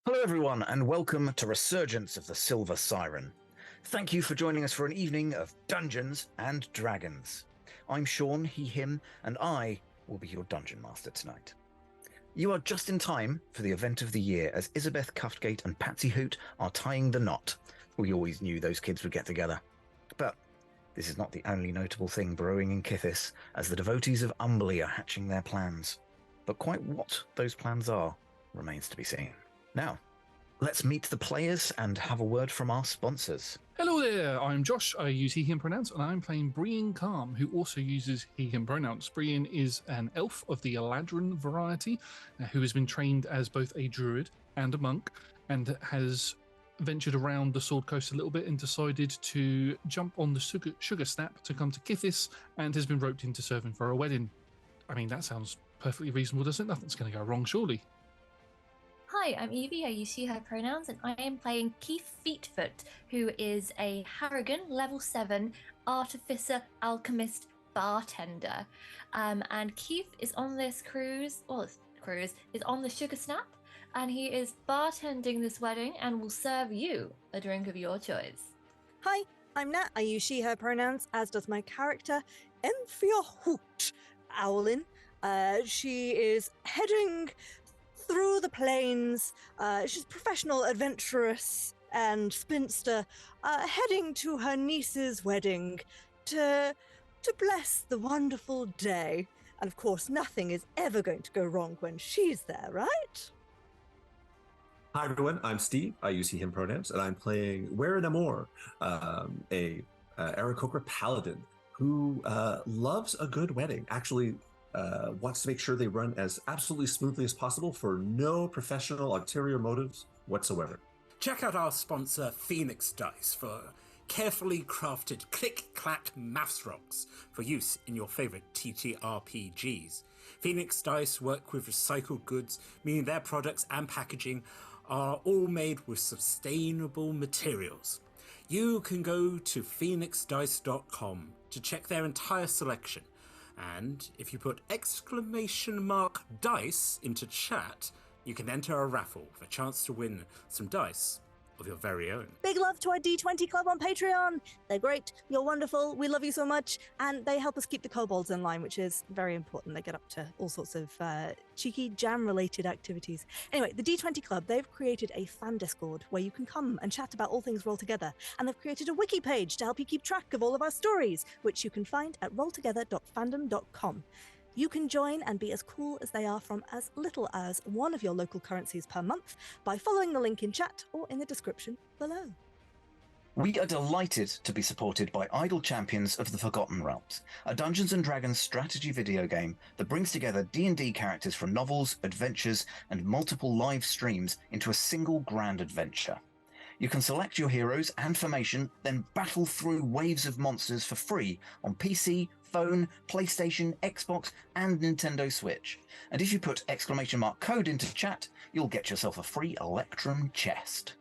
Hello everyone, and welcome to Resurgence of the Silver Siren. Thank you for joining us for an evening of Dungeons and Dragons. I'm Sean, he, him, and I will be your Dungeon Master tonight. You are just in time for the event of the year as Isabeth Cuftgate and Patsy Hoot are tying the knot. We always knew those kids would get together. But this is not the only notable thing brewing in Kythyss as the devotees of Umberly are hatching their plans. But quite what those plans are remains to be seen. Now, let's meet the players and have a word from our sponsors. Hello there, I'm Josh, I use he, him pronouns, and I'm playing Brian Calm, who also uses he, him pronouns. Brian is an elf of the Eladrin variety, who has been trained as both a druid and a monk, and has ventured around the Sword Coast a little bit and decided to jump on the sugar snap to come to Kythyss, and has been roped into serving for a wedding. I mean, that sounds perfectly reasonable, doesn't it? Nothing's going to go wrong, surely. Hi, I'm Evie, I use she, her pronouns, and I am playing Keith Feetfoot, who is a Harrigan, level 7, artificer, alchemist, bartender. And Keith is on this cruise, is on the Sugar Snap, and he is bartending this wedding and will serve you a drink of your choice. Hi, I'm Nat, I use she, her pronouns, as does my character, Enfia Hoot Owlin. She is heading through the plains. She's professional, adventurous, and spinster, heading to her niece's wedding to bless the wonderful day. And of course, nothing is ever going to go wrong when she's there, right? Hi everyone, I'm Steve. I use he, him pronouns, and I'm playing Werin Amor, a Aarakocra paladin who loves a good wedding. Actually, wants to make sure they run as absolutely smoothly as possible for no professional ulterior motives whatsoever. Check out our sponsor, Phoenix Dice, for carefully crafted click-clack maths rocks for use in your favorite TTRPGs. Phoenix Dice work with recycled goods, meaning their products and packaging are all made with sustainable materials. You can go to phoenixdice.com to check their entire selection. And if you put !dice into chat, you can enter a raffle for a chance to win some dice of your very own. Big love to our D20 club on Patreon. They're great, you're wonderful, we love you so much, and they help us keep the kobolds in line, which is very important. They get up to all sorts of cheeky jam-related activities. Anyway, the D20 club, they've created a fan Discord where you can come and chat about all things Roll Together, and they've created a wiki page to help you keep track of all of our stories, which you can find at rolltogether.fandom.com. You can join and be as cool as they are from as little as one of your local currencies per month by following the link in chat or in the description below. We are delighted to be supported by Idle Champions of the Forgotten Realms, a Dungeons & Dragons strategy video game that brings together D&D characters from novels, adventures, and multiple live streams into a single grand adventure. You can select your heroes and formation, then battle through waves of monsters for free on PC, phone, PlayStation, Xbox, and Nintendo Switch. And if you put !code into chat, you'll get yourself a free Electrum chest.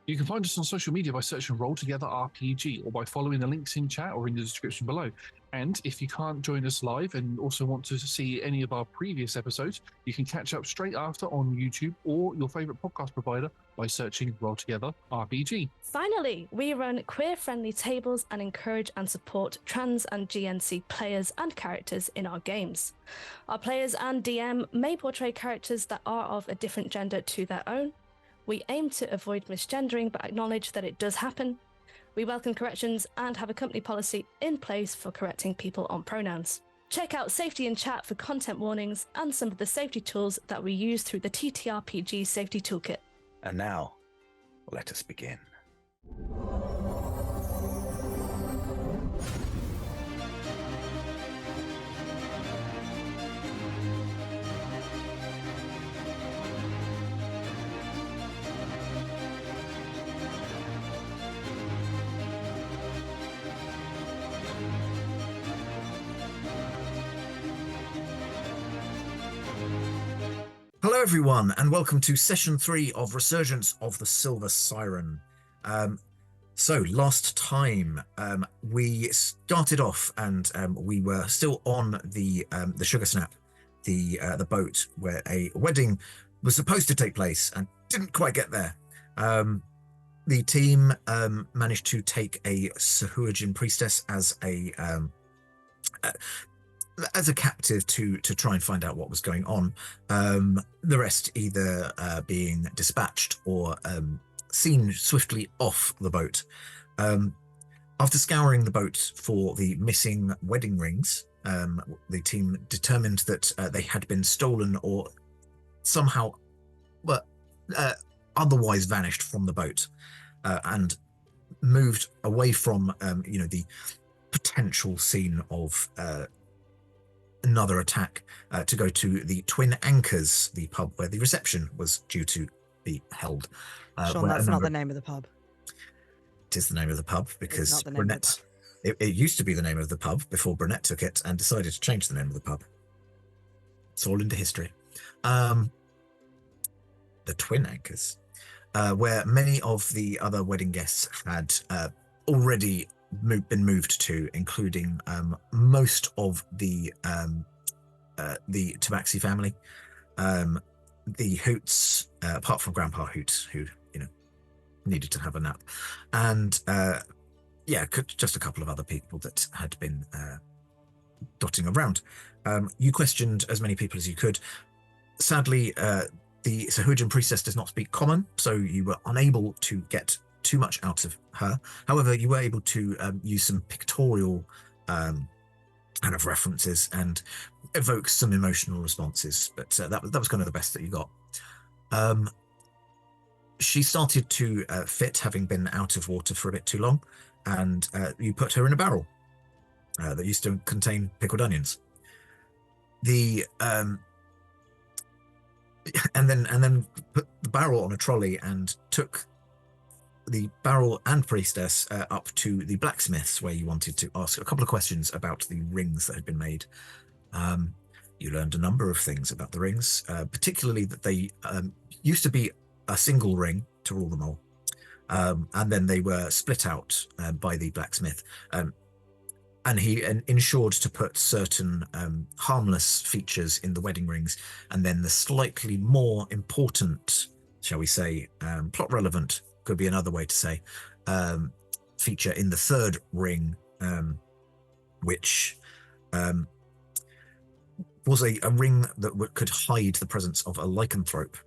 You can find us on social media by searching Roll Together RPG or by following the links in chat or in the description below. And if you can't join us live and also want to see any of our previous episodes, you can catch up straight after on YouTube or your favourite podcast provider by searching Roll Together RPG. Finally, we run queer-friendly tables and encourage and support trans and GNC players and characters in our games. Our players and DM may portray characters that are of a different gender to their own. We aim to avoid misgendering but acknowledge that it does happen. We welcome corrections and have a company policy in place for correcting people on pronouns. Check out Safety in Chat for content warnings and some of the safety tools that we use through the TTRPG Safety Toolkit. And now, let us begin. Hello everyone, and welcome to Session 3 of Resurgence of the Silver Siren. So last time we started off and we were still on the Sugar Snap, the boat where a wedding was supposed to take place and didn't quite get there. The team managed to take a Sahuagin priestess as a captive to try and find out what was going on. The rest either being dispatched or seen swiftly off the boat. After scouring the boat for the missing wedding rings, the team determined that they had been stolen or somehow otherwise vanished from the boat, and moved away from the potential scene of another attack to go to the Twin Anchors, the pub where the reception was due to be held. Sean, that's not the name of the pub. It is the name of the pub because not the name of the Brunette. It used to be the name of the pub before Brunette took it and decided to change the name of the pub. It's all into history. The Twin Anchors, where many of the other wedding guests had already been moved to, including most of the Tabaxi family, the Hoots, apart from Grandpa Hoot, who needed to have a nap, and just a couple of other people that had been dotting around. You questioned as many people as you could. Sadly, the Sahuagin priestess does not speak common, so you were unable to get too much out of her. However, you were able to use some pictorial kind of references and evoke some emotional responses, but that was kind of the best that you got. She started to fit, having been out of water for a bit too long, and you put her in a barrel that used to contain pickled onions. And then put the barrel on a trolley and took the barrel and priestess up to the blacksmiths, where you wanted to ask a couple of questions about the rings that had been made. You learned a number of things about the rings, particularly that they used to be a single ring to rule them all, and then they were split out by the blacksmith, and he ensured to put certain harmless features in the wedding rings, and then the slightly more important, shall we say, plot relevant, could be another way to say, feature in the third ring, which was a ring that could hide the presence of a lycanthrope.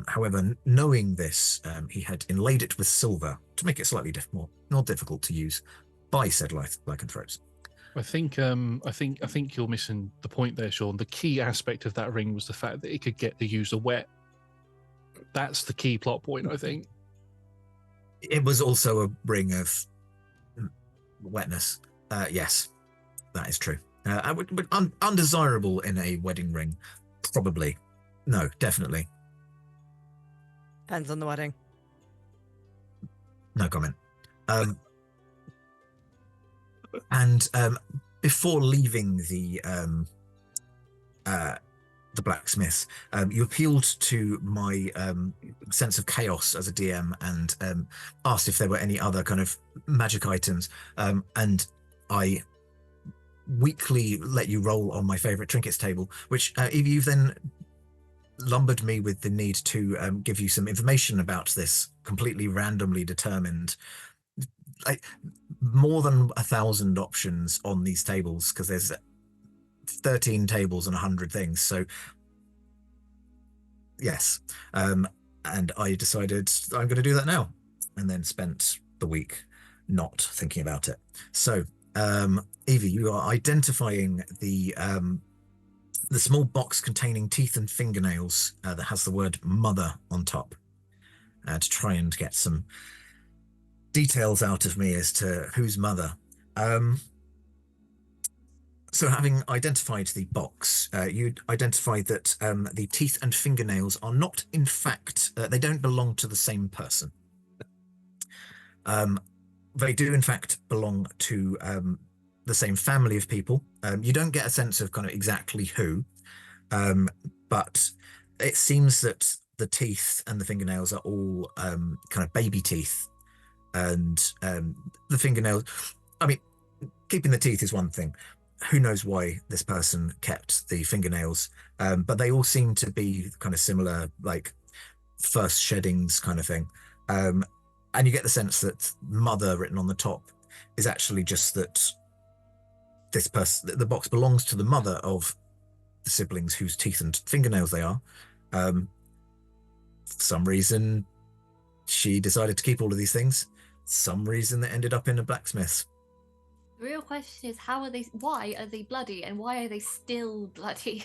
However, knowing this, he had inlaid it with silver to make it slightly more difficult to use by said lycanthropes. I think you're missing the point there, Sean. The key aspect of that ring was the fact that it could get the user wet. That's the key plot point, I think. It was also a ring of wetness. Yes, that is true. Undesirable in a wedding ring, probably. No, definitely. Depends on the wedding. No comment. And before leaving the blacksmith, you appealed to my sense of chaos as a DM and asked if there were any other kind of magic items. And I weakly let you roll on my favorite trinkets table, which you've then lumbered me with the need to give you some information about this completely randomly determined, like more than 1,000 options on these tables, because there's 13 tables and 100 things. So yes, and I decided I'm going to do that now, and then spent the week not thinking about it. So Evie, you are identifying the small box containing teeth and fingernails that has the word mother on top, to try and get some details out of me as to whose mother. So having identified the box, you identify that the teeth and fingernails are not, in fact, they don't belong to the same person. They do, in fact, belong to the same family of people. You don't get a sense of kind of exactly who, but it seems that the teeth and the fingernails are all kind of baby teeth, and the fingernails, I mean, keeping the teeth is one thing. who knows why this person kept the fingernails, but they all seem to be kind of similar, like first sheddings kind of thing. And you get the sense that mother written on the top is actually just that this person, the box belongs to the mother of the siblings whose teeth and fingernails they are. For some reason, she decided to keep all of these things. Some reason they ended up in a blacksmith. The real question is, why are they bloody, and why are they still bloody?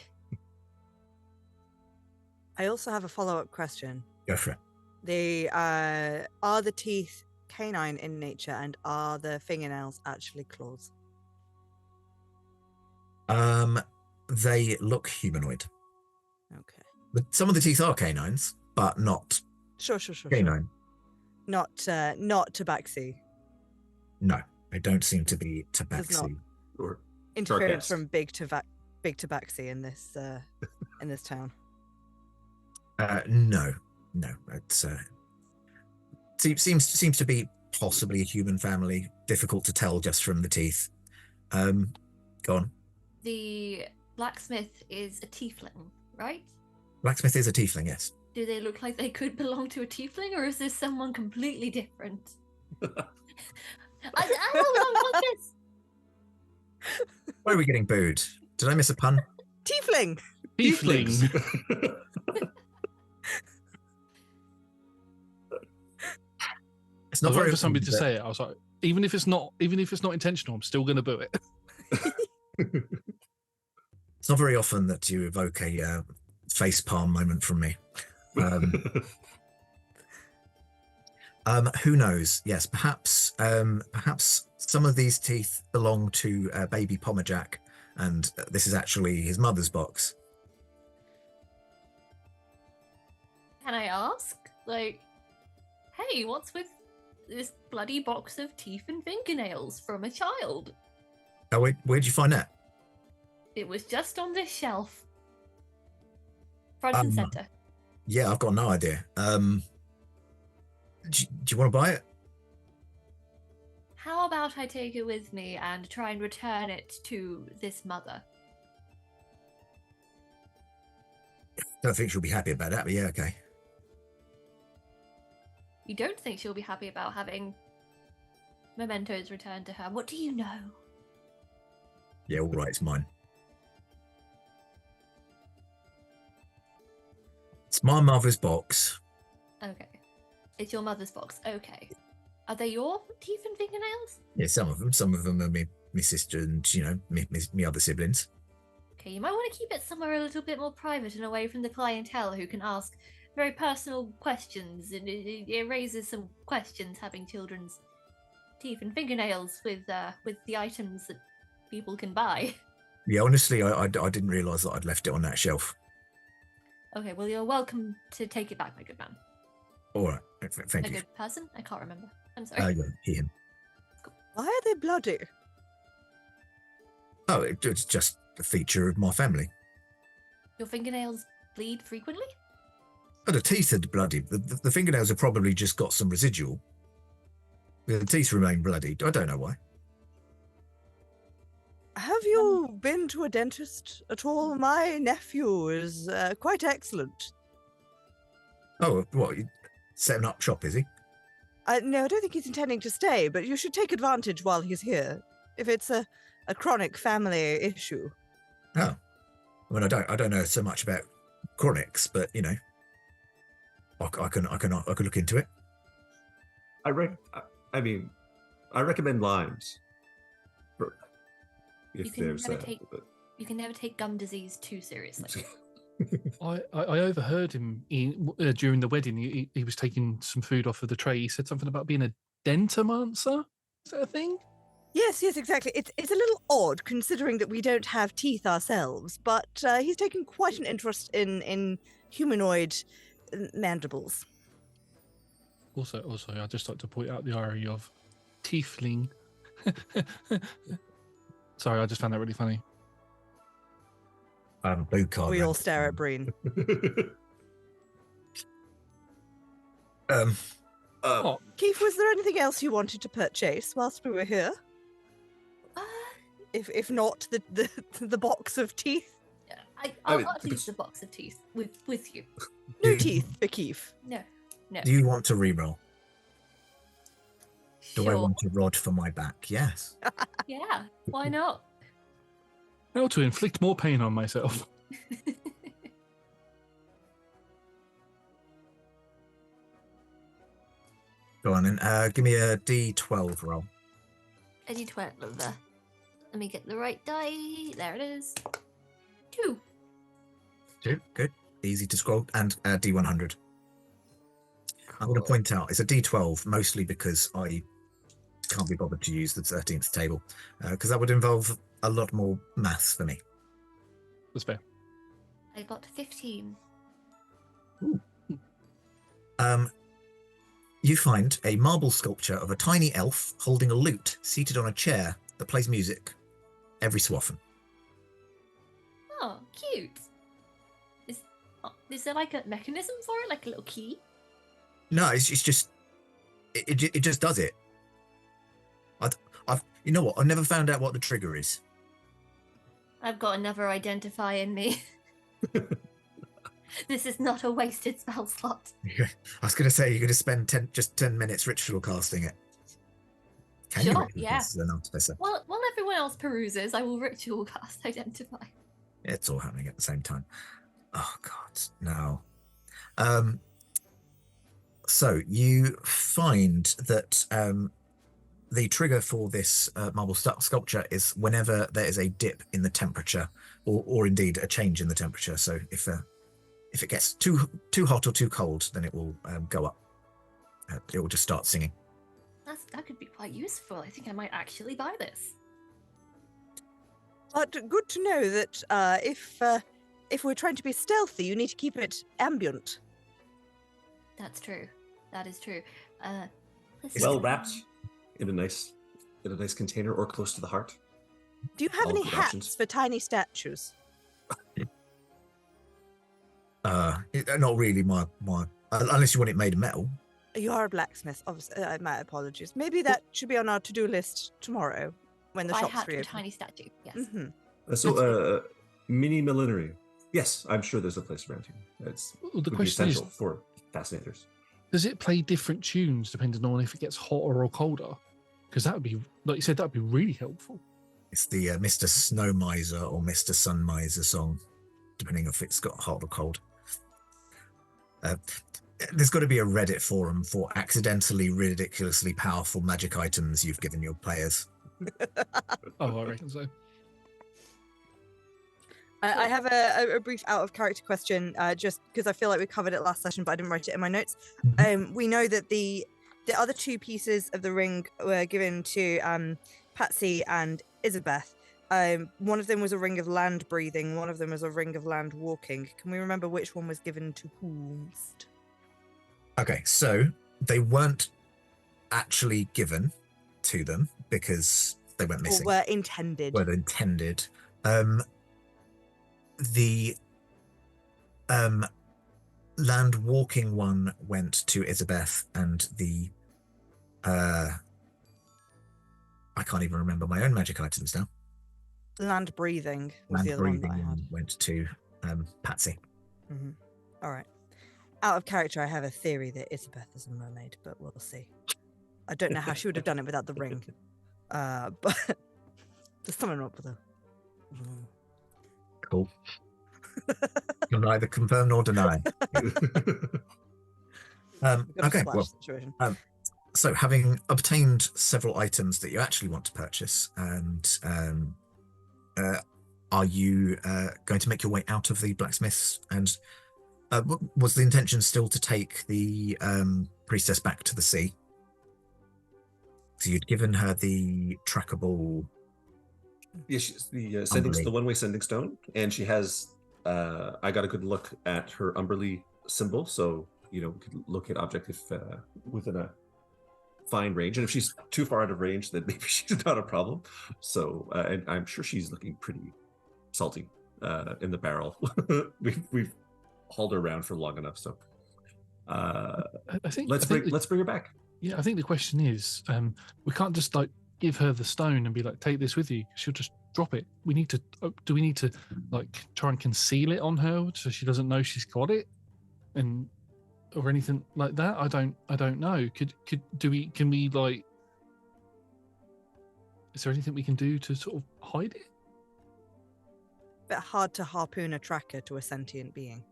I also have a follow-up question. Go for it. Are the teeth canine in nature, and are the fingernails actually claws? They look humanoid. Okay. But some of the teeth are canines, but not Sure. canine. Not tabaxi. No, they don't seem to be There's tabaxi. Or Interference Sarcast. from big tabaxi in this town. No. It's seems to be possibly a human family. Difficult to tell just from the teeth. Go on. The blacksmith is a tiefling, right? Blacksmith is a tiefling, yes. Do they look like they could belong to a tiefling, or is this someone completely different? I don't want this. Why are we getting booed? Did I miss a pun? Tiefling. Tiefling. It's I not was very waiting for somebody often to that- say it. I was like, even if it's not intentional, I'm still going to boo it. It's not very often that you evoke a face palm moment from me. Who knows? Yes, perhaps some of these teeth belong to baby Pommerjack, and this is actually his mother's box. Can I ask? Like, hey, what's with this bloody box of teeth and fingernails from a child? Oh, wait, where'd you find that? It was just on this shelf. Front and center. Yeah, I've got no idea. Do you want to buy it? How about I take it with me and try and return it to this mother? Don't think she'll be happy about that, but yeah, okay. You don't think she'll be happy about having mementos returned to her? What do you know? Yeah, all right, it's mine. It's my mother's box. Okay. It's your mother's box. Okay. Are they your teeth and fingernails? Yeah, some of them. Some of them are me sister and, me other siblings. Okay, you might want to keep it somewhere a little bit more private and away from the clientele who can ask very personal questions, and it raises some questions having children's teeth and fingernails with the items that people can buy. Yeah, honestly, I didn't realise that I'd left it on that shelf. Okay, well, you're welcome to take it back, my good man. All right, thank A you. good person? I can't remember. I'm sorry. Yeah, him. Why are they bloody? Oh, it's just a feature of my family. Your fingernails bleed frequently? Oh, the teeth are bloody. The fingernails have probably just got some residual. The teeth remain bloody. I don't know why. Have you been to a dentist at all? My nephew is quite excellent. Oh, what? Setting up shop, is he? No, I don't think he's intending to stay, but you should take advantage while he's here. If it's a chronic family issue. Oh, I mean, I don't know so much about chronics, but I can look into it. I recommend limes. You can never take gum disease too seriously. I overheard him during the wedding. He was taking some food off of the tray. He said something about being a dentomancer. Is that a thing? Yes, exactly. It's a little odd considering that we don't have teeth ourselves, but he's taken quite an interest in humanoid mandibles. Also, I'd just like to point out the irony of tiefling. Sorry, I just found that really funny. I have a blue card. We all stare at Breen. Keith, was there anything else you wanted to purchase whilst we were here? if not the box of teeth. I'll use the box of teeth with you. No teeth for Keith. No. Do you want to reroll? Do I Sure. want a rod for my back? Yes. Yeah. Why not? How to inflict more pain on myself. Go on and give me a D12 roll. A D12. Let me get the right die. There it is. 2. 2, good. Easy to scroll. And D100. I'm going to point out it's a D12 mostly because I can't be bothered to use the 13th table because that would involve a lot more maths for me. That's fair. I got 15. Ooh. You find a marble sculpture of a tiny elf holding a lute seated on a chair that plays music every so often. Oh, cute. Is there like a mechanism for it, like a little key? No, it's just it just does it. I've you know what? I've never found out what the trigger is. I've got another identify in me. This is not a wasted spell slot. I was going to say you're going to spend 10 minutes ritual casting it. Can you Sure, ritual yeah. cast as an artificer? While everyone else peruses, I will ritual cast identify. It's all happening at the same time. Oh God, no. So you find that the trigger for this marble sculpture is whenever there is a dip in the temperature, or indeed a change in the temperature. So if it gets too hot or too cold, then it will go up. It will just start singing. That could be quite useful. I think I might actually buy this. But good to know that if we're trying to be stealthy, you need to keep it ambient. That's true. That is true. Well wrapped in a nice container or close to the heart. Do you have All any good hats options. for tiny statues? Not really my unless you want it made of metal. You are a blacksmith. Obviously, my apologies. Maybe that should be on our to-do list tomorrow when the Buy shop's hat for a reopen. tiny statue. Yes. Mm-hmm. Mini millinery. Yes, I'm sure there's a place around here. It's Well, the would be question is, essential for fascinators. does it play different tunes depending on if it gets hotter or colder? Because that would be, like you said, that would be really helpful. It's the Mr. Snow Miser or Mr. Sun Miser song, depending if it's got hot or cold. There's got to be a Reddit forum for accidentally ridiculously powerful magic items you've given your players. Oh, I reckon so. I have a brief out of character question, just because I feel like we covered it last session, but I didn't write it in my notes. We know that the other 2 pieces of the ring were given to Patsy and Isabeth. One of them was a ring of land breathing. One of them was a ring of land walking. Can we remember which one was given to whomst? Okay, so they weren't actually given to them because they went missing. Or were intended. Were intended. The land walking one went to Isabeth, and the I can't even remember my own magic items now. Land breathing was Land the other one breathing that I had. one went to Patsy. Mm-hmm. All right. Out of character, I have a theory that Isabeth is a mermaid, but we'll see. I don't know how she would have done it without the ring. But there's something up with her. Cool. You'll neither confirm nor deny. Okay, well, so having obtained several items that you actually want to purchase, and are you going to make your way out of the blacksmiths? And was the intention still to take the priestess back to the sea? So you'd given her the trackable. Yeah, she's the Umberly. the one-way sending stone, and she has. I got a good look at her Umberly symbol, so we could look at object if within a fine range, and if she's too far out of range, then maybe she's not a problem. So, and I'm sure she's looking pretty salty in the barrel. We've hauled her around for long enough, so I think let's bring her back. Yeah, I think the question is, we can't just give her the stone and be like, take this with you. She'll just drop it. We need to. Do we need to like try and conceal it on her so she doesn't know she's got it, and or anything like that? I don't know. Can we like? Is there anything we can do to sort of hide it? Bit hard to harpoon a tracker to a sentient being.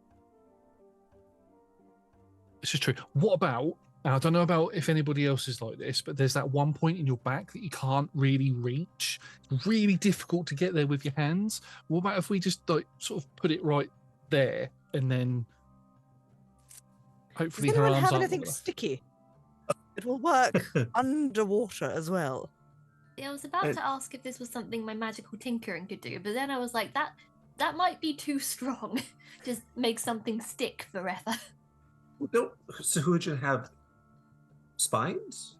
This is true. What about? And I don't know about if anybody else is like this, but there's that one point in your back that you can't really reach. It's really difficult to get there with your hands. What about if we just like sort of put it right there, and then hopefully Does her anyone arms have aren't anything sticky? It will work underwater as well. Yeah, I was about to ask if this was something my magical tinkering could do, but then I was like, that might be too strong. Just make something stick forever. No, Sahujin have spines?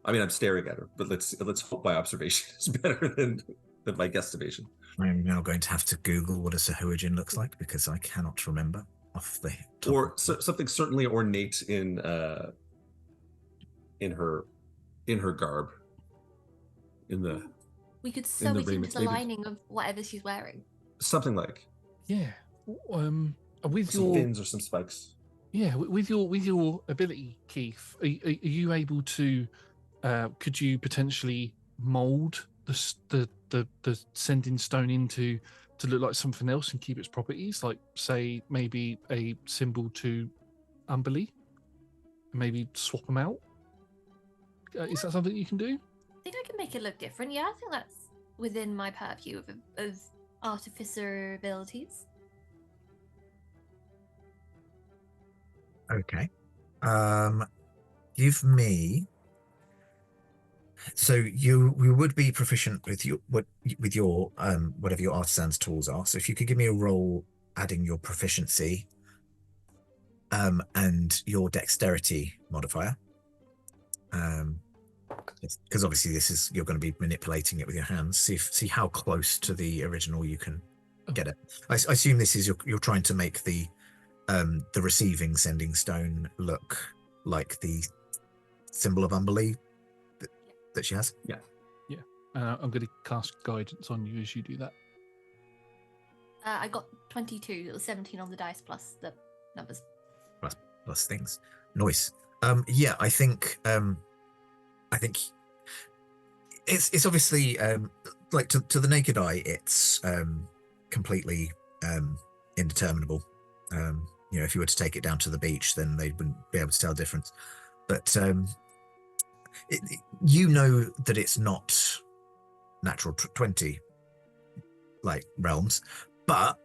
I mean, I'm staring at her, but let's hope my observation is better than my guesstimation. I'm now going to have to Google what a Sahuagin looks like because I cannot remember off the top. Or something certainly ornate in her garb. We could sew it into the maybe. lining of whatever she's wearing. Something like Yeah. With some your fins or some spikes. Yeah, with your ability, Keith, are you able to? Could you potentially mold the sending stone into to look like something else and keep its properties? Like, say, maybe a symbol to Umberly, and maybe swap them out. Is that something you can do? I think I can make it look different. Yeah, I think that's within my purview of artificer abilities. Okay. Give me. So you would be proficient with your whatever your artisan's tools are. So if you could give me a roll adding your proficiency and your dexterity modifier. Because obviously you're going to be manipulating it with your hands. See how close to the original you can get it. I assume this is you're trying to make the receiving sending stone look like the symbol of Umberly that she has. Yeah. I'm going to cast guidance on you as you do that. I got 22. It was 17 on the dice plus the numbers. Plus things. Nice. Yeah, I think it's obviously like to the naked eye, it's completely indeterminable. If you were to take it down to the beach, then they wouldn't be able to tell the difference. But you know that it's not natural 20 like realms, but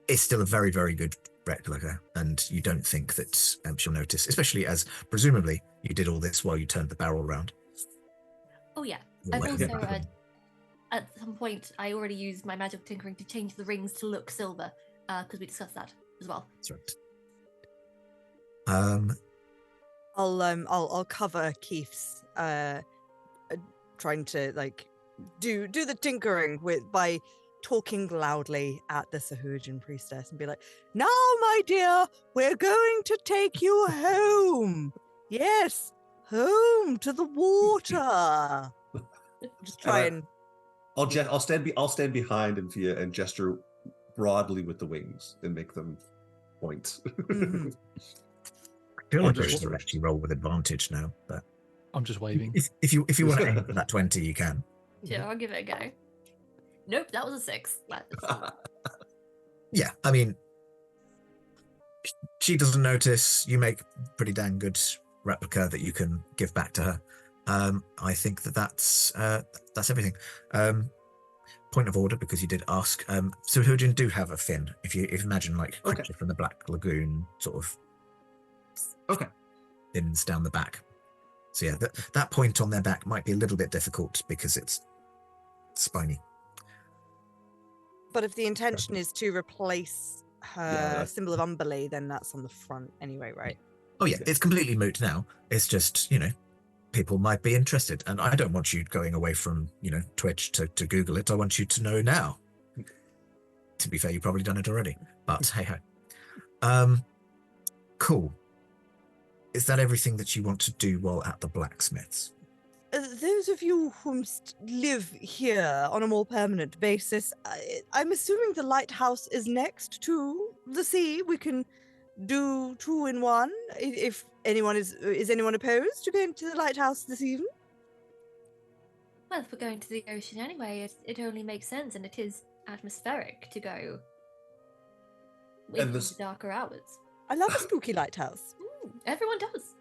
it's still a very, very good replica, and you don't think that she'll notice, especially as presumably you did all this while you turned the barrel around. Oh yeah, I've also at some point I already used my magic tinkering to change the rings to look silver, because we discussed that as well. That's right. I'll cover Keith's trying to like do the tinkering by talking loudly at the Sahuagin priestess and be like, "Now, my dear, we're going to take you home. Yes, home to the water." Just try and I'll stand behind Enfia and gesture broadly with the wings and make them point. Mm-hmm. I feel like I should actually roll with advantage now, but I'm just waving. If you want to aim for that 20, you can. Yeah, I'll give it a go. Nope, that was a 6. Yeah, I mean, she doesn't notice. You make pretty dang good replica that you can give back to her. I think that's everything. Point of order, because you did ask. Sahuagin do have a fin. If you imagine like a creature from the Black Lagoon, sort of. Okay. Fins down the back. So yeah, that point on their back might be a little bit difficult because it's spiny. But if the intention is to replace her symbol of Umberly, then that's on the front anyway, right? Oh yeah, it's completely moot now. It's just, people might be interested. And I don't want you going away from, Twitch to Google it. I want you to know now. To be fair, you've probably done it already. But hey ho. Cool. Is that everything that you want to do while at the blacksmith's? those of you who live here on a more permanent basis, I'm assuming the lighthouse is next to the sea. We can do 2 in 1. If anyone is anyone opposed to going to the lighthouse this evening? Well, if we're going to the ocean anyway, it only makes sense, and it is atmospheric to go in the darker hours. I love a spooky lighthouse. Everyone does.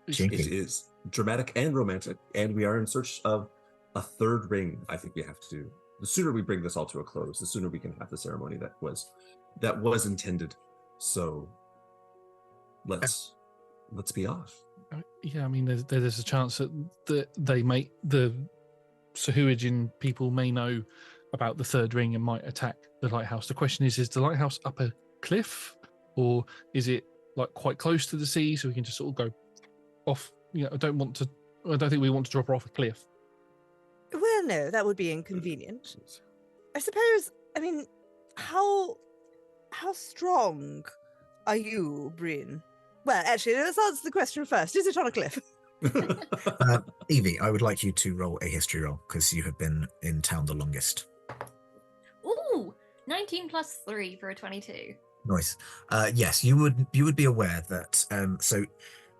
It is dramatic and romantic, and we are in search of a third ring. I think we have to. The sooner we bring this all to a close, the sooner we can have the ceremony that was intended. So let's be off. Yeah, I mean, there's a chance that they may the Sahuagin people may know about the third ring and might attack the lighthouse. The question is the lighthouse up a cliff, or is it like quite close to the sea so we can just sort of go off? I don't think we want to drop her off a cliff. Well, no, that would be inconvenient. I suppose, I mean, how strong are you, Bryn? Well, actually, let's answer the question first. Is it on a cliff? Evie, I would like you to roll a history roll, because you have been in town the longest. Ooh, 19 plus 3 for a 22. Nice. Yes, you would be aware that so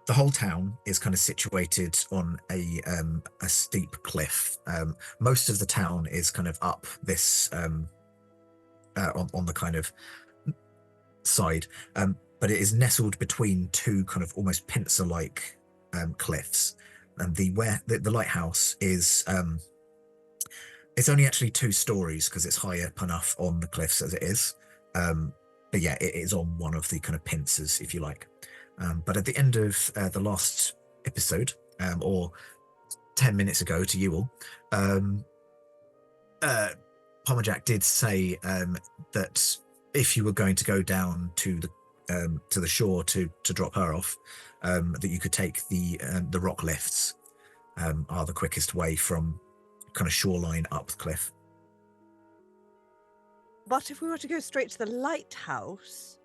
the whole town is kind of situated on a steep cliff. Most of the town is kind of up this on the kind of side, but it is nestled between 2 kind of almost pincer-like cliffs. And the lighthouse is it's only actually 2 stories because it's high up enough on the cliffs as it is. But yeah, it is on one of the kind of pincers, if you like. But at the end of the last episode, or 10 minutes ago to you all, Pommerjack did say that if you were going to go down to the shore to drop her off, that you could take the rock lifts, are the quickest way from kind of shoreline up the cliff. But if we were to go straight to the lighthouse,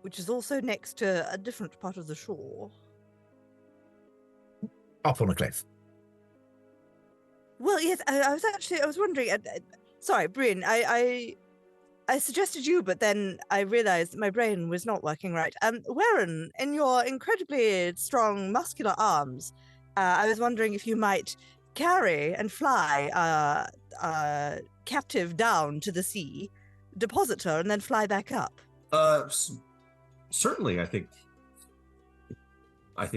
which is also next to a different part of the shore. Up on a cliff. Well, yes, I was wondering, sorry, Bryn, I suggested you, but then I realized my brain was not working right. Faerun, in your incredibly strong muscular arms, I was wondering if you might carry and fly captive down to the sea, deposit her, and then fly back up. Certainly, I think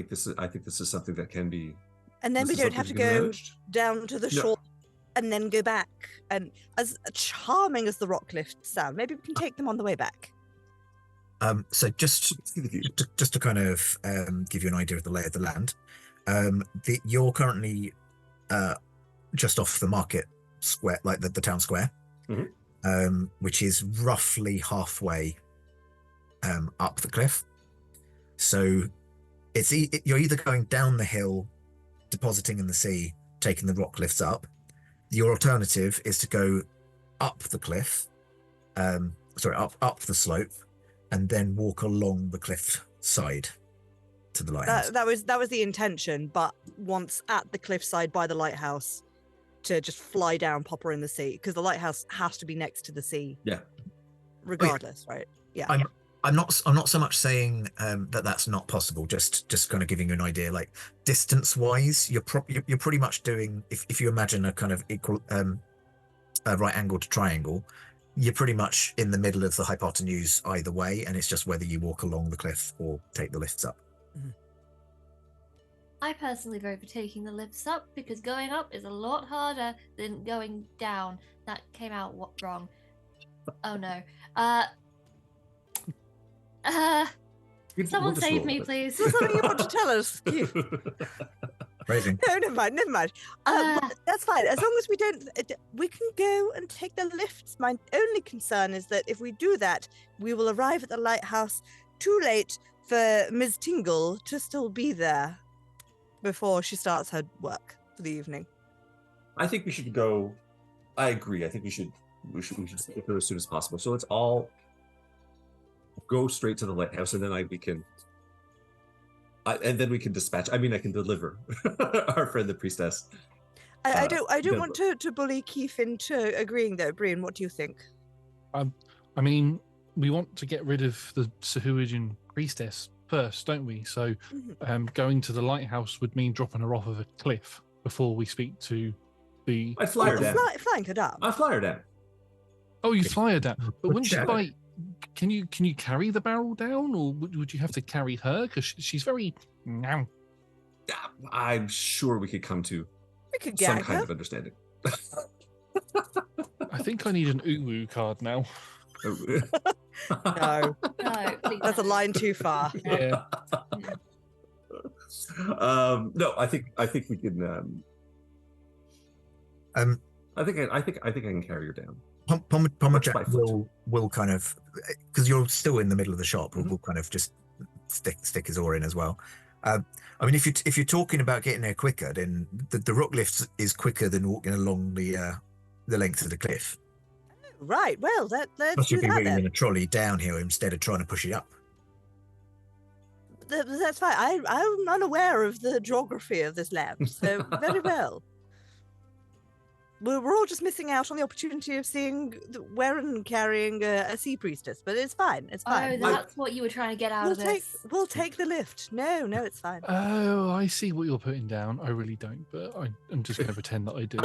this is something that can be. And then we don't have to go down to the shore and then go back. And as charming as the rock cliffs sound, maybe we can take them on the way back. So just to kind of give you an idea of the lay of the land, you're currently just off the market square, like the town square, which is roughly halfway up the cliff. So you're either going down the hill, depositing in the sea, taking the rock cliffs up. Your alternative is to go up the cliff, up the slope, and then walk along the cliff side to the lighthouse. That was the intention, but once at the cliffside by the lighthouse, to just fly down, pop her in the sea, because the lighthouse has to be next to the sea. Yeah. Regardless, right? Yeah. I'm not so much saying that that's not possible. Just kind of giving you an idea, like distance wise, you're pretty much doing. If you imagine a kind of equal right angle to triangle, you're pretty much in the middle of the hypotenuse either way, and it's just whether you walk along the cliff or take the lifts up. I personally vote for taking the lifts up because going up is a lot harder than going down. That came out wrong. Oh no. Someone save me, please. Is there something you want to tell us? Phrasing. No, never mind. But that's fine. As long as we don't, we can go and take the lifts. My only concern is that if we do that, we will arrive at the lighthouse too late for Ms. Tingle to still be there before she starts her work for the evening. I think we should go. I agree. I think we should get there as soon as possible. So let's all go straight to the lighthouse, and then we can And then we can dispatch. I mean, I can deliver our friend the priestess. I don't want to bully Keith into agreeing though. Brian, what do you think? I mean, we want to get rid of the Sahuagin priestess first, don't we? So going to the lighthouse would mean dropping her off of a cliff before we speak to the... I'd fly her down. Flying her down. I'd fly her down. Oh, you fly her down. But wouldn't she check. like... Can you carry the barrel down, or would you have to carry her? Because she's very... Yeah, I'm sure we could come to We could some gag kind her. of understanding. I think I need an Uwu card now. No, No, please that's a no. line too far. Yeah. No, I think we can. I think I can carry her down. Pomajak By foot. will kind of, because you're still in the middle of the shop, will kind of just stick his oar in as well. I mean, if you're talking about getting there quicker, then the rock lift is quicker than walking along the length of the cliff. Right. Well, let's Plus, do you'd be that wheeling then. a trolley down here instead of trying to push it up. That's fine. I'm unaware of the geography of this land, so very well. We're all just missing out on the opportunity of seeing Warren carrying a sea priestess, but it's fine. It's Oh, fine. that's what you were trying to get out of this. We'll take the lift. No, it's fine. Oh, I see what you're putting down. I really don't, but I'm just going to pretend that I do.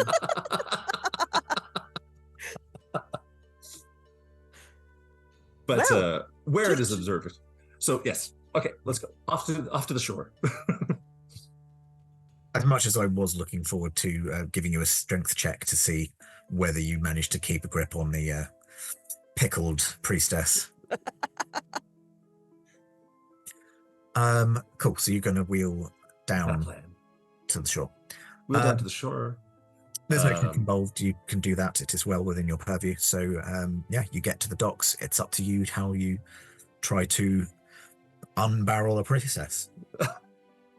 But Well, where it is observed. So yes, okay, let's go off to the shore. As much as I was looking forward to giving you a strength check to see whether you managed to keep a grip on the pickled priestess. Cool. So you're going to wheel That down plan. to the shore. We're down to the shore. There's no trick involved. You can do that. It is well within your purview. So yeah, you get to the docks. It's up to you how you try to unbarrel a princess.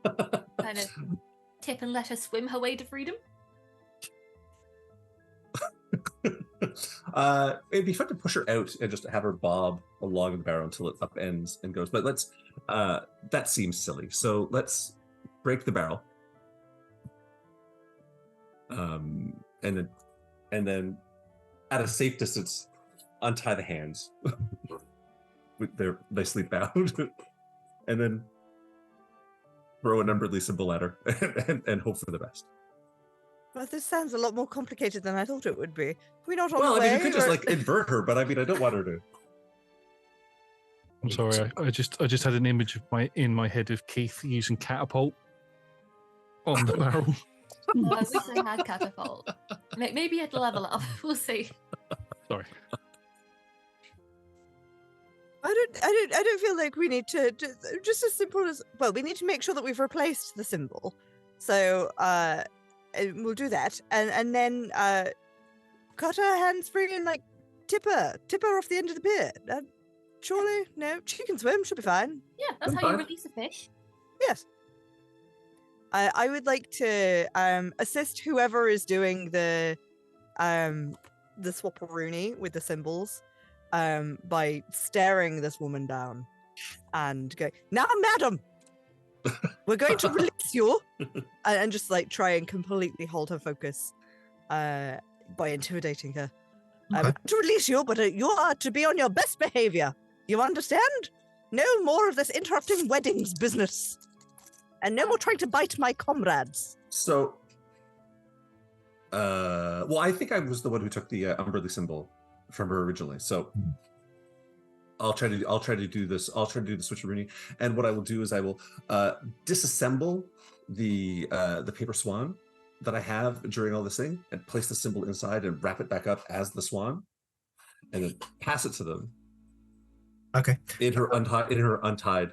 Kind of tip and let her swim her way to freedom. It'd be fun to push her out and just have her bob along the barrel until it upends and goes. But let's that seems silly. So let's break the barrel. And then at a safe distance, untie the hands. They're nicely bound, and then throw an undeadly symbol at her and hope for the best. Well, this sounds a lot more complicated than I thought it would be. Are we not on Well, the I mean, way? you could just or- like invert her, but I mean, I don't want her to. I'm sorry, I just had an image of in my head of Keith using catapult on the barrel. Oh, I wish I had catapult. Maybe it'll level up. We'll see. Sorry. I don't feel like we need to just as simple as we need to make sure that we've replaced the symbol. So and we'll do that, and then cut her hands free and like tip her off the end of the pier. Surely, no, she can swim. She'll be fine. Yeah, that's how you release a fish. Yes. I would like to assist whoever is doing the swapperoonie with the symbols by staring this woman down and going, "Now, madam, we're going to release you," and just like try and completely hold her focus by intimidating her. Okay. To release you, but you are to be on your best behavior. You understand? No more of this interrupting weddings business. And no more trying to bite my comrades. So, well, I think I was the one who took the undeadly symbol from her originally. So, I'll try to do this. I'll try to do the switcheroonie. And what I will do is I will disassemble the paper swan that I have during all this thing, and place the symbol inside and wrap it back up as the swan, and then pass it to them. Okay. In her untied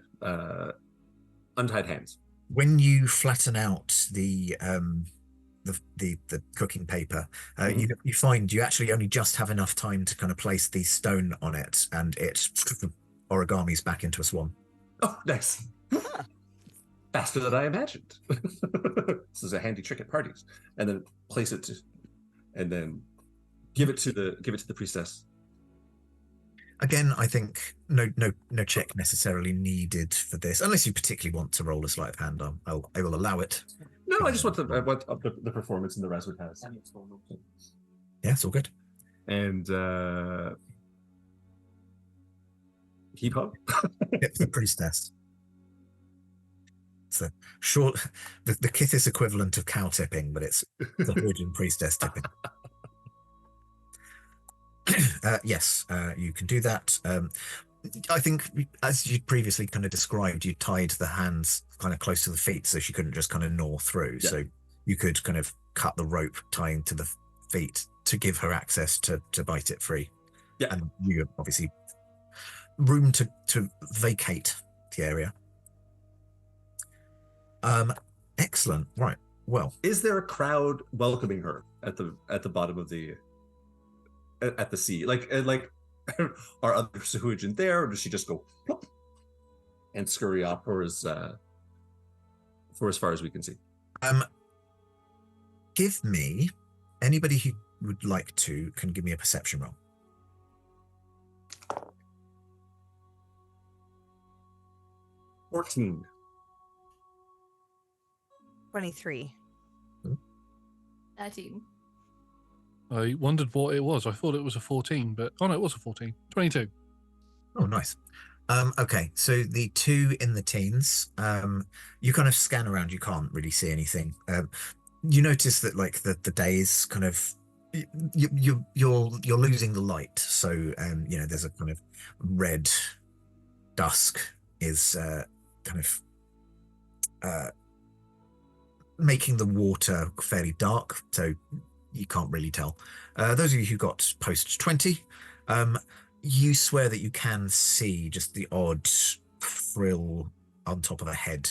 hands. When you flatten out the cooking paper, you find you actually only just have enough time to kind of place the stone on it, and it origamis back into a swan. Oh, nice. Faster than I imagined. This is a handy trick at parties. And then place it and then give it to the priestess. Again, I think no check necessarily needed for this, unless you particularly want to roll a sleight of hand. I will allow it. No, I just want the performance in the Resurgence. Yeah, it's all good. And keep up. It's the priestess. It's the short, the Kythyss equivalent of cow tipping, but it's the hood and priestess tipping. Yes, you can do that. I think, as you previously kind of described, you tied the hands kind of close to the feet, so she couldn't just kind of gnaw through. Yeah. So you could kind of cut the rope tying to the feet to give her access to bite it free. Yeah, and you obviously room to vacate the area. Excellent. Right. Well, is there a crowd welcoming her at the bottom of the at the sea? Like are other sewage in there, or does she just go plop and scurry off for as far as we can see? Give me, anybody who would like to can give me a perception roll. 14. 23. 13. I wondered what it was. I thought it was a 14, but oh no, it was a 14. 22. Oh, nice. Okay, so the two in the teens, you kind of scan around, you can't really see anything. You notice that like the day is kind of you're losing the light, so you know, there's a kind of red dusk is kind of making the water fairly dark, so you can't really tell. Those of you who got post 20, you swear that you can see just the odd frill on top of a head,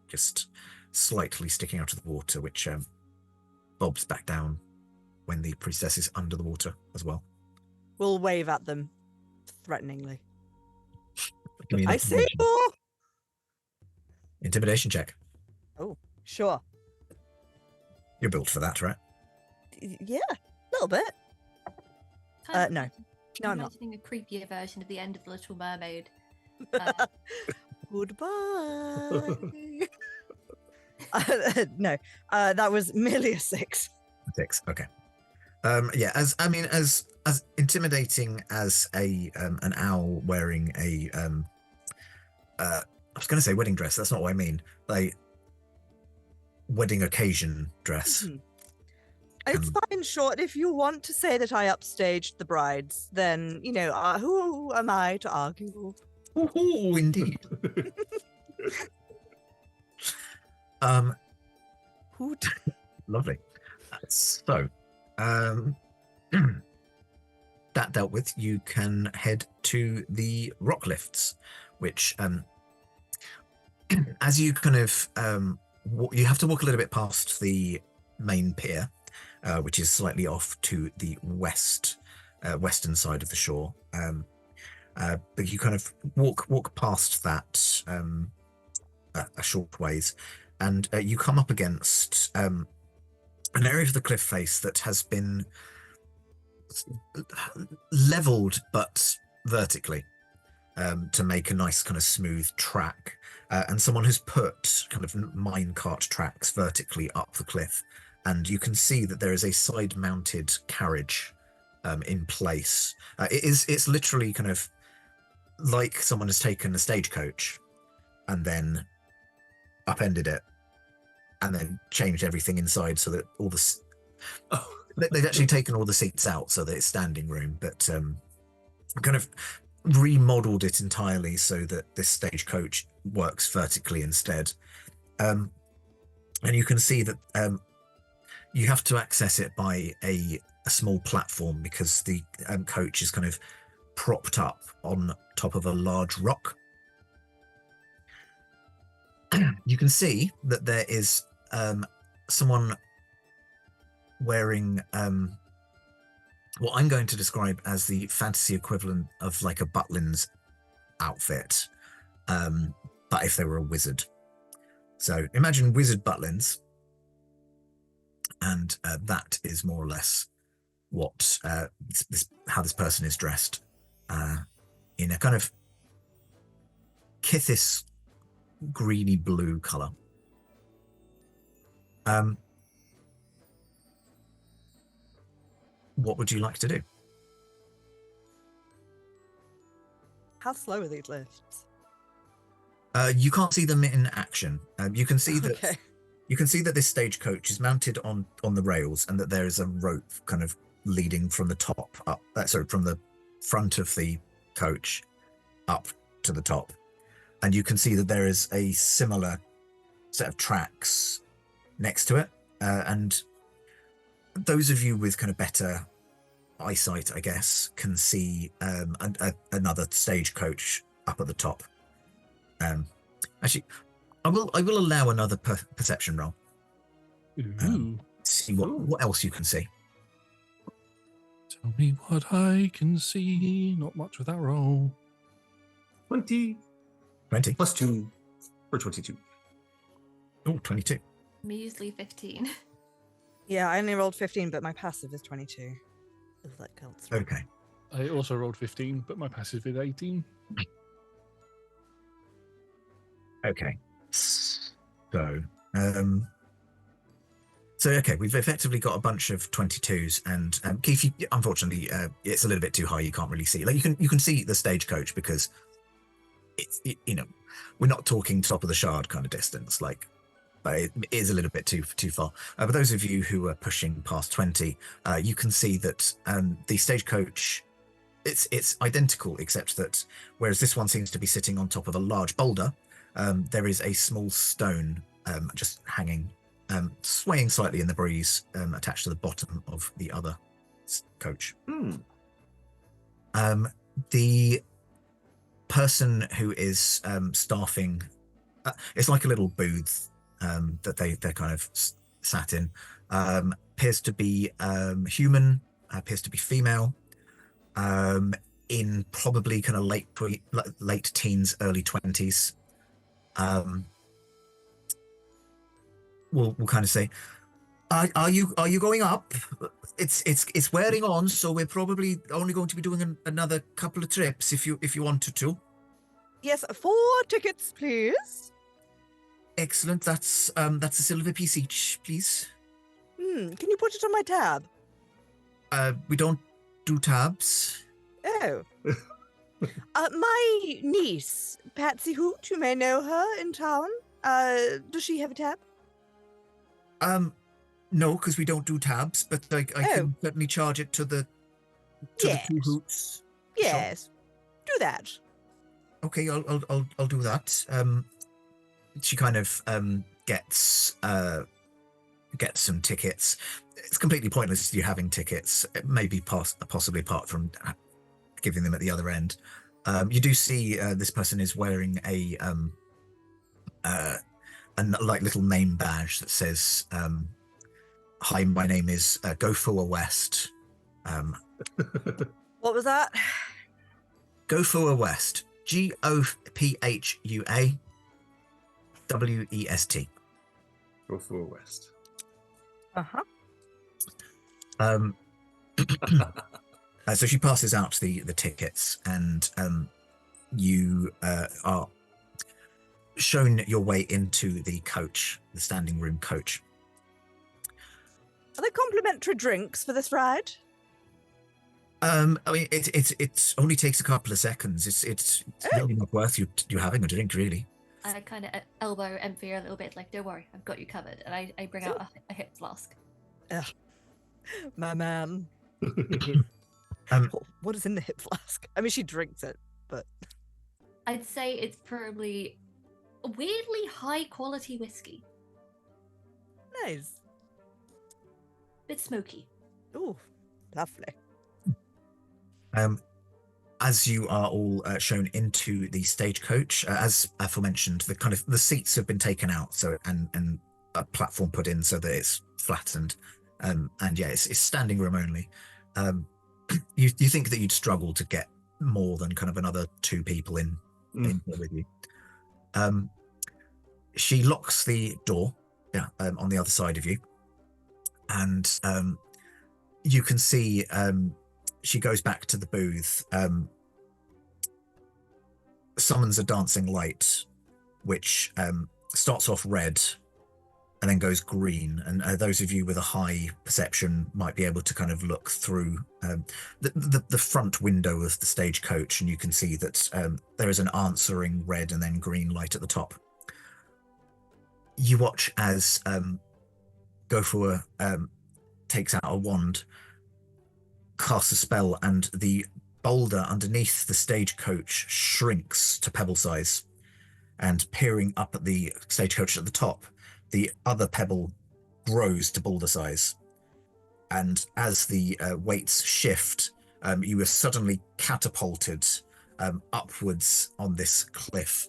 just slightly sticking out of the water, which bobs back down when the priestess is under the water as well. We'll wave at them threateningly. I see you! Intimidation check. Oh, sure. You're built for that, right? Yeah, a little bit. No. No, I'm not. Imagining a creepier version of the end of The Little Mermaid. Goodbye. No, that was merely a 6. 6, okay. Yeah, as intimidating as an owl wearing a I was going to say wedding dress. That's not what I mean. Like wedding occasion dress. Mm-hmm. It's fine, short. If you want to say that I upstaged the brides, then, you know, who am I to argue? Oh, indeed. Lovely. So, that dealt with, you can head to the rock lifts, which, as you kind of, you have to walk a little bit past the main pier, which is slightly off to the western side of the shore. But you kind of walk past that a short ways, and you come up against an area of the cliff face that has been leveled but vertically to make a nice kind of smooth track. And someone has put kind of minecart tracks vertically up the cliff. And you can see that there is a side-mounted carriage in place. It's literally kind of like someone has taken a stagecoach and then upended it and then changed everything inside so that all the... They've actually taken all the seats out so that it's standing room, but kind of remodeled it entirely so that this stagecoach works vertically instead. And you can see that you have to access it by a small platform because the coach is kind of propped up on top of a large rock. You can see that there is someone wearing what I'm going to describe as the fantasy equivalent of like a Butlin's outfit, but if they were a wizard. So imagine wizard Butlins, and that is more or less what how this person is dressed. in a kind of Kythyss greeny blue color. What would you like to do? How slow are these lifts? You can't see them in action. You can see that Okay. you can see that this stagecoach is mounted on the rails, and that there is a rope kind of leading from the top up. From the front of the coach up to the top, and you can see that there is a similar set of tracks next to it. And those of you with kind of better eyesight, I guess, can see another stagecoach up at the top. Actually, I will allow another perception roll. Ooh. See what else you can see. Tell me what I can see. Not much with that roll. 20 20. plus 2 for 22. Oh, 22. Measly 15. Yeah, I only rolled 15, but my passive is 22. If that counts. Okay. I also rolled 15, but my passive is 18. Okay. So, okay, we've effectively got a bunch of 22s, and Keith, unfortunately, it's a little bit too high. You can't really see. Like you can see the stagecoach because it's we're not talking top of the shard kind of distance. Like, but it is a little bit too far. But those of you who are pushing past 20, you can see that the stagecoach. It's identical, except that whereas this one seems to be sitting on top of a large boulder, there is a small stone just hanging, swaying slightly in the breeze, attached to the bottom of the other coach. The person who is staffing, it's like a little booth that they're kind of sat in, appears to be human, appears to be female, in probably kind of late teens, early 20s. We'll kind of say, are you going up? It's wearing on, so we're probably only going to be doing another couple of trips if you wanted to. Yes, 4 tickets, please. Excellent. That's a silver piece each, please. Can you put it on my tab? We don't do tabs. Oh. My niece, Patsy Hoot, you may know her in town. Does she have a tab? No, because we don't do tabs, but I can certainly charge it to the Yes. the 2 hoots. Yes. Do that. Okay, I'll do that. She kind of gets some tickets. It's completely pointless you having tickets. Maybe possibly apart from giving them at the other end. You do see this person is wearing a like little name badge that says, "Hi, my name is Gofua West." What was that? Gofua West. GOPHUA WEST. Go for West. Uh-huh. So she passes out the tickets, and you are shown your way into the coach, the standing room coach. Are there complimentary drinks for this ride? I mean, it only takes a couple of seconds. It's really not worth you having a drink, really. I kind of elbow Emphy a little bit, like, don't worry, I've got you covered. And I bring out a hip flask. My man. What is in the hip flask? I mean, she drinks it, but... I'd say it's probably weirdly high quality whiskey. Nice. Bit smoky. Ooh, lovely. As you are all shown into the stagecoach, as aforementioned, the seats have been taken out, so and a platform put in so that it's flattened, and yeah, it's standing room only. You think that you'd struggle to get more than kind of another 2 people in here with you. She locks the door, on the other side of you, and you can see she goes back to the booth, summons a dancing light, which starts off red and then goes green. And those of you with a high perception might be able to kind of look through the front window of the stagecoach, and you can see that there is an answering red and then green light at the top. You watch as Gofur takes out a wand, casts a spell, and the boulder underneath the stagecoach shrinks to pebble size. And peering up at the stagecoach at the top, the other pebble grows to boulder size. And as the weights shift, you are suddenly catapulted upwards on this cliff.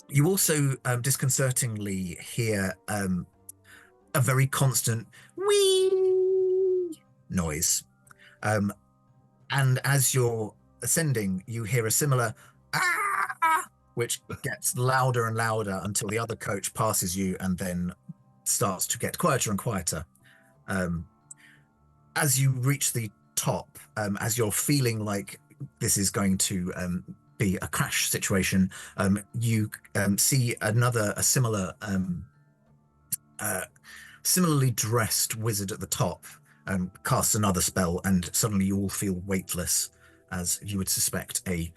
You also disconcertingly hear a very constant wee noise. And as you're ascending, you hear a similar ah, which gets louder and louder until the other coach passes you and then starts to get quieter and quieter. As you reach the top, as you're feeling like this is going to be a crash situation, you see a similarly dressed wizard at the top casts another spell, and suddenly you all feel weightless, as you would suspect a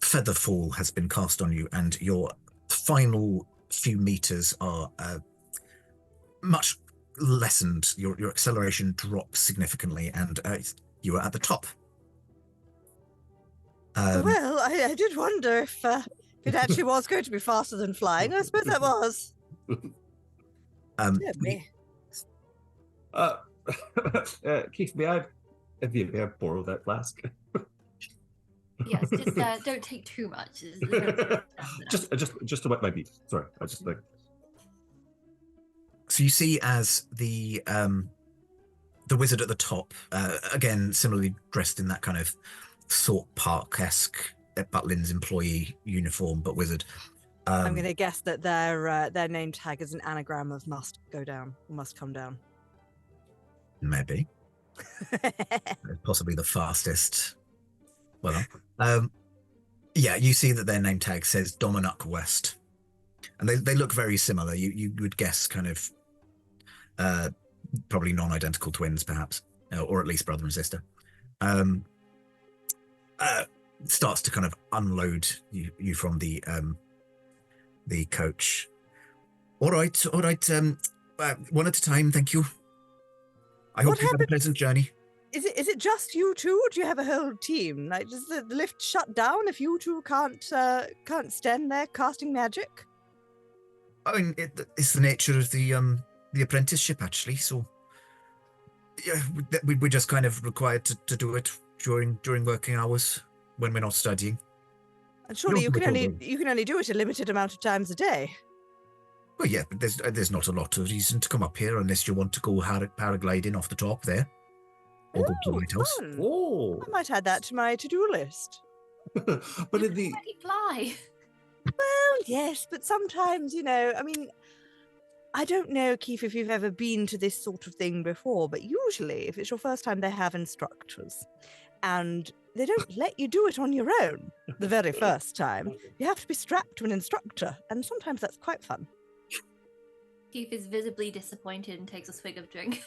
feather fall has been cast on you, and your final few meters are much lessened. Your acceleration drops significantly, and you are at the top. Well, I did wonder if it actually was going to be faster than flying. I suppose that was. Keith, may I borrow that flask? Yes, just don't take too much. Just to wet my beak. Sorry, I just like. So you see as the wizard at the top, again similarly dressed in that kind of Thorpe Park-esque Butlins employee uniform, but wizard. I'm going to guess that their name tag is an anagram of must go down, must come down. Maybe. Possibly the fastest. Well, yeah, you see that their name tag says Dominic West, and they look very similar. You would guess kind of probably non-identical twins, perhaps, or at least brother and sister. Starts to kind of unload you from the coach. All right. One at a time, thank you. I hope you have a pleasant journey. Is it just you two? Do you have a whole team? Like, does the lift shut down if you two can't stand there casting magic? I mean, it's the nature of the apprenticeship, actually. So, yeah, we're just kind of required to do it during working hours when we're not studying. And surely you can only do it a limited amount of times a day. Well, yeah, but there's not a lot of reason to come up here unless you want to go paragliding off the top there. Or go to the lighthouse. Oh, I might add that to my to-do list. But in the fly. Well, yes, but sometimes, I mean, I don't know, Keith, if you've ever been to this sort of thing before, but usually, if it's your first time, they have instructors. And they don't let you do it on your own the very first time. You have to be strapped to an instructor, and sometimes that's quite fun. Keith is visibly disappointed and takes a swig of drink.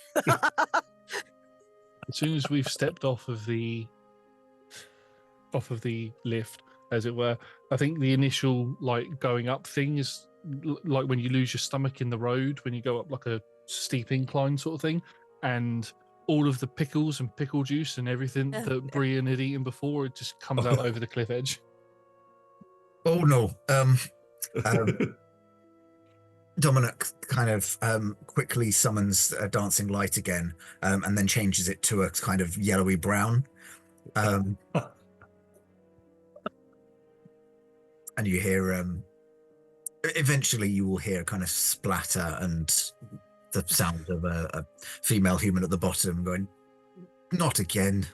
As soon as we've stepped off of the lift, as it were, I think the initial going up thing is like when you lose your stomach in the road when you go up like a steep incline sort of thing, and all of the pickles and pickle juice and everything that Brian had eaten before, it just comes out over the cliff edge. Oh no. Dominic kind of quickly summons a dancing light again, and then changes it to a kind of yellowy brown. And you hear, eventually you will hear kind of splatter and the sound of a female human at the bottom going, "Not again."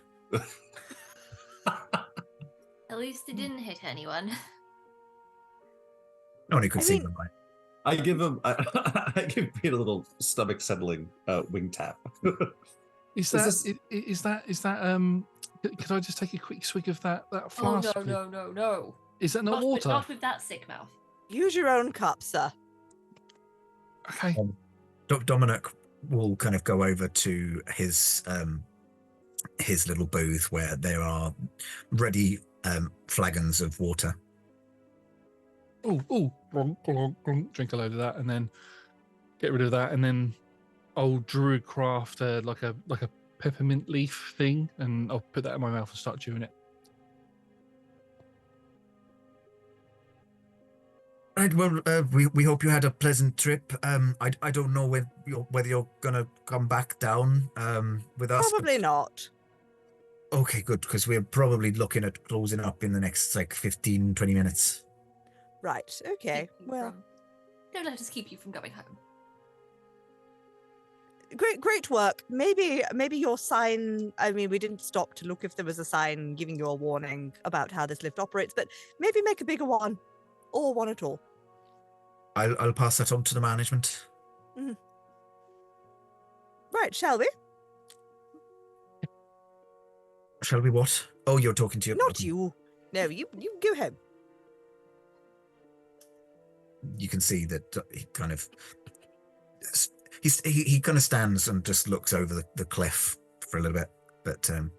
At least it didn't hit anyone. No one could see them, right? I give Pete a little stomach settling wing tap. Is that? Could I just take a quick swig of that flask? Oh no! Is that not water? Not with that sick mouth. Use your own cup, sir. Okay. Dominic will kind of go over to his little booth where there are ready flagons of water. Oh, drink a load of that, and then get rid of that, and then I'll druid craft like a peppermint leaf thing, and I'll put that in my mouth and start chewing it. Right. Well, we hope you had a pleasant trip. I don't know whether you're gonna come back down with us. Probably not. Okay, good, because we're probably looking at closing up in the next 15, 20 minutes. Right. Okay. Well, don't let us keep you from going home. great work. Maybe your sign. I mean, we didn't stop to look if there was a sign giving you a warning about how this lift operates, but maybe make a bigger one, or one at all. I'll pass that on to the management. Mm-hmm. Right, shall we? Shall we what? Oh, you're talking to your... Not you. No, you go home. You can see that he kind of... He kind of stands and just looks over the cliff for a little bit, but... I'm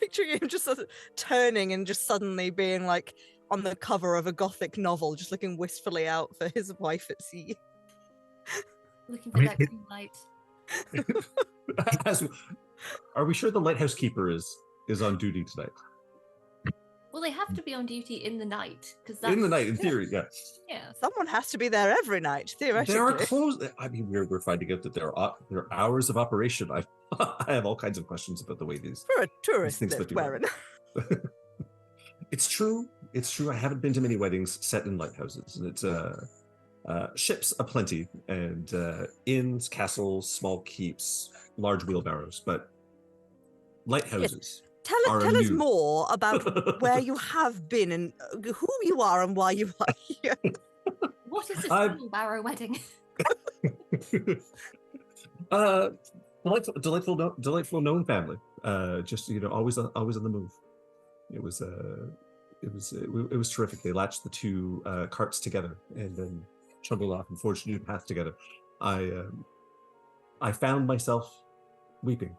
picturing him just sort of turning and just suddenly being like on the cover of a gothic novel, just looking wistfully out for his wife at sea. Looking for that green light. Are we sure the lighthouse keeper is on duty tonight? Well, they have to be on duty in the night because In the night, in theory, yeah. Yeah. Someone has to be there every night, theoretically. There are close. I mean, we're finding out that there are hours of operation. I have all kinds of questions about the way these for a tourist things lift, Faerun. It's true. It's true. I haven't been to many weddings set in lighthouses, and it's ships aplenty, and inns, castles, small keeps, large wheelbarrows, but lighthouses. Tell us more about where you have been and who you are and why you are here. What is this wheelbarrow wedding? Delightful known family. Just always on the move. It was terrific. They latched the two carts together and then trundled off and forged a new path together. I found myself weeping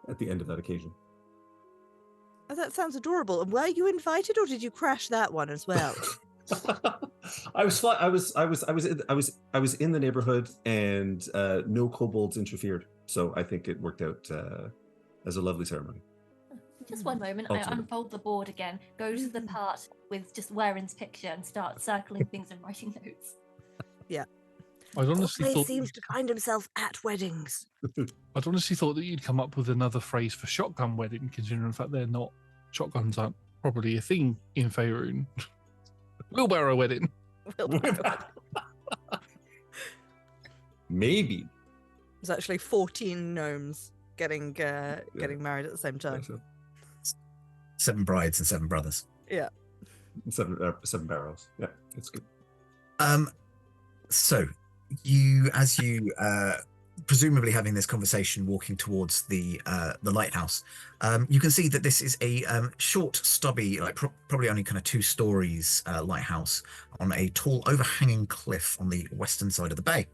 at the end of that occasion. Oh, that sounds adorable. And were you invited, or did you crash that one as well? I was in the neighborhood, and no kobolds interfered. So I think it worked out as a lovely ceremony. Just one moment. I unfold the board again, go to the part with just Warren's picture, and start circling things and writing notes. Yeah. I'd honestly thought seems to find himself at weddings. I'd honestly thought that you'd come up with another phrase for shotgun wedding, considering the fact shotguns aren't probably a thing in Faerun. Wheelbarrow wedding. Maybe. There's actually 14 gnomes getting married at the same time. 7 brides and 7 brothers. Yeah. 7 barrels. Yeah, it's good. So you presumably having this conversation, walking towards the lighthouse, you can see that this is a short, stubby, probably only kind of 2 stories lighthouse on a tall, overhanging cliff on the western side of the bay.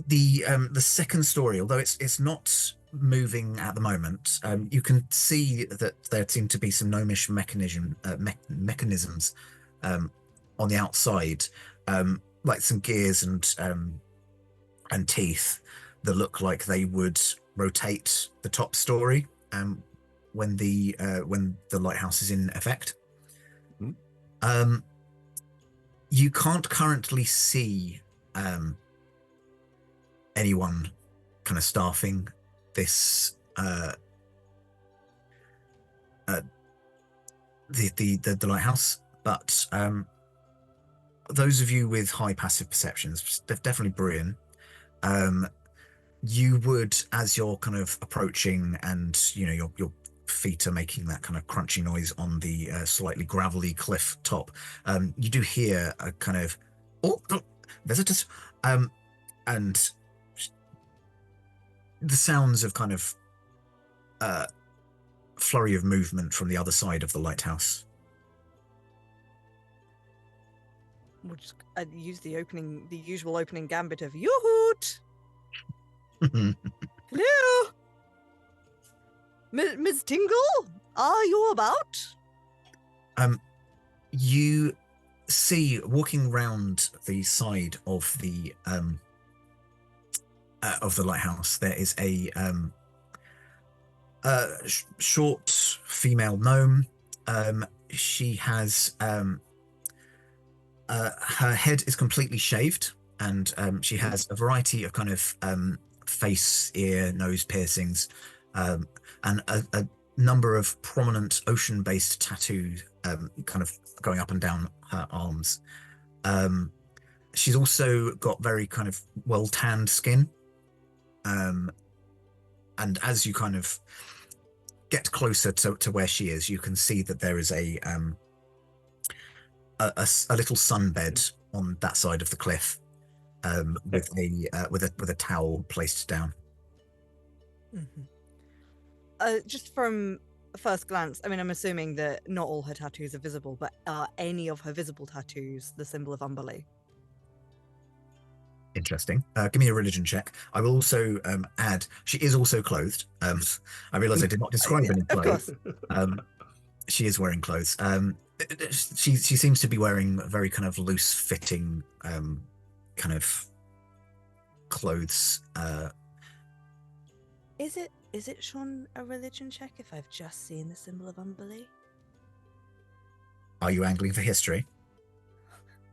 The second story, although it's not moving at the moment, you can see that there seem to be some gnomish mechanisms on the outside, like some gears and teeth that look like they would rotate the top story when the lighthouse is in effect. Mm-hmm. You can't currently see anyone kind of staffing this the lighthouse, but those of you with high passive perceptions, definitely Brian, you would, as you're kind of approaching and your feet are making that kind of crunchy noise on the slightly gravelly cliff top, you do hear a kind of visitors, and the sounds of kind of flurry of movement from the other side of the lighthouse. We'll just use the usual opening gambit of yoo-hoot! Hello? Ms. Tingle? Are you about? You see, walking round the side of the lighthouse, there is a short female gnome. She has her head is completely shaved, and she has a variety of kind of face, ear, nose piercings, and a number of prominent ocean-based tattoos kind of going up and down her arms. She's also got very kind of well-tanned skin. And as you kind of get closer to where she is, you can see that there is a little sunbed on that side of the cliff, with a towel placed down. Mm-hmm. Just from first glance, I mean, I'm assuming that not all her tattoos are visible, but are any of her visible tattoos the symbol of Umberlee? Interesting. Give me a religion check. I will also add, she is also clothed. I realise I did not describe any clothes. Of course. She is wearing clothes. She seems to be wearing very kind of loose-fitting kind of clothes. Is it, Sean, a religion check if I've just seen the symbol of Umberlee? Are you angling for history?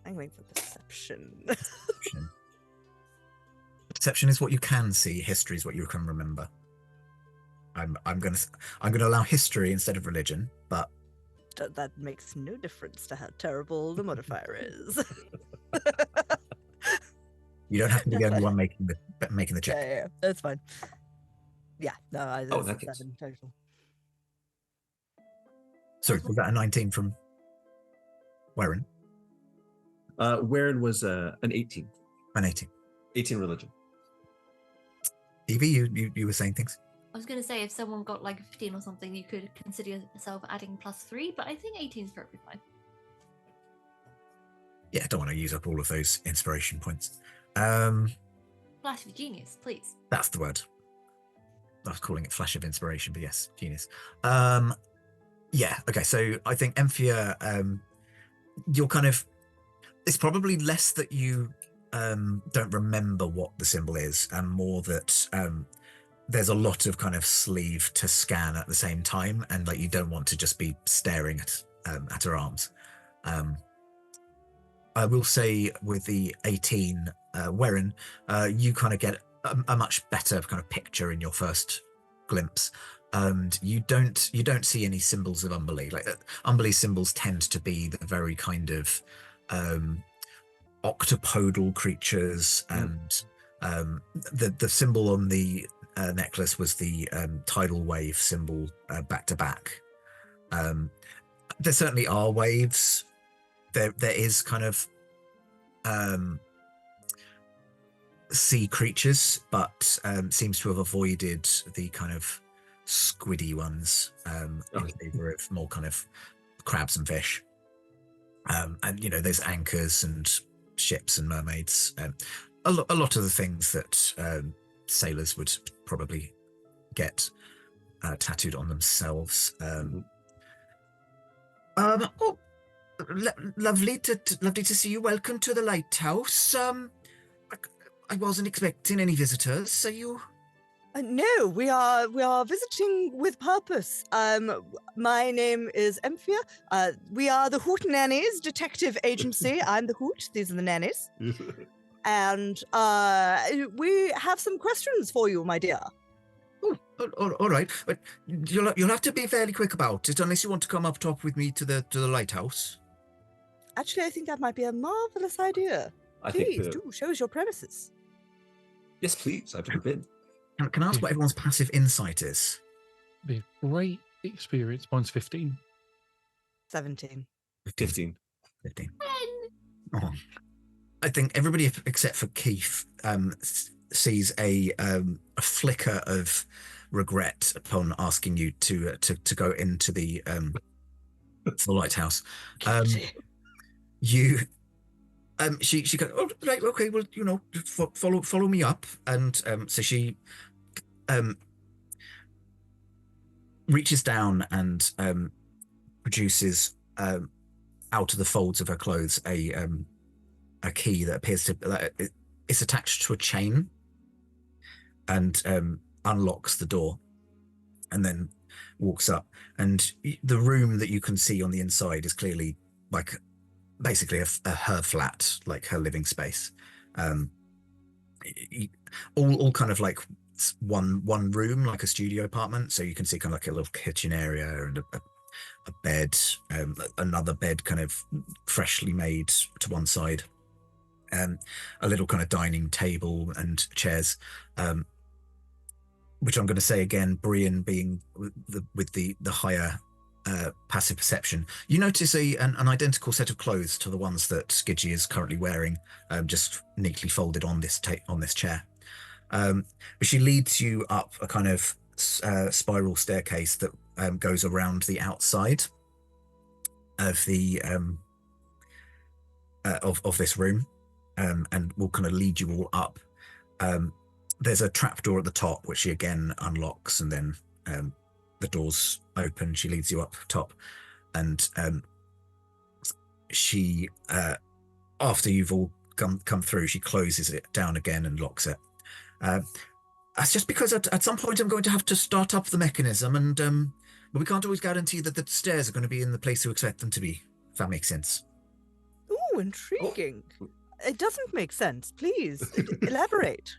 Angling for perception. Perception is what you can see. History is what you can remember. I'm gonna allow history instead of religion, but that makes no difference to how terrible the modifier is. you don't have to be the only one making the check. Yeah, that's fine. Yeah, no, that that's 7 total. Sorry, was that a 19 from Faerun? Faerun was an 18. An 18. 18 religion. Evie, you were saying things? I was going to say, if someone got like a 15 or something, you could consider yourself adding +3, but I think 18 is perfectly fine. Yeah, I don't want to use up all of those inspiration points. Flash of genius, please. That's the word. I was calling it flash of inspiration, but yes, genius. Yeah, okay, so I think Emphia, you're kind of, it's probably less that you don't remember what the symbol is, and more that there's a lot of kind of sleeve to scan at the same time, and like you don't want to just be staring at her arms. I will say with the 18, Faerun, you kind of get a much better kind of picture in your first glimpse, and you don't see any symbols of Umberlee. Like Umberlee symbols tend to be the very kind of octopodal creatures, and the symbol on the necklace was the tidal wave symbol back to back. There certainly are waves. There is kind of sea creatures, but seems to have avoided the kind of squiddy ones in favor of more kind of crabs and fish. And you know, there's anchors and ships and mermaids, a lot of the things that sailors would probably get tattooed on themselves. Lovely to see you. Welcome to the lighthouse. I wasn't expecting any visitors. Are you? No, we are visiting with purpose. My name is Emphia. We are the Hoot Nannies Detective Agency. I'm the Hoot. These are the nannies. And we have some questions for you, my dear. Oh, all right. But you'll have to be fairly quick about it, unless you want to come up top with me to the lighthouse. Actually, I think that might be a marvelous idea. Please do show us your premises. Yes, please. I've never been. Can I ask what everyone's passive insight is? Be a great experience. Mine's 15. 17. 15. 15. Oh. I think everybody except for Keith sees a flicker of regret upon asking you to go into the lighthouse. She goes, oh, right, okay, well, follow me up. And so she reaches down and produces out of the folds of her clothes a key that appears to it's attached to a chain, and unlocks the door, and then walks up. And the room that you can see on the inside is clearly like basically her flat, like her living space. All kind of like one room, like a studio apartment. So you can see kind of like a little kitchen area and a bed, another bed kind of freshly made to one side, a little kind of dining table and chairs, which I'm going to say again, Brian being with the higher passive perception, you notice an identical set of clothes to the ones that Skidgy is currently wearing, just neatly folded on this chair. But she leads you up a kind of spiral staircase that goes around the outside of the of this room, and will kind of lead you all up. There's a trapdoor at the top, which she again unlocks, and then the doors open. She leads you up top, and she, after you've all come through, she closes it down again and locks it. That's just because at some point I'm going to have to start up the mechanism, and but we can't always guarantee that the stairs are going to be in the place you expect them to be, if that makes sense. Ooh, intriguing. Oh. It doesn't make sense. Please elaborate.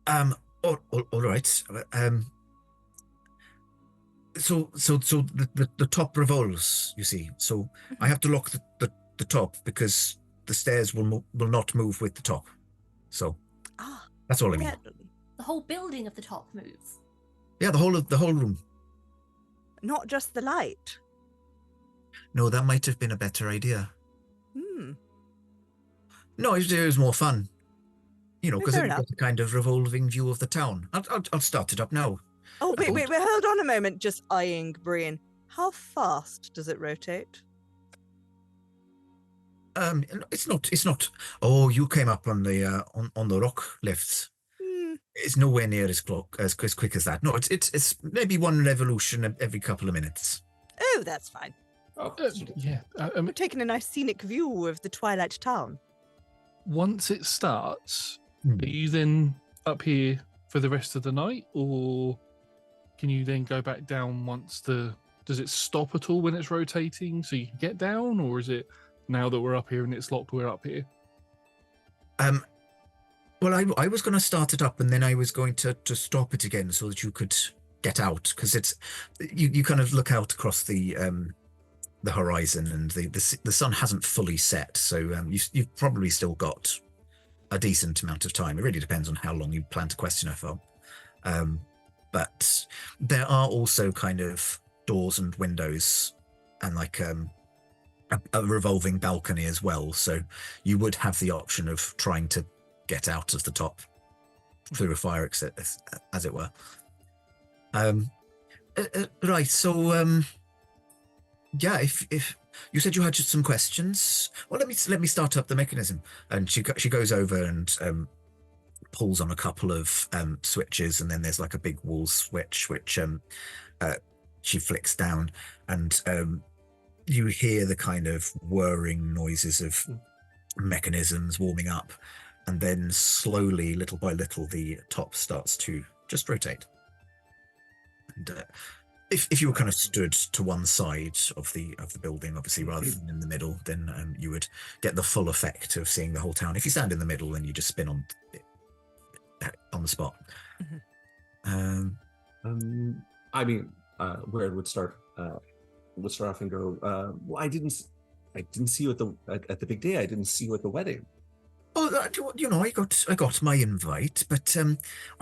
All right. So the top revolves, you see. So I have to lock the top because the stairs will not move with the top. So that's all I mean. The whole building of the top moves. Yeah, the whole room. Not just the light. No, that might have been a better idea. No, it was more fun. Because it's a kind of revolving view of the town. I'll start it up now. Oh, wait, hold on a moment. Just eyeing Brian. How fast does it rotate? It's not. Oh, you came up on the rock lifts. It's nowhere near as quick as that. No, it's maybe one revolution every couple of minutes. Oh, that's fine. Yeah. We're taking a nice scenic view of the Twilight Town. Once it starts, are you then up here for the rest of the night, or can you then go back down once does it stop at all when it's rotating so you can get down, or is it now that we're up here and it's locked, we're up here? Well, I was going to start it up, and then I was going to stop it again so that you could get out, because it's you kind of look out across the horizon, and the sun hasn't fully set, so you've probably still got a decent amount of time. It really depends on how long you plan to question her for. But there are also kind of doors and windows, and like a revolving balcony as well, so you would have the option of trying to get out of the top through a fire exit, as it were. Right, so yeah, if you said you had just some questions, well, let me start up the mechanism. And she goes over and pulls on a couple of switches, and then there's like a big wall switch which she flicks down, and you hear the kind of whirring noises of mechanisms warming up, and then slowly, little by little, the top starts to just rotate. And if you were kind of stood to one side of the building, obviously, rather than in the middle, then you would get the full effect of seeing the whole town. If you stand in the middle, then you just spin on the spot. I mean, where it would start off and go. Well, I didn't see you at the big day. I didn't see you at the wedding. Oh, I got my invite, but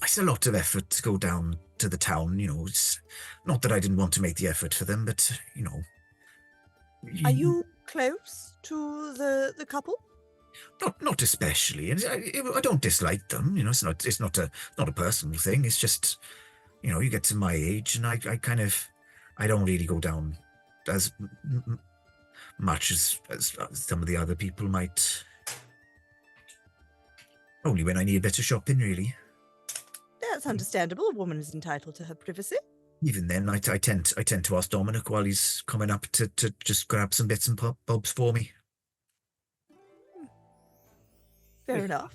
it's a lot of effort to go down to the town. It's not that I didn't want to make the effort for them, but Are you close to the couple? Not especially. I don't dislike them. It's not a personal thing. It's just you get to my age, and I don't really go down as much as some of the other people might. Only when I need a bit of shopping, really. That's understandable. A woman is entitled to her privacy. Even then, I tend to ask Dominic while he's coming up to just grab some bits and bobs for me. Fair enough.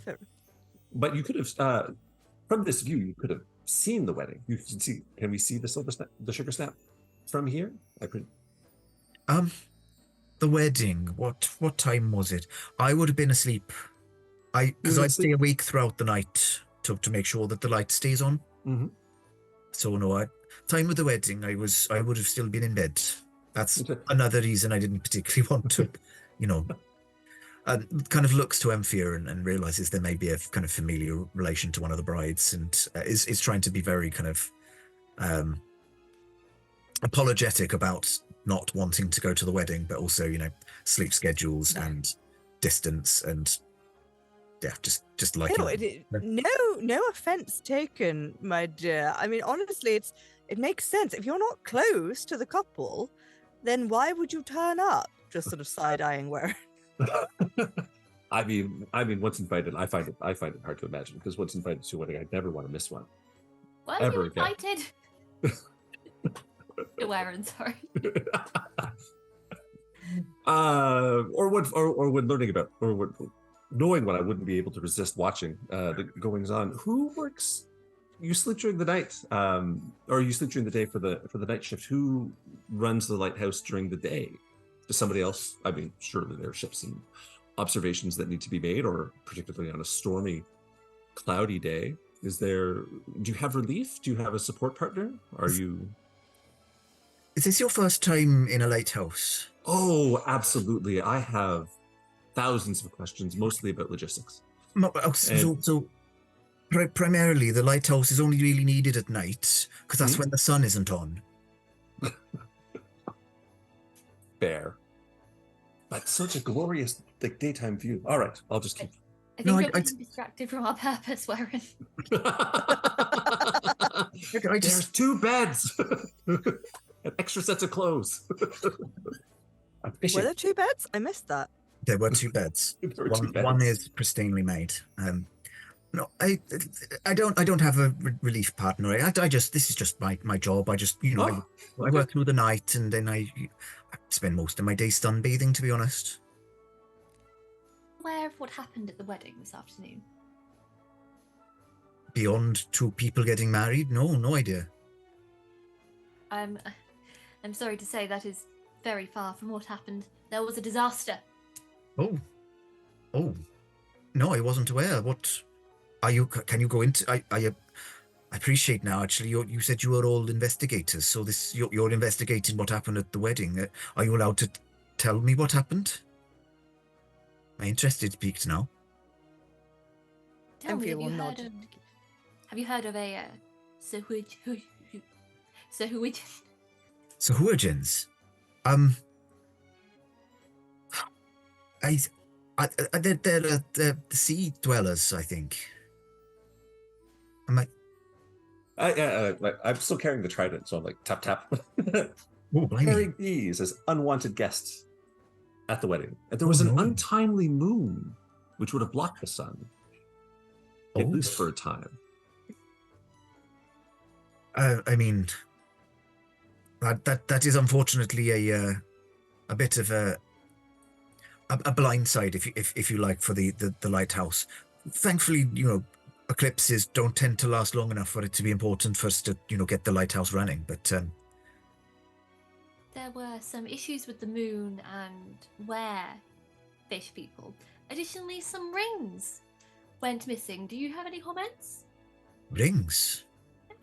But you could have, from this view, you could have seen the wedding. You can see. Can we see the sugar snap from here? The wedding. What time was it? I would have been asleep. Because I'd stay awake throughout the night to make sure that the light stays on. Mm-hmm. So no, time of the wedding, I would have still been in bed. That's another reason I didn't particularly want to, kind of looks to Faerun and realizes there may be a kind of familial relation to one of the brides, and is trying to be very kind of apologetic about not wanting to go to the wedding, but also sleep schedules and distance and. Yeah, just like no offense taken, my dear. I mean, honestly, it makes sense. If you're not close to the couple, then why would you turn up? Just sort of side-eyeing where. I mean, once invited, I find it hard to imagine, because once invited to a wedding, I'd never want to miss one. Well, ever you invited. Faerun, sorry. Or when learning about, knowing what I wouldn't be able to resist watching the goings on. Who works? You sleep during the night, or you sleep during the day for the night shift. Who runs the lighthouse during the day? Does somebody else? I mean, surely there are ships and observations that need to be made, or particularly on a stormy, cloudy day. Do you have relief? Do you have a support partner? Is this your first time in a lighthouse? Oh, absolutely. I have thousands of questions, mostly about logistics. Primarily, the lighthouse is only really needed at night, because that's when the sun isn't on. Fair. But such a glorious daytime view. All right, I'll just keep... I think you're getting distracted from our purpose, Faerun. There's 2 beds! And extra sets of clothes. Were there 2 beds? I missed that. There were 2 beds. One is pristinely made. No, I don't have a relief partner. This is just my job. I just I work through the night, and then I spend most of my day sunbathing, to be honest. Aware of what happened at the wedding this afternoon? Beyond 2 people getting married? No idea. I'm sorry to say that is very far from what happened. There was a disaster. Oh, no, I wasn't aware. What are you? Can you go into? I appreciate now. Actually, you said you were all investigators, so you're investigating what happened at the wedding. Are you allowed to tell me what happened? I'm interested to speak now. Tell me, have you heard of a Resurgence? They're the sea dwellers, I think. I'm still carrying the trident, so I'm like, tap, tap. Oh, carrying these as unwanted guests at the wedding. And there was an untimely moon, which would have blocked the sun, at least for a time. I mean, that is unfortunately a bit of a blindside, if you like, for the lighthouse. Thankfully, eclipses don't tend to last long enough for it to be important for us to get the lighthouse running. But there were some issues with the moon and where fish people. Additionally, some rings went missing. Do you have any comments? Rings?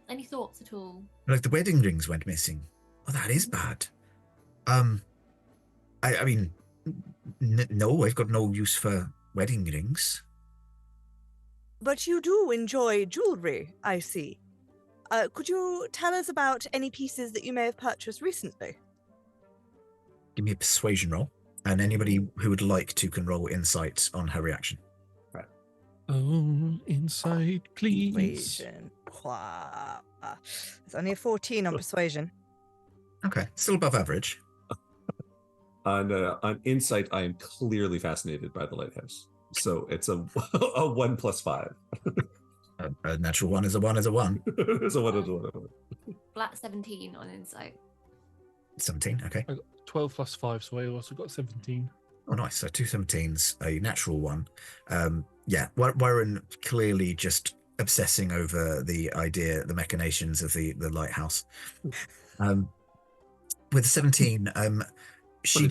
Any thoughts at all? Like the wedding rings went missing. Oh, that is bad. I mean, no, I've got no use for wedding rings. But you do enjoy jewelry, I see. Could you tell us about any pieces that you may have purchased recently? Give me a persuasion roll, and anybody who would like to can roll insight on her reaction. Right. Oh, insight, please. Persuasion. It's only a 14 on persuasion. Okay, still above average. On insight, I am clearly fascinated by the lighthouse. So it's a 1 plus 5. A natural one is a 1 is a 1. It's a 1 is a 1. Flat 17 on insight. 17, okay. I got 12 plus 5, so I also got 17. Oh, nice. So 2 17s, a natural 1. Yeah, Warren clearly just obsessing over the idea, the machinations of the lighthouse. With 17, she's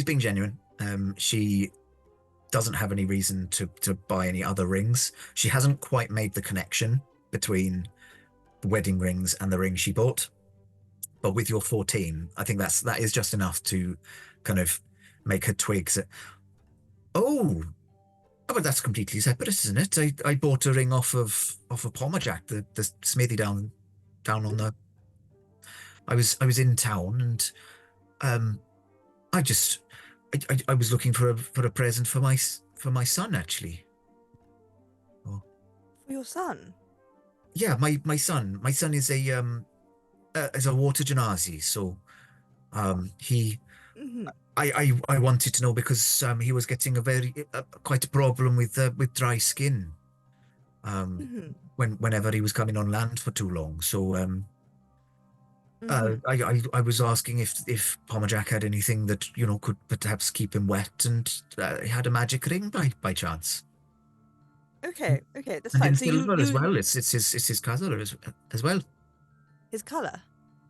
being genuine. She doesn't have any reason to buy any other rings. She hasn't quite made the connection between the wedding rings and the ring she bought. But with your 14, I think that is just enough to kind of make her twigs. Oh, but that's completely separate, isn't it? I bought a ring off of Pommerjack, the smithy down on the. I was in town and I was looking for a present for my son, actually. For your son? Yeah, my son. My son is a water genasi, so he. Mm-hmm. I wanted to know because he was getting quite a problem with dry skin. Whenever he was coming on land for too long, so I was asking if Pommerjack had anything that could perhaps keep him wet, and he had a magic ring by chance. Okay, that's and fine. in So silver you as well. It's his color as well. His color?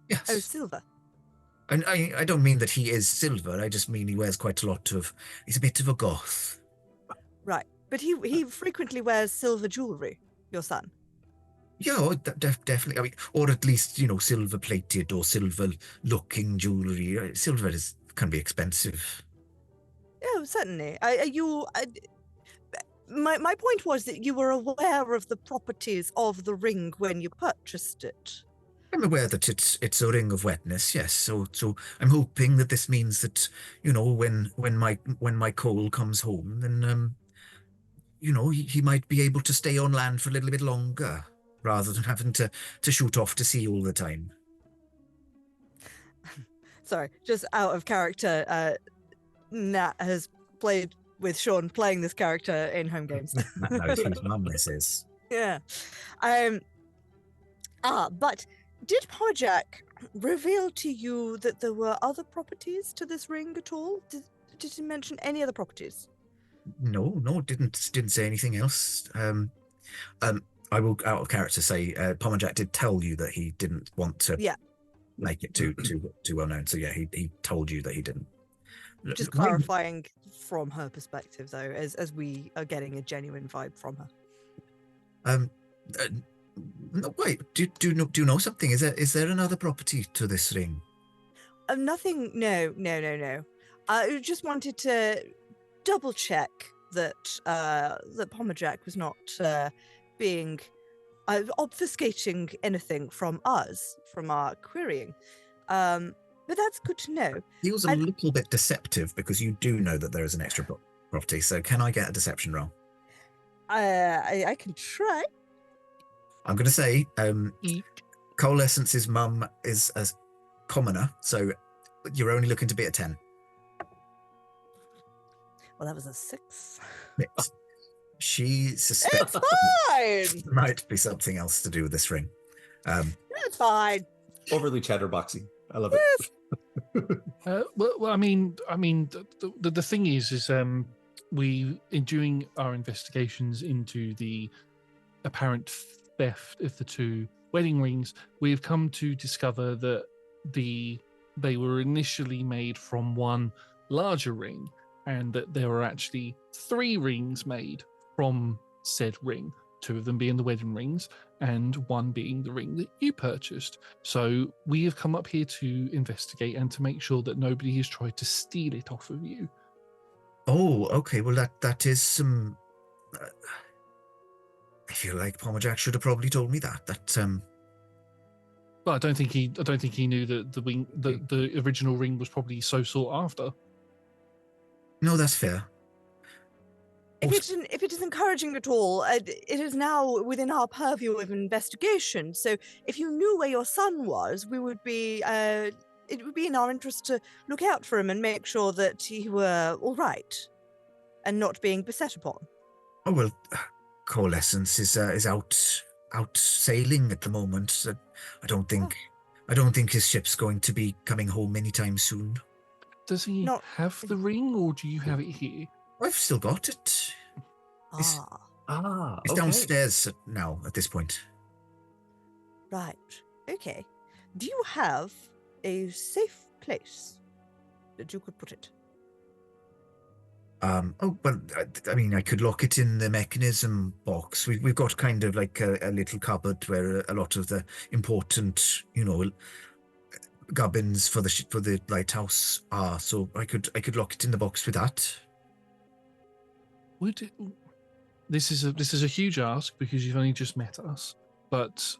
Yes. Oh, silver. And I don't mean that he is silver. I just mean he wears quite a lot of. He's a bit of a goth. Right, but he frequently wears silver jewelry. Your son. Yeah, definitely. I mean, or at least silver-plated or silver-looking jewelry. Silver can be expensive. Yeah, certainly. My point was that you were aware of the properties of the ring when you purchased it. I'm aware that it's a ring of wetness, yes. So I'm hoping that this means that when my Cole comes home, then he might be able to stay on land for a little bit longer, rather than having to shoot off to sea all the time. Sorry, just out of character, Nat has played with Sean playing this character in home games. That knows whose mum this is. Yeah. But did Pommerjack reveal to you that there were other properties to this ring at all? Did he mention any other properties? No, didn't say anything else. I will, out of character, say Pommerjack did tell you that he didn't want to make it too well known. So yeah, he told you that he didn't. Just clarifying from her perspective, though, as we are getting a genuine vibe from her. No, wait. Do you know something? Is there another property to this ring? Nothing. No. I just wanted to double check that Pommerjack was not being obfuscating anything from us, from our querying. But that's good to know. Feels a little bit deceptive because you do know that there is an extra property. So can I get a deception roll? I can try. I'm going to say Coalescence's mum is a commoner, so you're only looking to be at 10. Well, that was a 6. Yes. She suspects it's fine. might be something else to do with this ring. It's fine. Overly chatterboxy. I love it. Well, I mean, the thing is we, during our investigations into the apparent theft of the 2 wedding rings, we have come to discover that they were initially made from one larger ring, and that there were actually 3 rings made from said ring, 2 of them being the wedding rings and 1 being the ring that you purchased. So we have come up here to investigate and to make sure that nobody has tried to steal it off of you. Oh, okay. Well, that is some. I feel like Pommerjack should have probably told me that. But I don't think he knew that the original ring was probably so sought after. No, that's fair. if it is encouraging at all, it is now within our purview of investigation. So if you knew where your son was, we would be. It would be in our interest to look out for him and make sure that he were all right, and not being beset upon. Oh well, Coalescence is out sailing at the moment. I don't think his ship's going to be coming home anytime soon. Does he have the ring, or do you have it here? I've still got it. It's Okay. downstairs now at this point. Right. Okay. Do you have a safe place that you could put it? Oh, well, I mean, I could lock it in the mechanism box. We've got kind of like a little cupboard where a lot of the important, gubbins for the lighthouse are. So I could lock it in the box with that. This is a huge ask because you've only just met us. But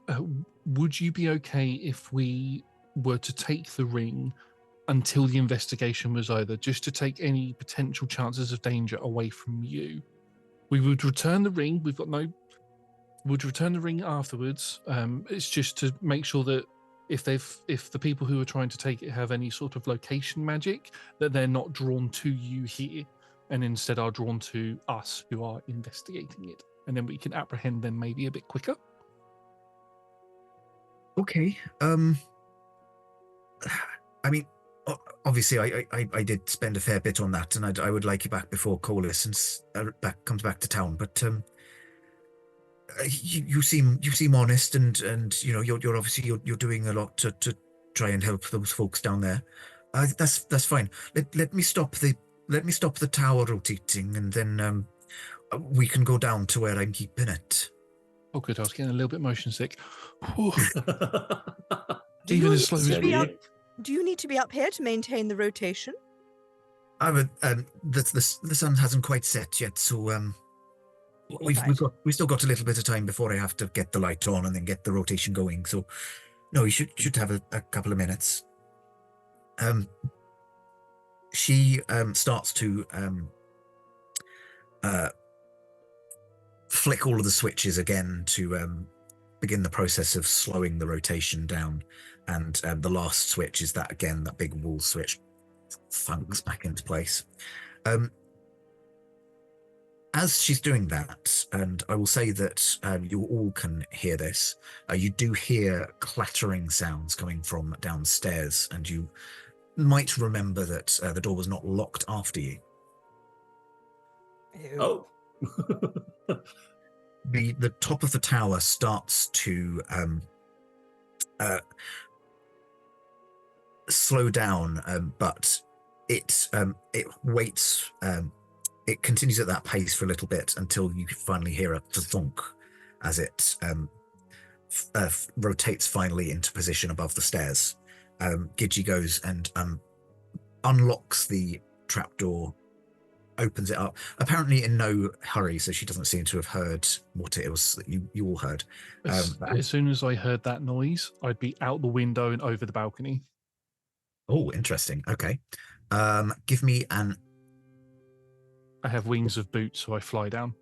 would you be okay if we were to take the ring until the investigation was over, just to take any potential chances of danger away from you? We would return the ring. Would return the ring afterwards. It's just to make sure that if the people who are trying to take it have any sort of location magic, that they're not drawn to you here, and instead are drawn to us who are investigating it, and then we can apprehend them maybe a bit quicker. Okay. I mean, obviously, I did spend a fair bit on that, and I would like it back before Coalescence comes back to town. But you seem honest, and you're obviously you're doing a lot to try and help those folks down there. That's fine. Let me stop the tower rotating, and then we can go down to where I'm keeping it. Oh, good. I was getting a little bit motion sick. Do Even you as slow need as to be we up- Do you need to be up here to maintain the rotation? The sun hasn't quite set yet, so we've still got a little bit of time before I have to get the light on and then get the rotation going. So no, you should have a couple of minutes. She starts to flick all of the switches again to begin the process of slowing the rotation down, and the last switch is that big wall switch thunks back into place. As she's doing that, and I will say that you all can hear this, you do hear clattering sounds coming from downstairs, and you might remember that the door was not locked after you. Oh. The top of the tower starts to slow down, but it waits. It continues at that pace for a little bit until you finally hear a thunk as it rotates finally into position above the stairs. Gidgee goes and unlocks the trapdoor, opens it up, apparently in no hurry, so she doesn't seem to have heard what it was that you all heard. As soon as I heard that noise, I'd be out the window and over the balcony. Oh, interesting. Okay. Give me an... I have wings of boots, so I fly down.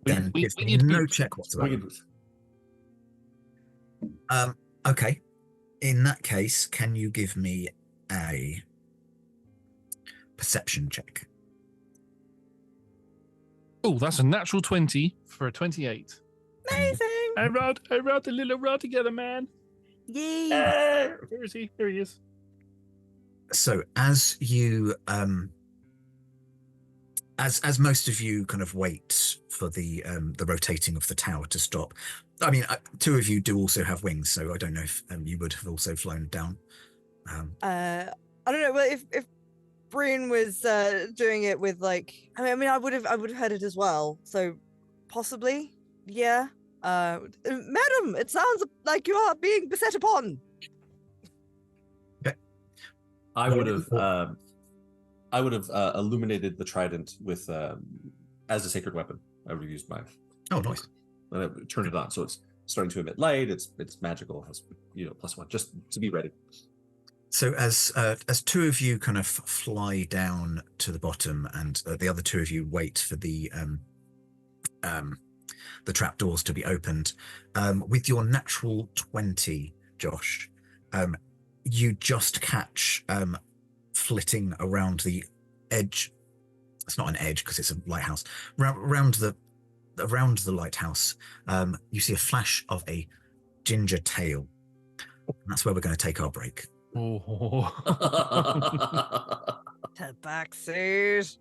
Then give me no check whatsoever. Okay. In that case, can you give me a perception check? Oh, that's a natural 20 for a 28. Amazing! I rode the little rod together, man. Yay! Where is he? There he is. So as you as most of you kind of wait for the rotating of the tower to stop, I mean, two of you do also have wings, so I don't know if you would have also flown down. I don't know. Well, if Breen was doing it with I mean, I would have heard it as well. So possibly, yeah. Madam, it sounds like you are being beset upon. Okay. I would have illuminated the trident with as a sacred weapon. I would have used mine. Oh, nice. And I turned it on, so it's starting to emit light. It's magical. Has +1, just to be ready. So as two of you kind of fly down to the bottom, and the other two of you wait for the trapdoors to be opened, with your natural 20, Josh, you just catch flitting around the edge. It's not an edge because it's a lighthouse. Around the lighthouse, you see a flash of a ginger tail. And that's where we're going to take our break. Oh. Tabaxis.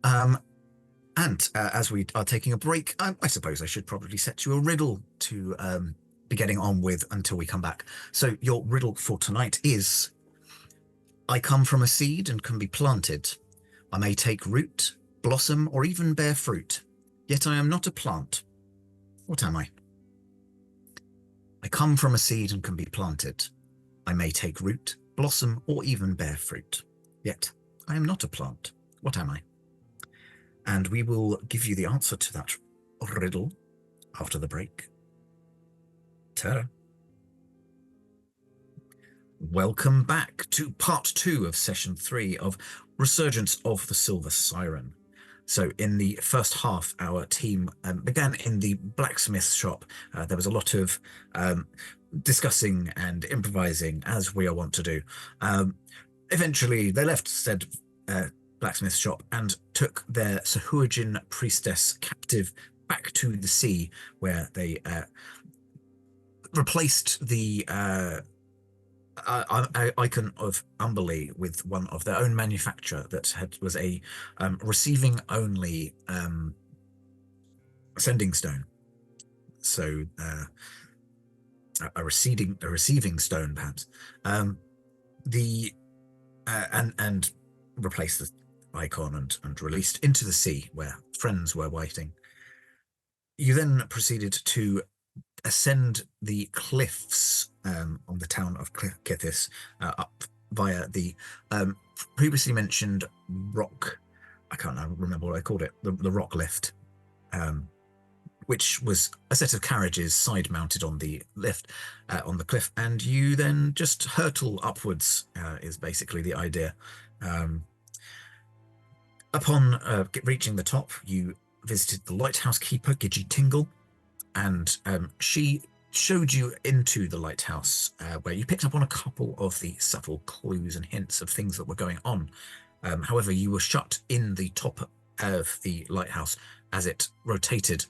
And as we are taking a break, I suppose I should probably set you a riddle to be getting on with until we come back. So your riddle for tonight is: I come from a seed and can be planted. I may take root, blossom, or even bear fruit. Yet I am not a plant. What am I? I come from a seed and can be planted. I may take root, blossom, or even bear fruit. Yet I am not a plant. What am I? And we will give you the answer to that riddle after the break. Ta-da. Welcome back to part 2 of session 3 of Resurgence of the Silver Siren. So in the first half, our team began in the blacksmith shop. There was a lot of discussing and improvising, as we are wont to do. Eventually, they left said blacksmith shop and took their Sahuagin priestess captive back to the sea, where they replaced the icon of Umberly with one of their own manufacture that was a receiving only sending stone. So a receiving stone, perhaps. And replaced the icon and released into the sea where friends were waiting. You then proceeded to ascend the cliffs on the town of Kythyss up via the previously mentioned rock. I can't remember what I called it. The rock lift, which was a set of carriages side mounted on the lift on the cliff, and you then just hurtle upwards. Is basically the idea. Upon reaching the top, you visited the lighthouse keeper, Gidgy Tingle, and she showed you into the lighthouse, where you picked up on a couple of the subtle clues and hints of things that were going on. However, you were shut in the top of the lighthouse as it rotated,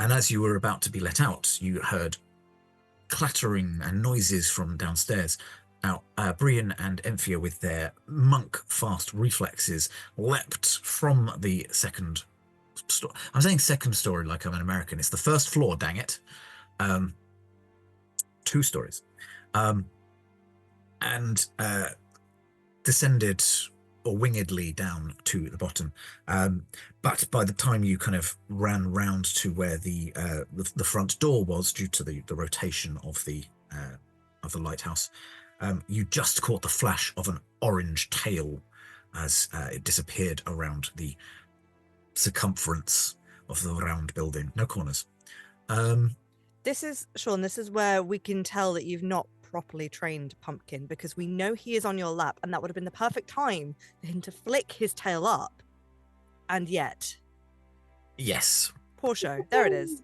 and as you were about to be let out, you heard clattering and noises from downstairs. Now, Brian and Emphia, with their monk-fast reflexes, leapt from the second story. I'm saying second story like I'm an American. It's the first floor, dang it. 2 stories. And descended or wingedly down to the bottom. But by the time you kind of ran round to where the front door was, due to the rotation of the lighthouse, you just caught the flash of an orange tail as it disappeared around the circumference of the round building. No corners. This is, Sean, this is where we can tell that you've not properly trained Pumpkin, because we know he is on your lap, and that would have been the perfect time for him to flick his tail up. And yet... Yes. Poor show. There it is.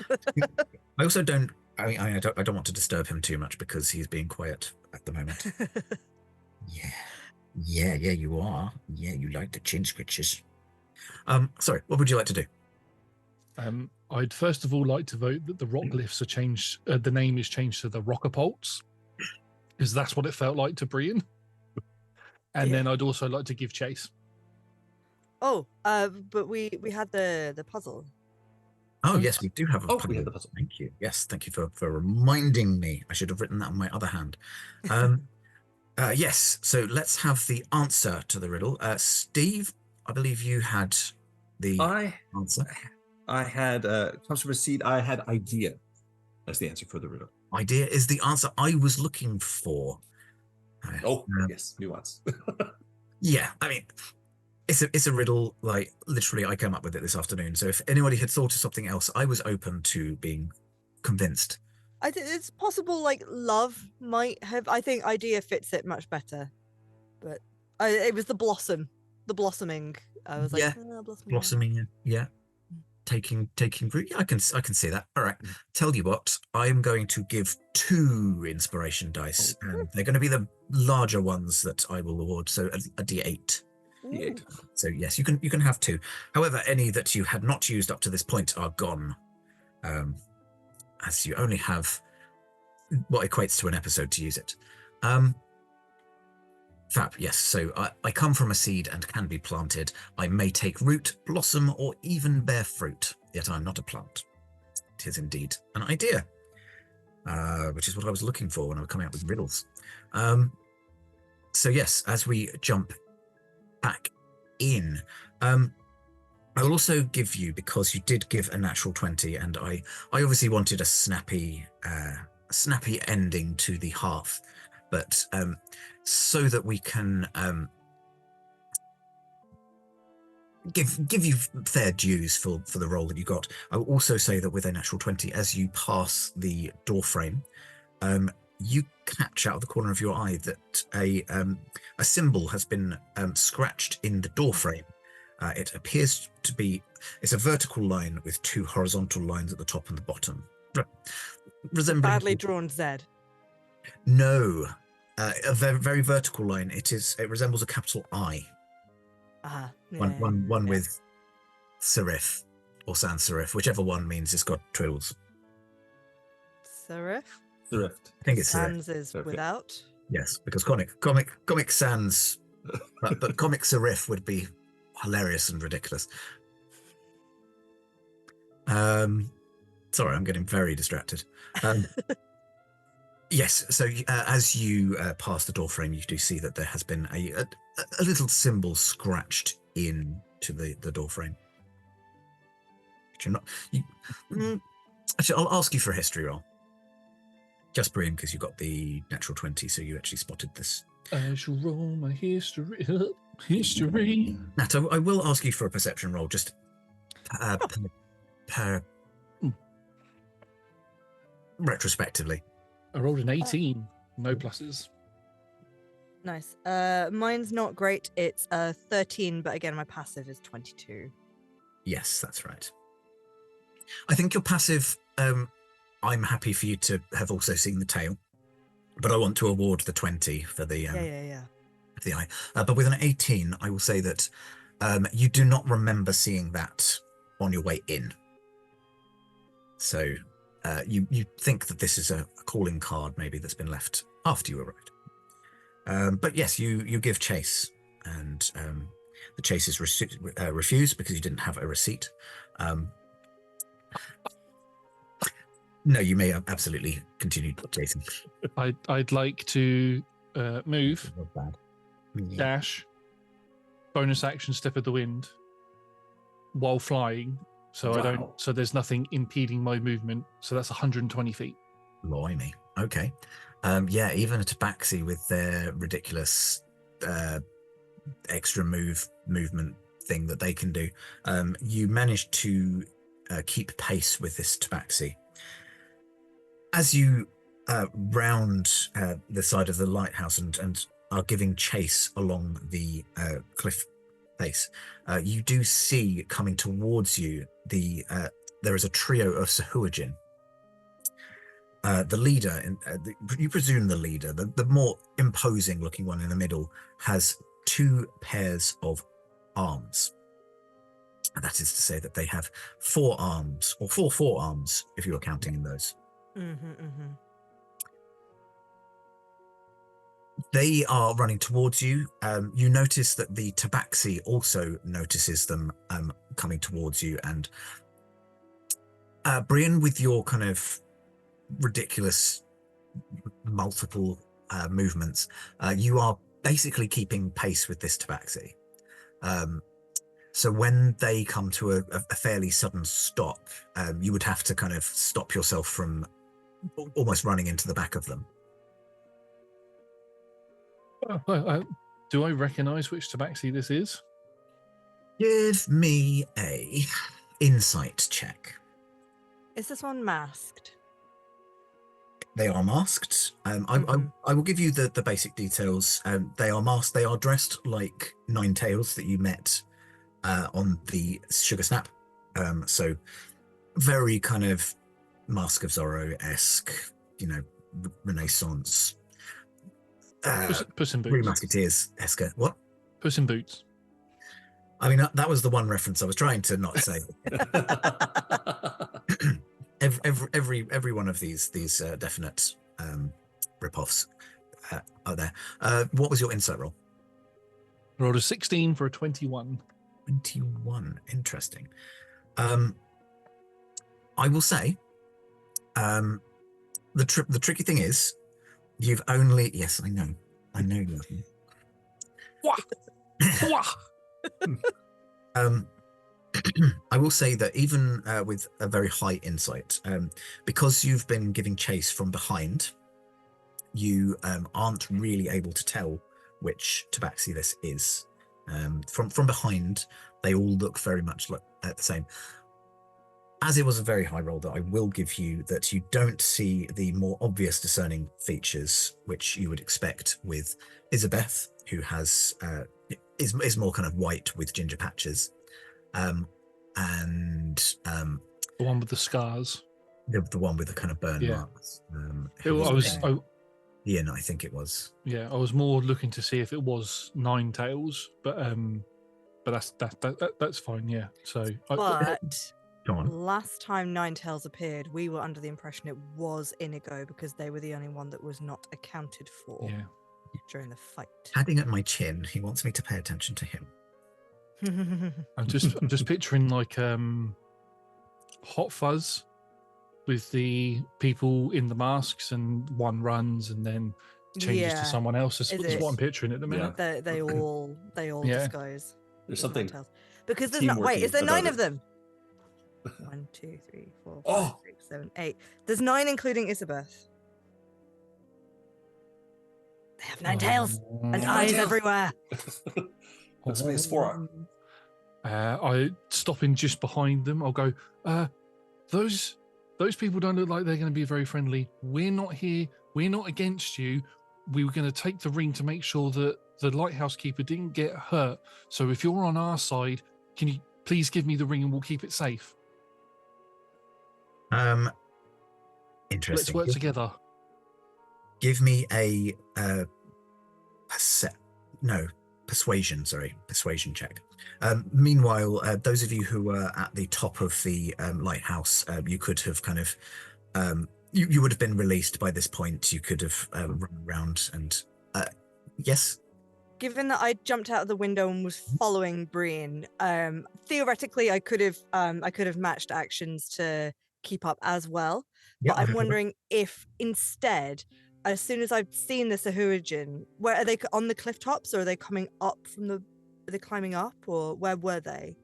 I also don't... I don't want to disturb him too much because he's being quiet at the moment. Yeah, you are. Yeah, you like the chin scratches. Sorry, what would you like to do? I'd first of all like to vote that the rock lifts are changed. The name is changed to the Rockapults, because that's what it felt like to Brian. And then I'd also like to give chase. Oh, but we had the puzzle. Oh, yes, we do have a puzzle. We have the puzzle. Thank you. Yes, thank you for reminding me. I should have written that on my other hand. Yes, so let's have the answer to the riddle. Steve, I believe you had the answer. I had comes from a seed. I had idea as the answer for the riddle. Idea is the answer I was looking for. Yes, nuance. Yeah, I mean, it's a riddle. Like, literally, I came up with it this afternoon. So if anybody had thought of something else, I was open to being convinced. I think it's possible, like, love might have. I think idea fits it much better. But it was the blossoming. I was Yeah, like, blossoming. blossoming. Yeah, taking root. Yeah, I can see that. All right. Tell you what, I'm going to give 2 inspiration dice, and they're going to be the larger ones that I will award. So a D8. D8. So yes, you can have 2. However, any that you had not used up to this point are gone, as you only have what equates to an episode to use it. Fab, yes. So I come from a seed and can be planted. I may take root, blossom, or even bear fruit, yet I'm not a plant. It is indeed an idea, which is what I was looking for when I was coming out with riddles. So yes, as we jump back in, I will also give you, because you did give a natural 20, and I obviously wanted a snappy ending to the hearth, but so that we can give you fair dues for the role that you got, I will also say that with a natural 20, as you pass the door frame, you catch out of the corner of your eye that a symbol has been scratched in the door frame. It appears to be, it's a vertical line with 2 horizontal lines at the top and the bottom. Resembling Badly drawn Z. No, a very, very vertical line. It resembles a capital I. One with serif or sans serif, whichever one means it's got trills. Serif? Serif. I think it's serif. Sans is Okay. without. Yes, because comic sans, but comic serif would be hilarious and ridiculous. Sorry, I'm getting very distracted. Yes, so as you pass the door frame, you do see that there has been a little symbol scratched into the door frame. Which you're not. Actually, I'll ask you for a history roll. Just Brian, because you got the natural 20, so you actually spotted this. I shall roll my history. History. Nat, I will ask you for a perception roll, just retrospectively. I rolled an 18. No pluses. Nice. Mine's not great. It's 13, but again, my passive is 22. Yes, that's right. I think your passive, I'm happy for you to have also seen the tail, but I want to award the 20 for the Yeah. the eye. But with an 18, I will say that you do not remember seeing that on your way in. So you think that this is a calling card maybe that's been left after you arrived. But yes, you give chase, and the chase is refused because you didn't have a receipt. No, you may absolutely continue chasing. I'd like to move, Not bad. dash, bonus action, step of the wind, while flying. So I don't. Wow. So there's nothing impeding my movement. So that's 120 feet. Blimey. Okay. Yeah, even a tabaxi with their ridiculous extra movement thing that they can do, you manage to keep pace with this tabaxi. As you round the side of the lighthouse and are giving chase along the cliff face, you do see coming towards you there is a trio of Sahuagin. The leader, you presume the leader, the more imposing looking one in the middle, has 2 pairs of arms. That is to say that they have 4 arms, or 4 forearms, if you are counting in those. They are running towards you. You notice that the tabaxi also notices them coming towards you. And Brian, with your kind of ridiculous multiple movements, you are basically keeping pace with this tabaxi. So when they come to a fairly sudden stop, you would have to kind of stop yourself from almost running into the back of them. Do I recognise which tabaxi this is? Give me a insight check. Is this one masked? They are masked. Mhm. I will give you the basic details. They are masked. They are dressed like Nine Tails that you met on the Sugar Snap. So very kind of Mask of Zorro-esque, Renaissance. Puss in Three Boots. Musketeers-esque. What? Puss in Boots. I mean, that was the one reference I was trying to not say. every one of these definite rip-offs are there. What was your insight roll? I rolled a 16 for a 21. 21. Interesting. I will say, the tricky thing is, you've only. Yes, I know. Nothing. I will say that even with a very high insight, because you've been giving chase from behind, you aren't really able to tell which tabaxi this is. From behind, they all look very much like the same. As it was a very high roll, that I will give you that you don't see the more obvious discerning features which you would expect with Isabeth, who has is more kind of white with ginger patches, and The one with the scars. the one with the kind of burn marks. Ian, I think it was. Yeah, I was more looking to see if it was Nine Tails, but that's fine. Yeah. So, But Go on. last time Nine Tails appeared, we were under the impression it was Inigo because they were the only one that was not accounted for during the fight. Padding at my chin, he wants me to pay attention to him. I'm just picturing like Hot Fuzz with the people in the masks, and one runs and then changes to someone else. That's what I'm picturing at the minute. They all disguise. There's something. Because there's not. Wait, is there 9 of them? 1, 2, 3, 4, 5, 6, 7, 8. There's 9, including Isabeth. They have 9 tails and eyes everywhere. That's why it's 4. I stop in just behind them. I'll go, those people don't look like they're going to be very friendly. We're not here. We're not against you. We were going to take the ring to make sure that the lighthouse keeper didn't get hurt. So if you're on our side, can you please give me the ring and we'll keep it safe? Interesting. Let's work together. Give me a persuasion check. Meanwhile, those of you who were at the top of the lighthouse, you could have kind of you would have been released by this point. You could have run around and yes. Given that I jumped out of the window and was following Brian, theoretically I could have matched actions to keep up as well. But I'm wondering if instead, as soon as I've seen the Sahuagin, where are they, on the cliff tops, or are they coming up from are they climbing up, or where were they?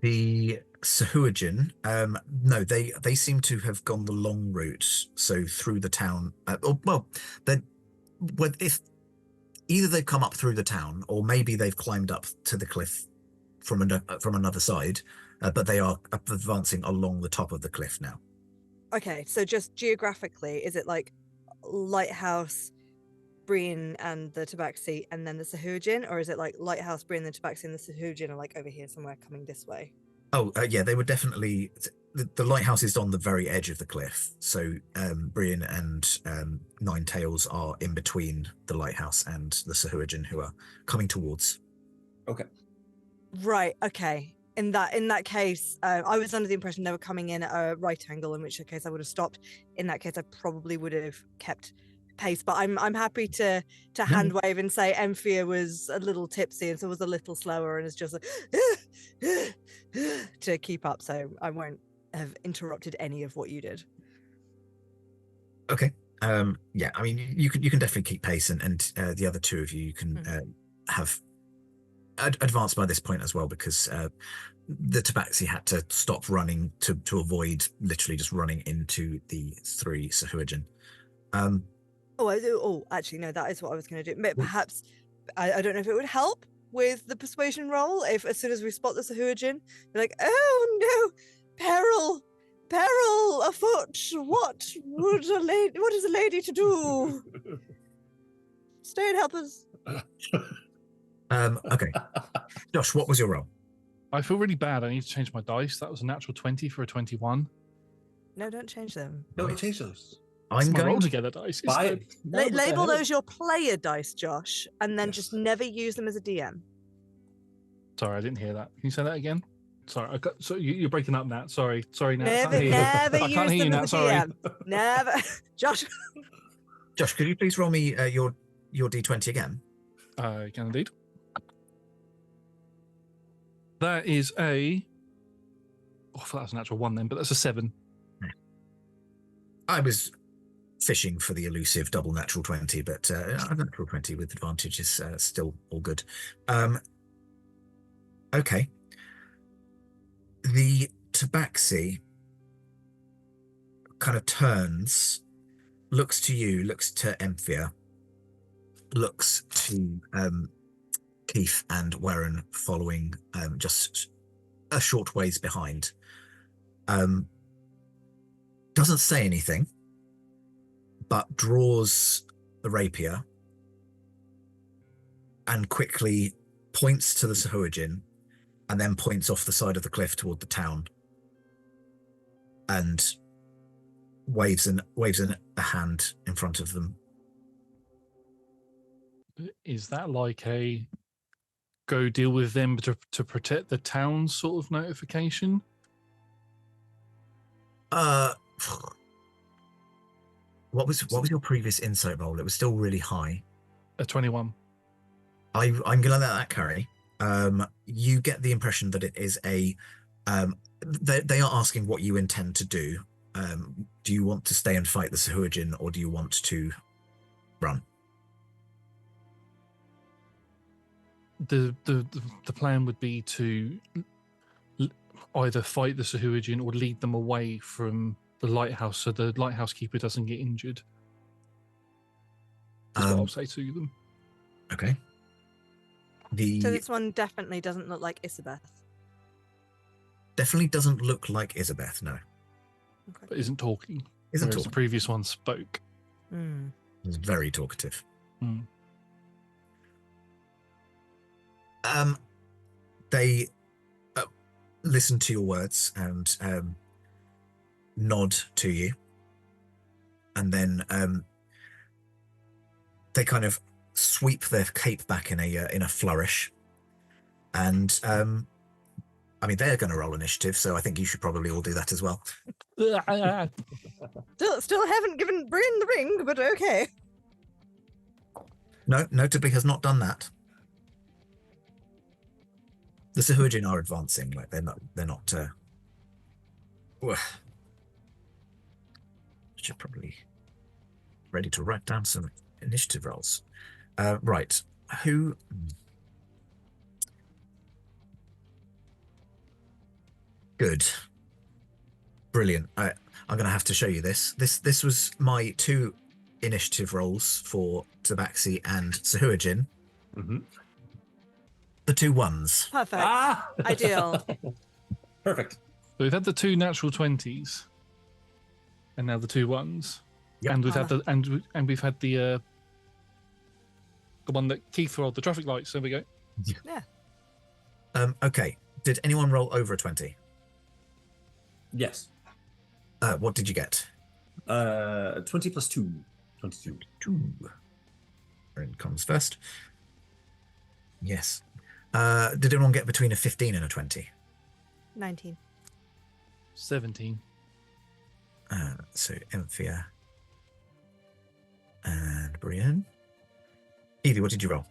The Sahuagin, no, they seem to have gone the long route, so through the town. If either they've come up through the town, or maybe they've climbed up to the cliff from another side, but they are advancing along the top of the cliff now. Okay, so just geographically, is it like Lighthouse, Brian, and the Tabaxi, and then the Sahuagin, or is it like Lighthouse, Brian, the Tabaxi, and the Sahuagin are like over here somewhere coming this way? Oh, yeah, they were definitely. The lighthouse is on the very edge of the cliff, so Brian and Nine Tails are in between the lighthouse and the Sahuagin, who are coming towards. Okay. Right. Okay. In that case, I was under the impression they were coming in at a right angle, in which case I would have stopped. In that case, I probably would have kept pace. But I'm happy to hand wave and say Emphia was a little tipsy and so was a little slower and is just like to keep up. So I won't have interrupted any of what you did. Okay. Yeah. I mean, you can definitely keep pace, and the other two of you can have advanced by this point as well, because the Tabaxi had to stop running to avoid literally just running into the 3 Sahuagin. Actually, no, that is what I was going to do. Perhaps, I don't know if it would help with the persuasion roll, if as soon as we spot the Sahuagin, we're like, oh no, peril, Peril afoot! What is a lady to do? Stay and help us. Okay. Josh, what was your roll? I feel really bad. I need to change my dice. That was a natural 20 for a 21. No, don't change them. No, change those. It's I'm my roll going to together dice. Buy instead. Label those your player dice, Josh, and then Yes. just never use them as a DM. Sorry, I didn't hear that. Can you say that again? Sorry, so you're breaking up, Nat. Sorry, Nat. Never, I can't hear you. never I use can't hear them you, as Nat. a Sorry. DM. Never. Josh. Josh, could you please roll me your d20 again? Can indeed. That is a. Oh, I thought that was a natural 1 then, but that's a 7. I was fishing for the elusive double natural 20, but a natural 20 with advantage is still all good. Okay. The tabaxi kind of turns, looks to you, looks to Emphia, looks to Keith and Warren following just a short ways behind. Doesn't say anything, but draws the rapier and quickly points to the Sahuagin and then points off the side of the cliff toward the town and waves a hand in front of them. Is that like a go deal with them to protect the town sort of notification? What was your previous insight roll? It was still really high. A 21. I'm gonna let that carry. You get the impression that it is a they are asking what you intend to do. Do you want to stay and fight the Sahuagin, or do you want to run? The plan would be to either fight the Sahuagin or lead them away from the lighthouse so the lighthouse keeper doesn't get injured. That's what I'll say to them. Okay. So this one definitely doesn't look like Isabeth. Definitely doesn't look like Isabeth, no. Okay. But isn't talking. Isn't whereas talking. the previous one spoke. It's very talkative. They listen to your words and nod to you, and then they kind of sweep their cape back in a flourish, and I mean they're going to roll initiative, so I think you should probably all do that as well. Still haven't given Bryn the ring, but okay. No, notably has not done that. The Sahuagin are advancing, like they're not should probably ready to write down some initiative rolls. Right. Who good. Brilliant. I'm gonna have to show you this. This was my 2 initiative rolls for Tabaxi and Sahuagin. Mm-hmm. The 2 ones. Perfect. Ideal. Perfect. So we've had the 2 natural 20s, and now the 2 ones. Yep. And we've had the and we've had the one that Keith rolled, the traffic lights. There we go. Yeah. Okay. Did anyone roll over a 20? Yes. What did you get? 20 plus 2. 22. 2. Aaron comes first. Yes. Did anyone get between a 15 and a 20? 19. 17. So Emphia and Brienne. Evie, what did you roll?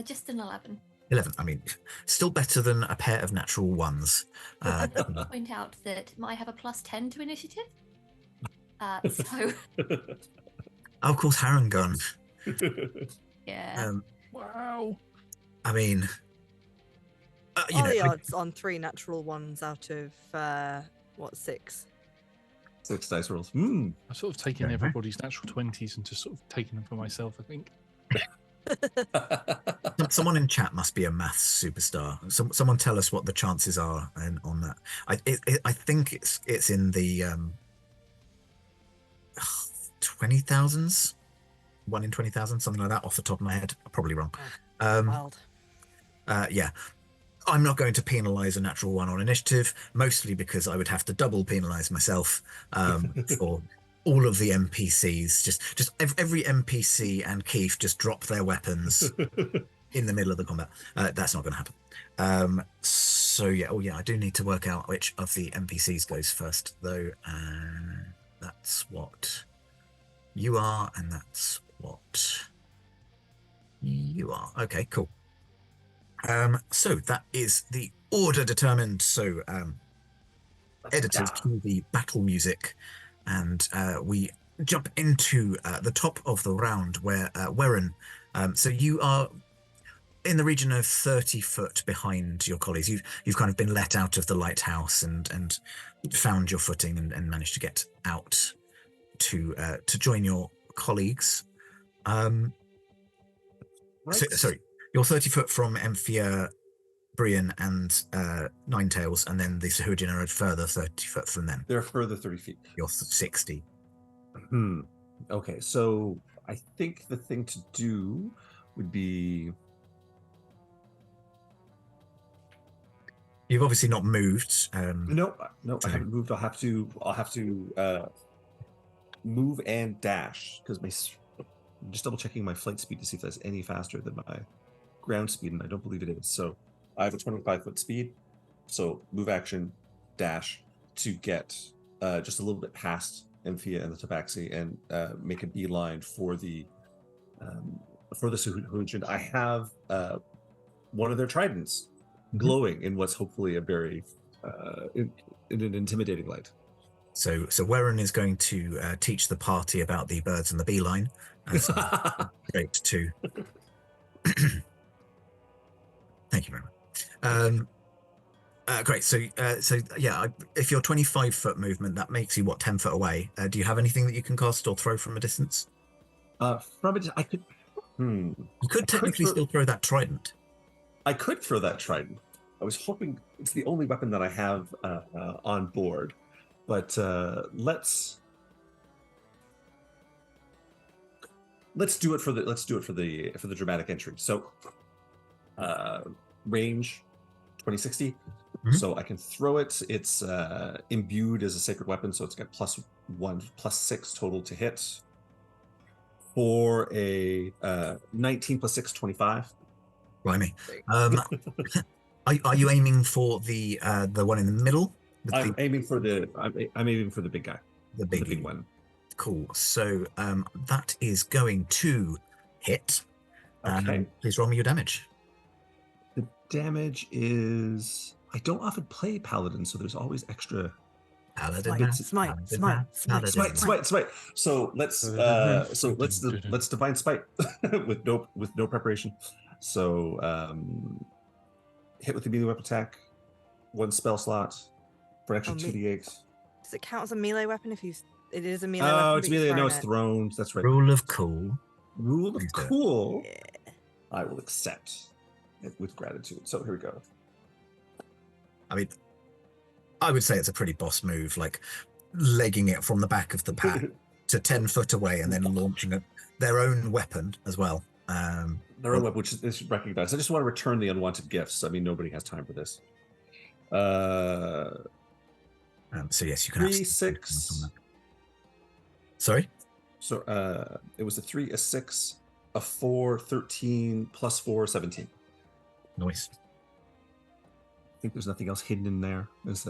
Just an 11. 11. I mean, still better than a pair of natural ones. Point out that I have a plus 10 to initiative. So Of course, Harangun. yeah. Wow. I mean, All the odds on 3 natural ones out of 6? 6 dice rolls. I've sort of taken everybody's natural 20s and just sort of taken them for myself, I think. Someone in chat must be a maths superstar. Someone tell us what the chances are on that. I think it's in the 20,000s, 1 in 20,000, something like that, off the top of my head. I'm probably wrong. Wild. Yeah. I'm not going to penalise a natural 1 on initiative, mostly because I would have to double penalise myself for all of the NPCs. Just every NPC and Keith just drop their weapons in the middle of the combat. That's not going to happen. So yeah, I do need to work out which of the NPCs goes first, though. That's what you are, and that's what you are. Okay, cool. So that is the order determined. So editors cue the battle music, and we jump into the top of the round where Faerun. So you are in the region of 30 foot behind your colleagues. You've kind of been let out of the lighthouse and found your footing and managed to get out to join your colleagues. Right. Sorry. You're 30 foot from Emphia, Brian, and Ninetails, and then the Sahujin are a further 30 foot from them. They're further 30 feet. You're 60. Okay, so I think the thing to do would be... You've obviously not moved. No, I haven't moved. I'll have to move and dash, because I'm just double checking my flight speed to see if that's any faster than my ground speed, and I don't believe it is. So I have a 25-foot speed, so move action dash to get just a little bit past Emphia and the Tabaxi and make a beeline for the Sahujin. I have one of their tridents glowing in what's hopefully a very in an intimidating light. So Faerun is going to teach the party about the birds and the beeline. Great to thank you very much. Great. So yeah, if you're 25-foot movement, that makes you 10 foot away. Do you have anything that you can cast or throw from a distance? From it, I could. You could technically still throw that trident. I could throw that trident. I was hoping it's the only weapon that I have on board, but let's do it for the dramatic entry. So range 2060. So I can throw it. It's imbued as a sacred weapon, so it's got +1/+6 total to hit. For a 19 + 6, 25. Blimey. Are you aiming for the one in the middle? I'm aiming for the big guy. The big one. Cool. So that is going to hit. Okay. Please roll me your damage. The damage is... I don't often play Paladin, so there's always extra... Paladin. Smite. So let's divine spite with no preparation. So hit with the melee weapon attack, 1 spell slot for an extra 2d8. Does it count as a melee weapon if it is a melee weapon? Oh, it's melee. No, it's thrown. That's right. Rule of cool. Rule of cool. Yeah. I will accept it with gratitude. So here we go. I mean, I would say it's a pretty boss move, like legging it from the back of the pack to 10 foot away and then launching their own weapon as well. Their own weapon, which is recognized. I just want to return the unwanted gifts. I mean, nobody has time for this. So yes, you can 3, 6. Sorry? So it was a 3, a 6, a 4, 13, +4, 17. Nice. I think there's nothing else hidden in there. There's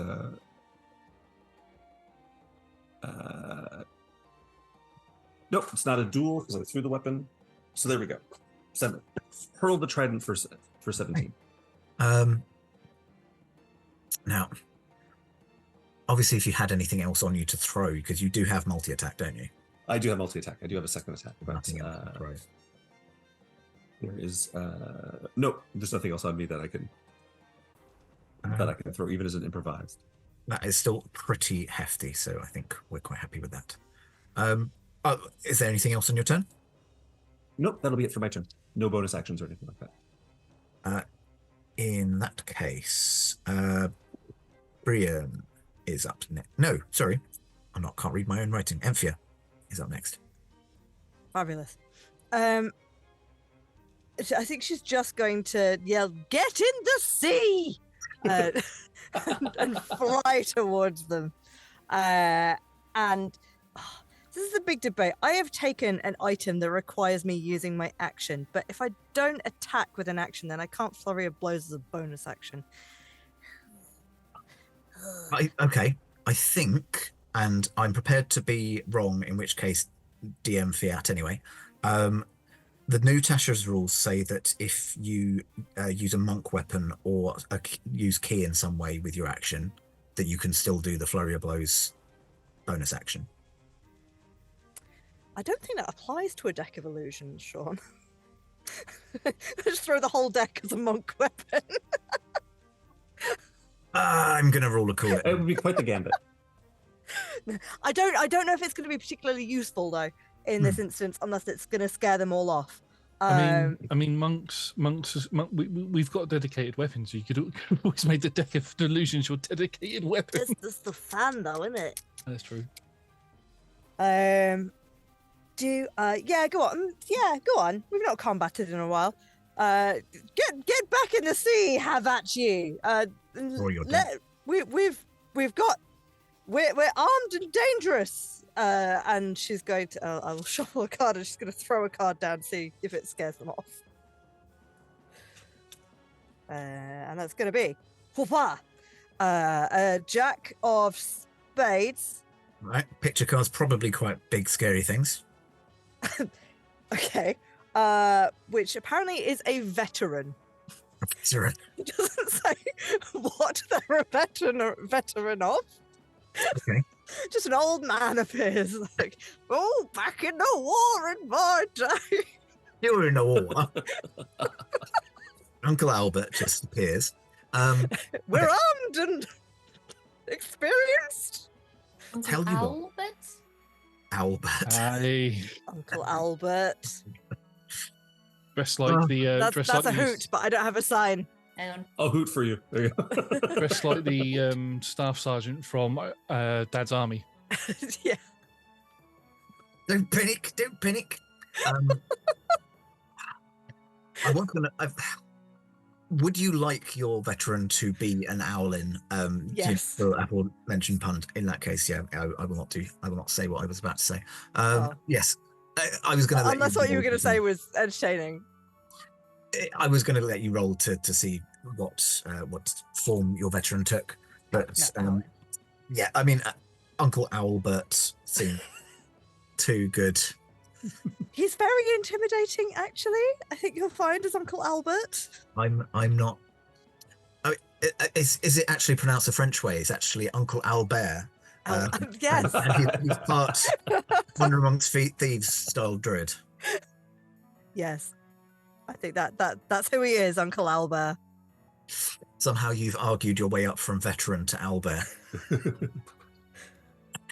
nope, it's not a duel because I threw the weapon. So there we go. 7. Hurl the trident for 17. Now, obviously, if you had anything else on you to throw, because you do have multi-attack, don't you? I do have multi-attack. I do have a second attack. But nothing else to throw. There is nope. There's nothing else on me that I can throw, even as an improvised. That is still pretty hefty, so I think we're quite happy with that. Is there anything else on your turn? Nope, that'll be it for my turn. No bonus actions or anything like that. that case, Brian is up next. No, sorry. Can't read my own writing. Emphia is up next. Fabulous. I think she's just going to yell, "Get in the sea!" and fly towards them. And this is a big debate. I have taken an item that requires me using my action, but if I don't attack with an action, then I can't flurry of blows as a bonus action. Okay, I think, and I'm prepared to be wrong, in which case DM Fiat anyway. The new Tasha's rules say that if you use a monk weapon or use key in some way with your action, that you can still do the flurry of blows bonus action. I don't think that applies to a deck of illusions, Sean. Just throw the whole deck as a monk weapon. I'm gonna roll a cool. It would be quite the gambit. I don't know if it's going to be particularly useful though in this instance, unless it's going to scare them all off. I mean, monks. We've got dedicated weapons. So you could always make the deck of illusions your dedicated weapon. That's the fan, though, isn't it? That's true. Yeah, go on. Yeah, go on. We've not combated in a while. Get back in the sea. Have at you. We're armed and dangerous. And she's going to. I will shuffle a card and she's going to throw a card down, see if it scares them off. And that's going to be a Jack of Spades. Right, picture cards, probably quite big, scary things. Okay. Which apparently is a veteran. Siren. It doesn't say what they're a veteran of. Okay. Just an old man appears like, oh, back in the war in my day. You were in the war. Uncle Albert just appears. We're armed and experienced. Tell you what. Albert. Uncle Albert. Dressed like the. That's a hoot, but I don't have a sign. Hang on. I'll hoot for you. There you go. Dressed like the staff sergeant from Dad's army. Yeah. Don't panic. Don't panic. I was gonna. Would you like your veteran to be an owlin? Yes. The Apple mentioned pun. In that case, yeah, I will not do. I will not say what I was about to say. Yes, I was going to. Unless what you were going to say was entertaining. I was going to let you roll to see what form your veteran took, but yeah, I mean, Uncle Albert seemed too good. He's very intimidating, actually. I think you'll find as Uncle Albert. I'm not. I mean, is it actually pronounced the French way? It's actually Uncle Albert. Yes. And he's part Wonder Amongst Thieves style druid. Yes. I think that's who he is, Uncle Albert. Somehow you've argued your way up from veteran to Albert. Through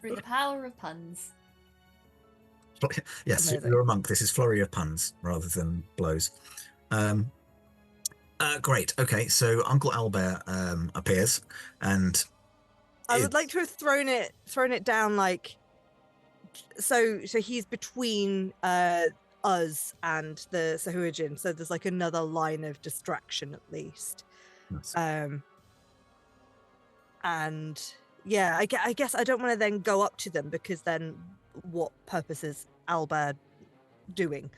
the power of puns. Yes, Amazing. you're a monk. This is flurry of puns rather than blows. Great. Okay, so Uncle Albert appears, and I would like to have thrown it down like so he's between us and the Sahuagin, so there's like another line of distraction at least. Nice. And yeah, I guess I don't want to then go up to them, because then what purpose is Albert doing?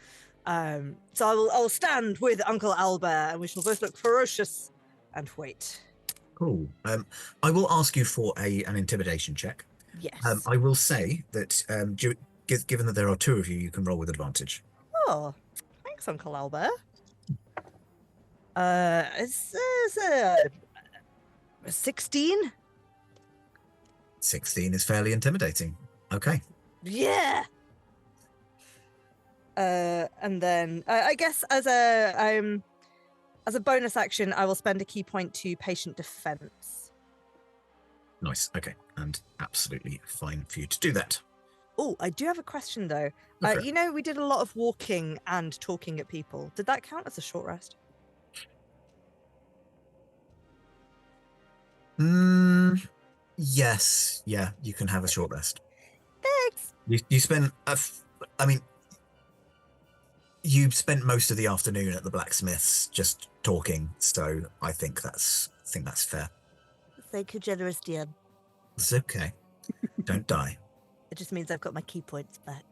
So I'll stand with Uncle Albert, and we shall both look ferocious and wait. Cool. I will ask you for an intimidation check. Yes. I will say that given that there are two of you, you can roll with advantage. Oh, thanks, Uncle Albert. It's 16. 16 is fairly intimidating. Okay. Yeah. And then I guess as a bonus action, I will spend a key point to patient defense. Nice. Okay. And absolutely fine for you to do that. Oh, I do have a question though. Okay. You know, we did a lot of walking and talking at people. Did that count as a short rest? 16. 16 is fairly intimidating. Okay. Nice. Okay. And absolutely fine for you to do that. Okay. Oh, I do have a question though. You know, we did a lot of walking and talking at people. Did that count as a short rest? 16. 16 is fairly intimidating. Okay. Yes. Yeah, you can have a short rest. Thanks. You spent you spent most of the afternoon at the blacksmith's just talking, so I think that's fair. Thank you, generous DM. It's okay. Don't die. It just means I've got my key points back.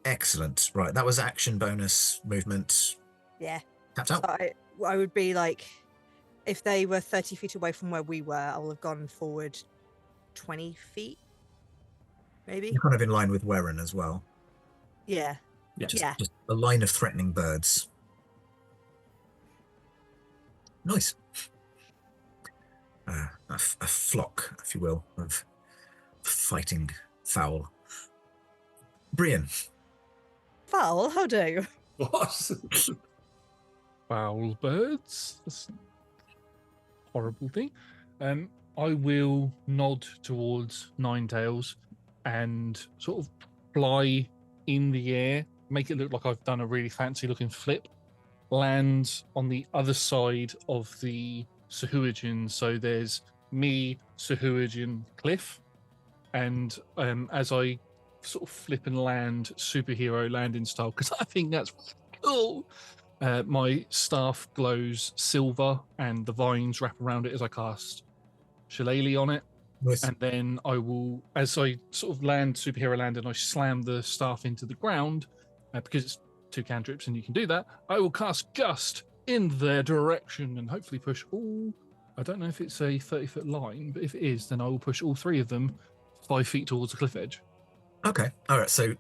Excellent. Right, that was action bonus movement. Yeah. Tapped out. I would be like, if they were 30 feet away from where we were, I will have gone forward 20 feet, maybe. You're kind of in line with Weron as well. Yeah. Just a line of threatening birds. Nice. A flock, if you will, of fighting fowl. Brian. Foul? How dare you? What? Foul birds. That's a horrible thing. I will nod towards Ninetails and sort of fly in the air, make it look like I've done a really fancy looking flip, land on the other side of the Sahuagin. So there's me, Sahuagin, Cliff, and as I sort of flip and land superhero landing style, because I think that's cool. My staff glows silver and the vines wrap around it as I cast Shillelagh on it. Nice. And then I will, as I sort of land superhero land and I slam the staff into the ground, because it's 2 cantrips and you can do that, I will cast Gust in their direction and hopefully push all, I don't know if it's a 30-foot line, but if it is, then I will push all 3 of them 5 feet towards the cliff edge. Okay. All right. So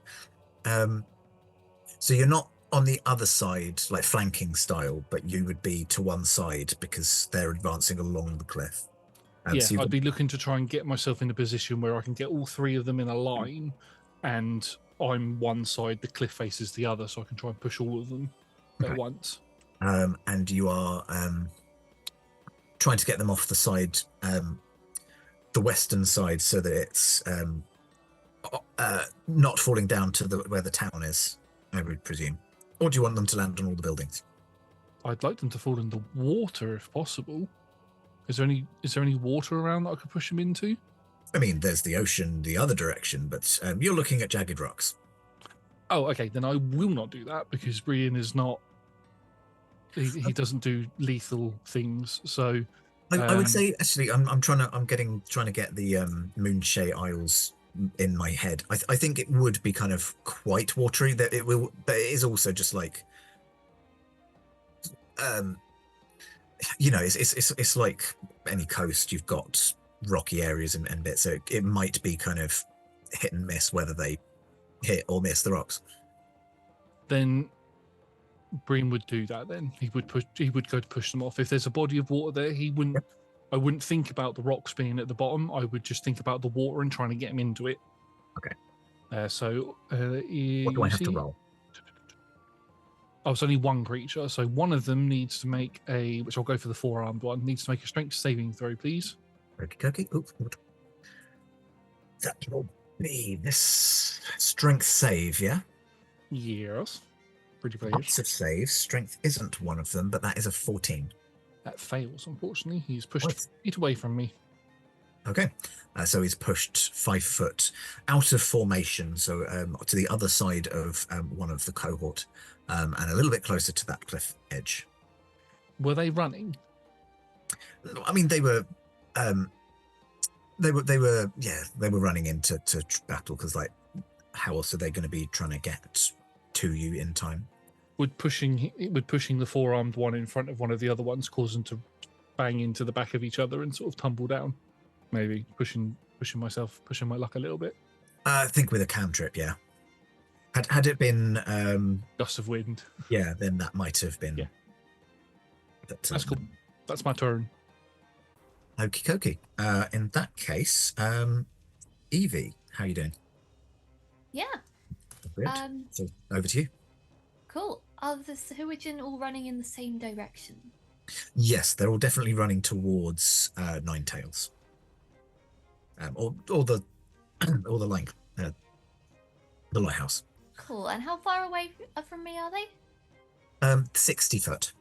you're not on the other side, like flanking style, but you would be to one side because they're advancing along the cliff. Yeah, I'd be looking to try and get myself in a position where I can get all 3 of them in a line, and I'm one side, the cliff faces the other, so I can try and push all of them at once. And you are trying to get them off the side, the western side, so that it's not falling down to where the town is, I would presume. Or do you want them to land on all the buildings? I'd like them to fall in the water if possible. Is there any water around that I could push them into? I mean, there's the ocean the other direction, but you're looking at jagged rocks. Oh, okay. Then I will not do that because Brian is not. He doesn't do lethal things. So I would say actually, I'm trying to get the Moonshay Isles in my head. I think it would be kind of quite watery. That it will, but it is also just like, it's like any coast. You've got rocky areas and bits, so it might be kind of hit and miss whether they hit or miss the rocks. Then Breen would do that. Then he would go to push them off. If there's a body of water there, he wouldn't. Yep. I wouldn't think about the rocks being at the bottom. I would just think about the water and trying to get him into it. Okay. What do I have to roll? Oh, it's only one creature, so one of them needs to make which I'll go for the 4-armed one, needs to make a strength saving throw, please. Okay. That will be this strength save, yeah? Yes. Pretty pleased. Lots of saves. Strength isn't one of them, but that is a 14. That fails, unfortunately. He's pushed feet away from me. Okay. So he's pushed 5 foot out of formation, so to the other side of one of the cohort, and a little bit closer to that cliff edge. Were they running? I mean, they were running into battle because, like, how else are they going to be trying to get to you in time? Would pushing the 4-armed one in front of one of the other ones cause them to bang into the back of each other and sort of tumble down? Maybe pushing my luck a little bit. I think with a cantrip, yeah. Had it been gust of wind, yeah, then that might have been. Yeah, that's cool. That's my turn. Okie dokie. In that case, Evie, how are you doing? Yeah. Good. So over to you. Cool. Are the Sahuagin all running in the same direction? Yes, they're all definitely running towards Ninetails. Or the length, the lighthouse. Cool. And how far away from me are they? 60 foot.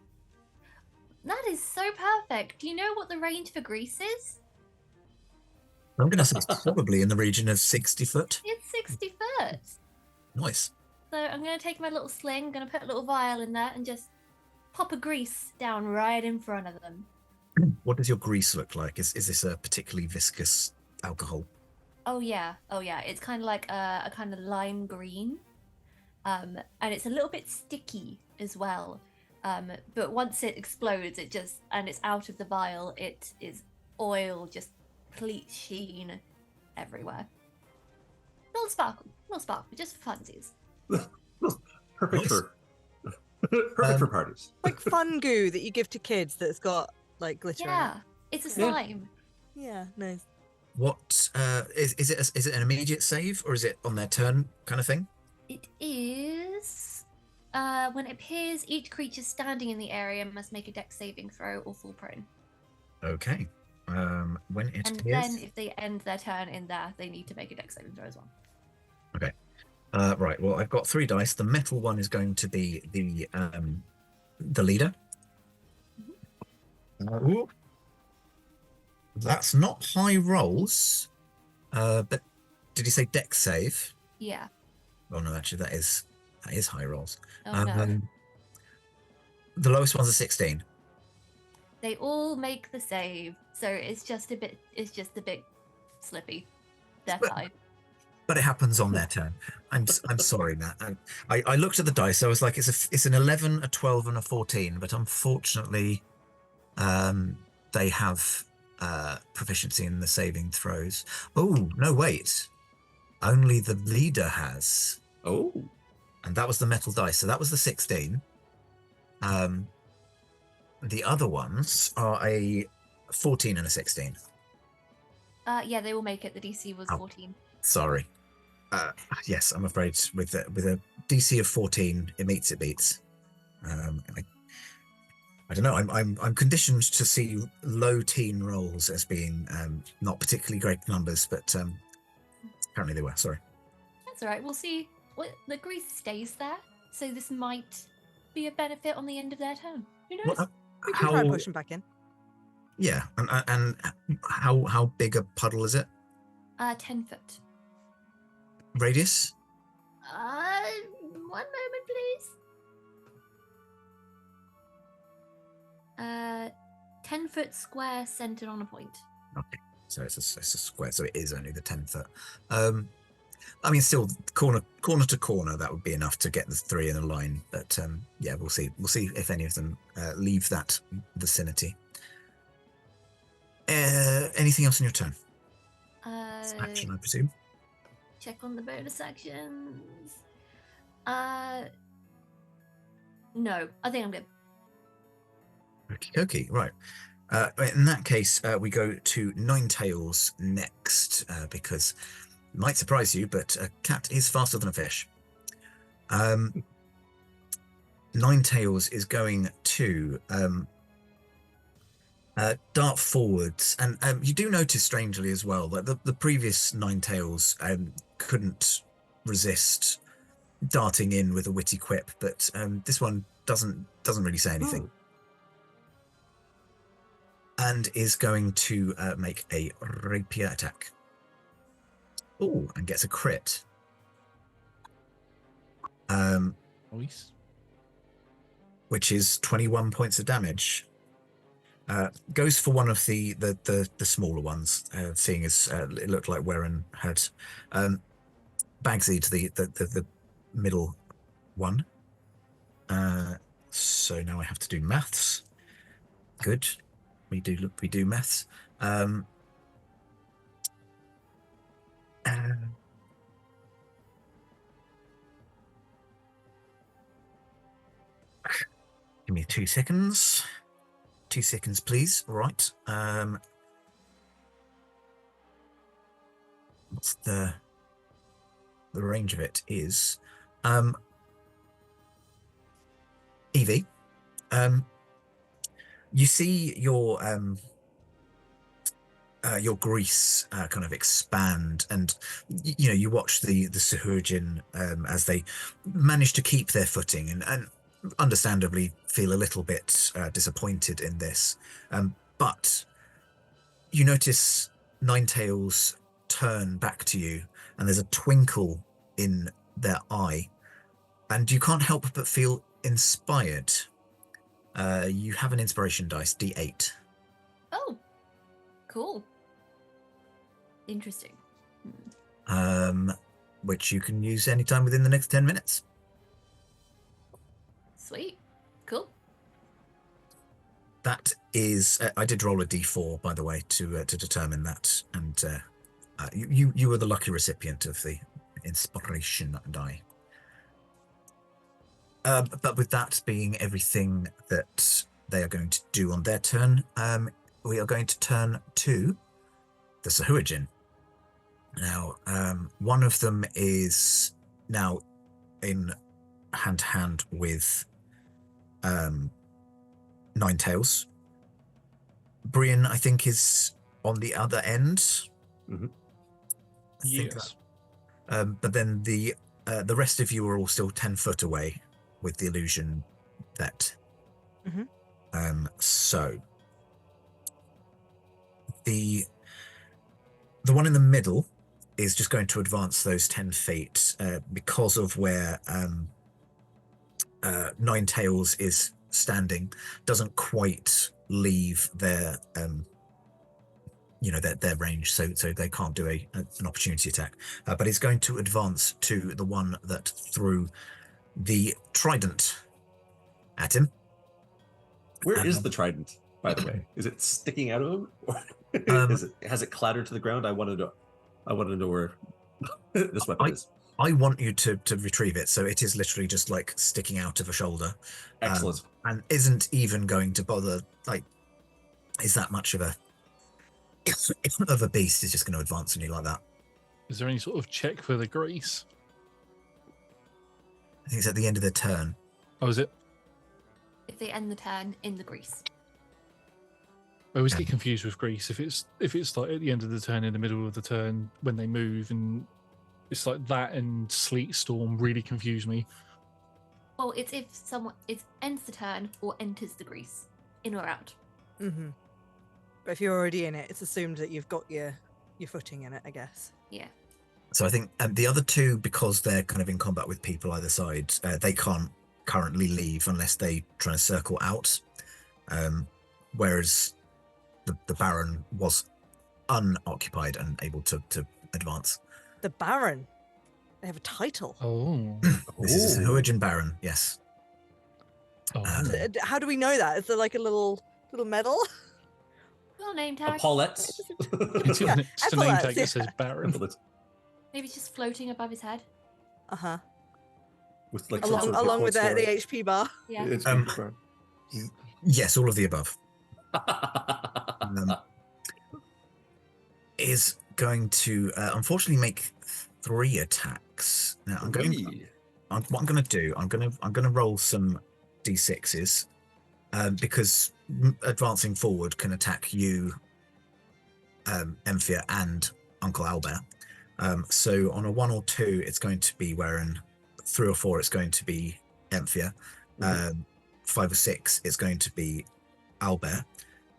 That is so perfect. Do you know what the range for grease is? I'm going to say it's probably in the region of 60 foot. It's 60 foot. Nice. So I'm going to take my little sling, going to put a little vial in there and just pop a grease down right in front of them. What does your grease look like? Is this a particularly viscous alcohol? Oh yeah. It's kind of like a kind of lime green. And it's a little bit sticky as well. But once it explodes, and it's out of the vial, it is oil, just complete sheen everywhere. Little sparkle, just for funsies. Perfect Nice. for perfect for parties. Like fun goo that you give to kids that's got like glitter. Yeah, it's a slime. Yeah, nice. What is it? Is it an immediate save or is it on their turn kind of thing? It is. When it appears, each creature standing in the area must make a dex saving throw or fall prone. Okay. When it And appears. then if they end their turn in there, they need to make a dex saving throw as well. Okay. Right. Well, I've got 3 dice. The metal one is going to be the leader. Ooh. That's not high rolls. But did you say dex save? Yeah. Oh no, actually that is high rolls. Oh no. The lowest one's a 16. They all make the save, so it's just a bit slippy. They're fine. But it happens on their turn. I'm sorry, Matt. I looked at the dice. I was like, it's an 11, a 12, and a 14. But unfortunately, they have proficiency in the saving throws. Oh no, wait. Only the leader has. Oh. And that was the metal dice. So that was the 16. The other ones are a 14 and a 16. Yeah, they will make it. The DC was 14. Sorry. Yes, I'm afraid with a DC of 14, it meets, it beats. I don't know. I'm conditioned to see low teen rolls as being not particularly great numbers, but apparently they were. Sorry. That's all right. We'll see. The grease stays there, so this might be a benefit on the end of their turn. Who knows? Well, We can try and push them back in. Yeah, and how big a puddle is it? 10 foot. Radius? One moment, please. 10-foot square centered on a point. Okay, so it's a square, so it is only the 10 foot. I mean, still corner to corner, that would be enough to get the 3 in a line. But yeah, we'll see. We'll see if any of them leave that vicinity. Anything else in your turn? Action, I presume. Check on the bonus actions. No, I think I'm good. Okie dokie, right. In that case, we go to Ninetails next, because it might surprise you, but a cat is faster than a fish. Ninetails is going to dart forwards, and you do notice strangely as well that the previous Ninetails couldn't resist darting in with a witty quip, but this one doesn't really say anything. And is going to make a rapier attack. Oh, and gets a crit. Nice. Which is 21 points of damage. Goes for one of the smaller ones, seeing as it looked like Warren had Bagsied the middle one. So now I have to do maths. Good. We do maths. Give me 2 seconds. 2 seconds, please. Right. What's the range of it is? Evie, you see your grease kind of expand, and you watch the Sahurgin as they manage to keep their footing, and understandably feel a little bit disappointed in this. But you notice Ninetails turn back to you, and there's a twinkle in their eye, and you can't help but feel inspired. You have an inspiration dice, D8. Oh, cool. Interesting. Which you can use anytime within the next 10 minutes. Sweet. Cool. That is, I did roll a D4, by the way, to determine that, and you were the lucky recipient of the inspiration die. But with that being everything that they are going to do on their turn, we are going to turn to the Sahuagin. Now, one of them is now in hand-to-hand with Ninetails. Brian, I think, is on the other end. Mm-hmm. Yes. But then the rest of you are all still 10 foot away with the illusion that. Mhm. So the one in the middle is just going to advance those 10 feet because of where Ninetails is standing. Doesn't quite leave their their range, so they can't do an opportunity attack. But it's going to advance to the one that threw the trident at him. Where is the trident, by the way? Is it sticking out of him, or has it clattered to the ground? I want to know where this weapon is. I want you to retrieve it, so it is literally just like sticking out of a shoulder. Excellent. And isn't even going to bother, like, is that much of a beast is just going to advance on you like that. Is there any sort of check for the grease? I think it's at the end of their turn. Oh, is it? If they end the turn in the grease. I always get confused with grease. If it's like at the end of the turn, in the middle of the turn, when they move, and it's like that and sleet storm really confuse me. Well, it's if someone ends the turn or enters the grease, in or out. Mm-hmm. But if you're already in it, it's assumed that you've got your footing in it, I guess. Yeah. So I think the other two, because they're kind of in combat with people either side, they can't currently leave unless they try to circle out. Whereas the Baron was unoccupied and able to advance. The Baron. They have a title. Oh. This is a Sahuagin Baron, yes. Oh. How do we know that? Is there like a little medal? Well, name A tag. Paulette. It's Yeah, just a name epaulets, tag that says yeah. Baron. Maybe it's just floating above his head. Uh-huh. With like some sort of Along with the points HP bar. Yeah. It's Yes, all of the above. Is going to unfortunately make 3 attacks. Now what I'm going to do, I'm going to roll some d6s because advancing forward can attack you, Emphia, and Uncle Albert. So on a 1 or 2, it's going to be Werin. 3 or 4, it's going to be Emphia. 5 or 6, it's going to be Albert.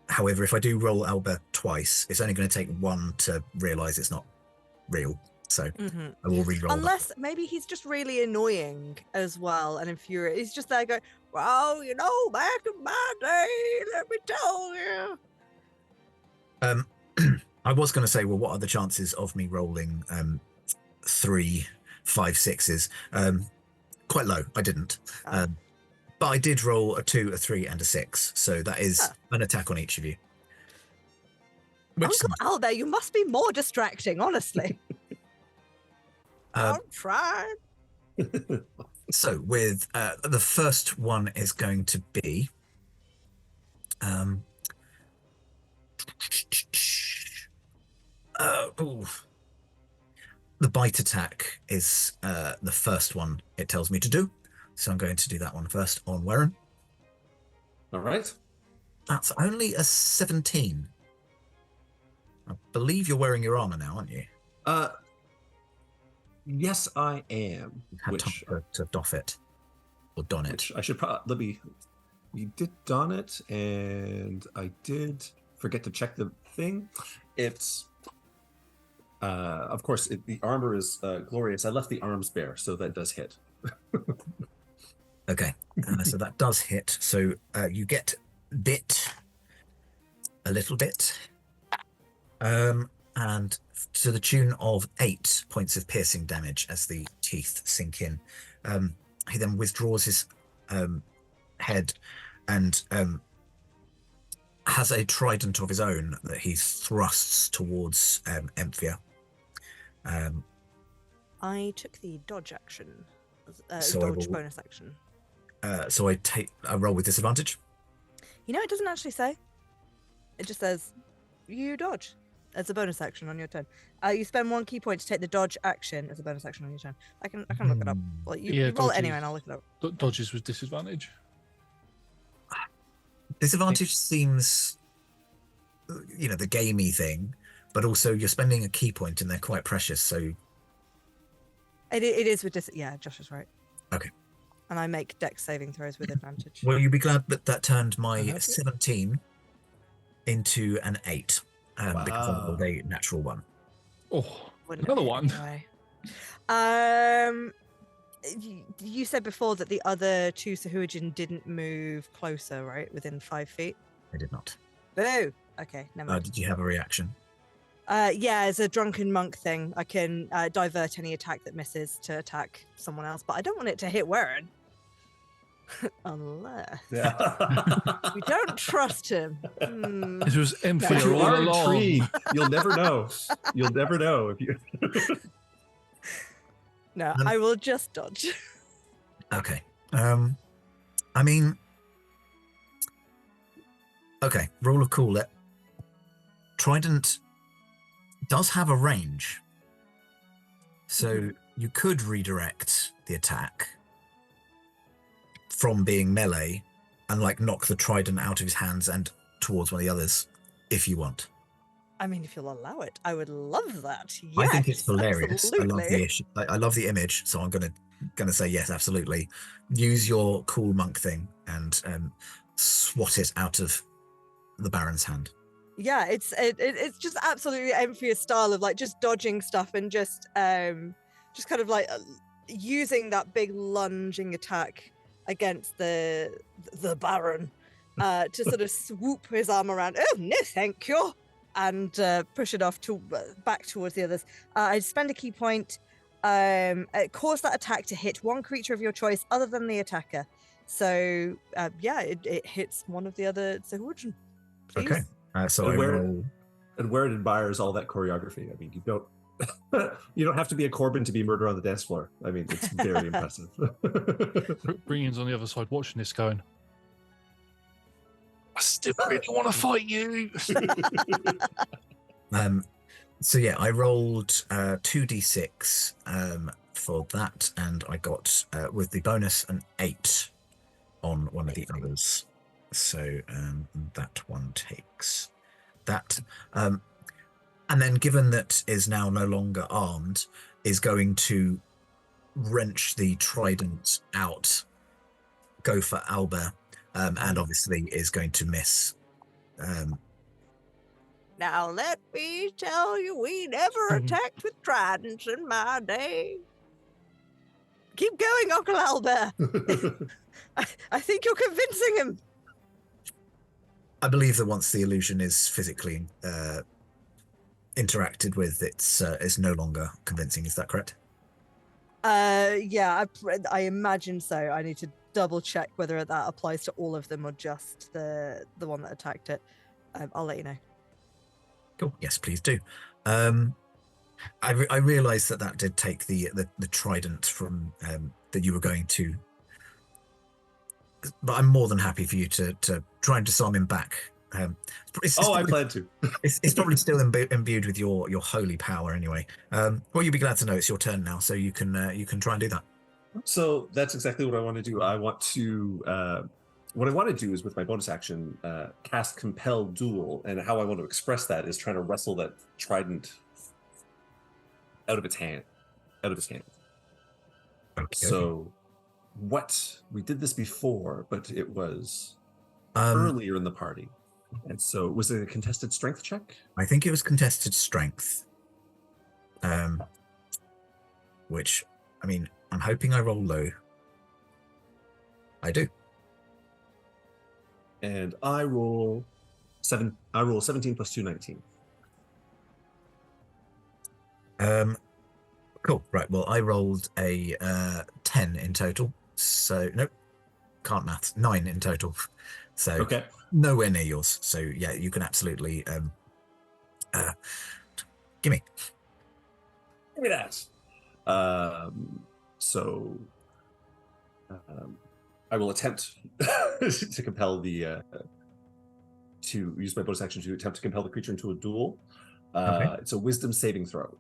However, if I do roll Albert twice, it's only going to take 1 to realise it's not real. So I will re-roll. Unless maybe he's just really annoying as well and infuriating. He's just there going, well, back in my day, let me tell you. I was going to say, well, what are the chances of me rolling 3, 5, 6s? Quite low. I didn't. But I did roll a 2, a 3, and a 6. So that is an attack on each of you. Uncle Albert, you must be more distracting, honestly. I'm trying. So with the first one is going to be the bite attack is the first one it tells me to do. So I'm going to do that one first on Werin. All right. That's only a 17. I believe you're wearing your armor now, aren't you? Yes, I am. You've had time to doff it. or don it. Which I should probably we did don it, and I did forget to check the thing. It's of course the armor is glorious. I left the arms bare, so that does hit. Okay, so that does hit. So you get bit, a little bit, and to the tune of 8 points of piercing damage as the teeth sink in. He then withdraws his head and has a trident of his own that he thrusts towards Emphia. I took the dodge action, So I dodge will- bonus action. So I take a roll with disadvantage. You know, it doesn't actually say. It just says you dodge as a bonus action on your turn. You spend 1 key point to take the dodge action as a bonus action on your turn. I can look it up. Well, you roll it anyway, and I'll look it up. Dodges with disadvantage. Disadvantage seems, the gamey thing, but also you're spending a key point and they're quite precious. So It is with yeah, Josh is right. Okay. And I make dex saving throws with advantage. will you be glad that that turned my Okay. 17 into an 8 because I Wow. rolled a natural 1. Oh, Wouldn't another it one. anyway? You said before that the other 2 Sahuagin didn't move closer, right? Within 5 feet? I did not. Boo! Okay, never mind. Did you have a reaction? Yeah, as a drunken monk thing, I can divert any attack that misses to attack someone else, but I don't want it to hit Warren. Unless we don't trust him. It was But Emphia you all are along. intrigued. You'll never know. You'll never know if you. No, I will just dodge. Okay. I mean, okay. Roll a cool it. Trident does have a range, so you could redirect the attack from being melee and knock the trident out of his hands and towards one of the others if you want. I mean, if you'll allow it, I would love that. Yes, I think it's hilarious. Absolutely. I love the image, so I'm gonna say yes, absolutely. Use your cool monk thing and swat it out of the Baron's hand. Yeah, it's just absolutely Emphia's style of just dodging stuff and just kind of using that big lunging attack against the Baron to sort of swoop his arm around. Oh no, thank you, and push it off to back towards the others. I spend a key point. Cause that attack to hit 1 creature of your choice other than the attacker. So yeah, it hits one of the other Sahuagin. Please. Okay. So And I where- roll. And where it admires all that choreography. I mean, you don't have to be a Corbin to be murder on the dance floor. I mean, it's very impressive. Brion's on the other side watching this going, I still really want to fight you. So yeah, I rolled 2d6 for that, and I got with the bonus an 8 on one of the others. So that one takes that. And then, given that is now no longer armed, is going to wrench the trident out, go for Alba, and obviously is going to miss. Now let me tell you, we never attacked with tridents in my day. Keep going, Uncle Albert. I think you're convincing him. I believe that once the illusion is physically interacted with, it's no longer convincing. Is that correct? Yeah, I imagine so. I need to double check whether that applies to all of them or just the one that attacked it. I'll let you know. Cool. Yes, please do. I realised that did take the trident from that you were going to, but I'm more than happy for you to try and disarm him back. It's I probably- plan to. It's probably still imbued with your holy power anyway. Well, you'll be glad to know it's your turn now, so you can try and do that. So that's exactly what I want to do. I want to. What I want to do is, with my bonus action, cast Compel Duel, and how I want to express that is trying to wrestle that trident out of its hand. Okay. So what we did this before, but it was Um, earlier in the party. And so was it a contested strength check? I think it was contested strength. Which, I mean, I'm hoping I roll low. I do. And I roll 17 plus 2, 19. Cool. Right. Well, I rolled a 10 in total. So nope, can't maths. 9 in total. So Okay. nowhere near yours. So yeah, you can absolutely gimme. Give me that. So I will attempt to compel the to use my bonus action to attempt to compel the creature into a duel. Okay. It's a wisdom saving throw.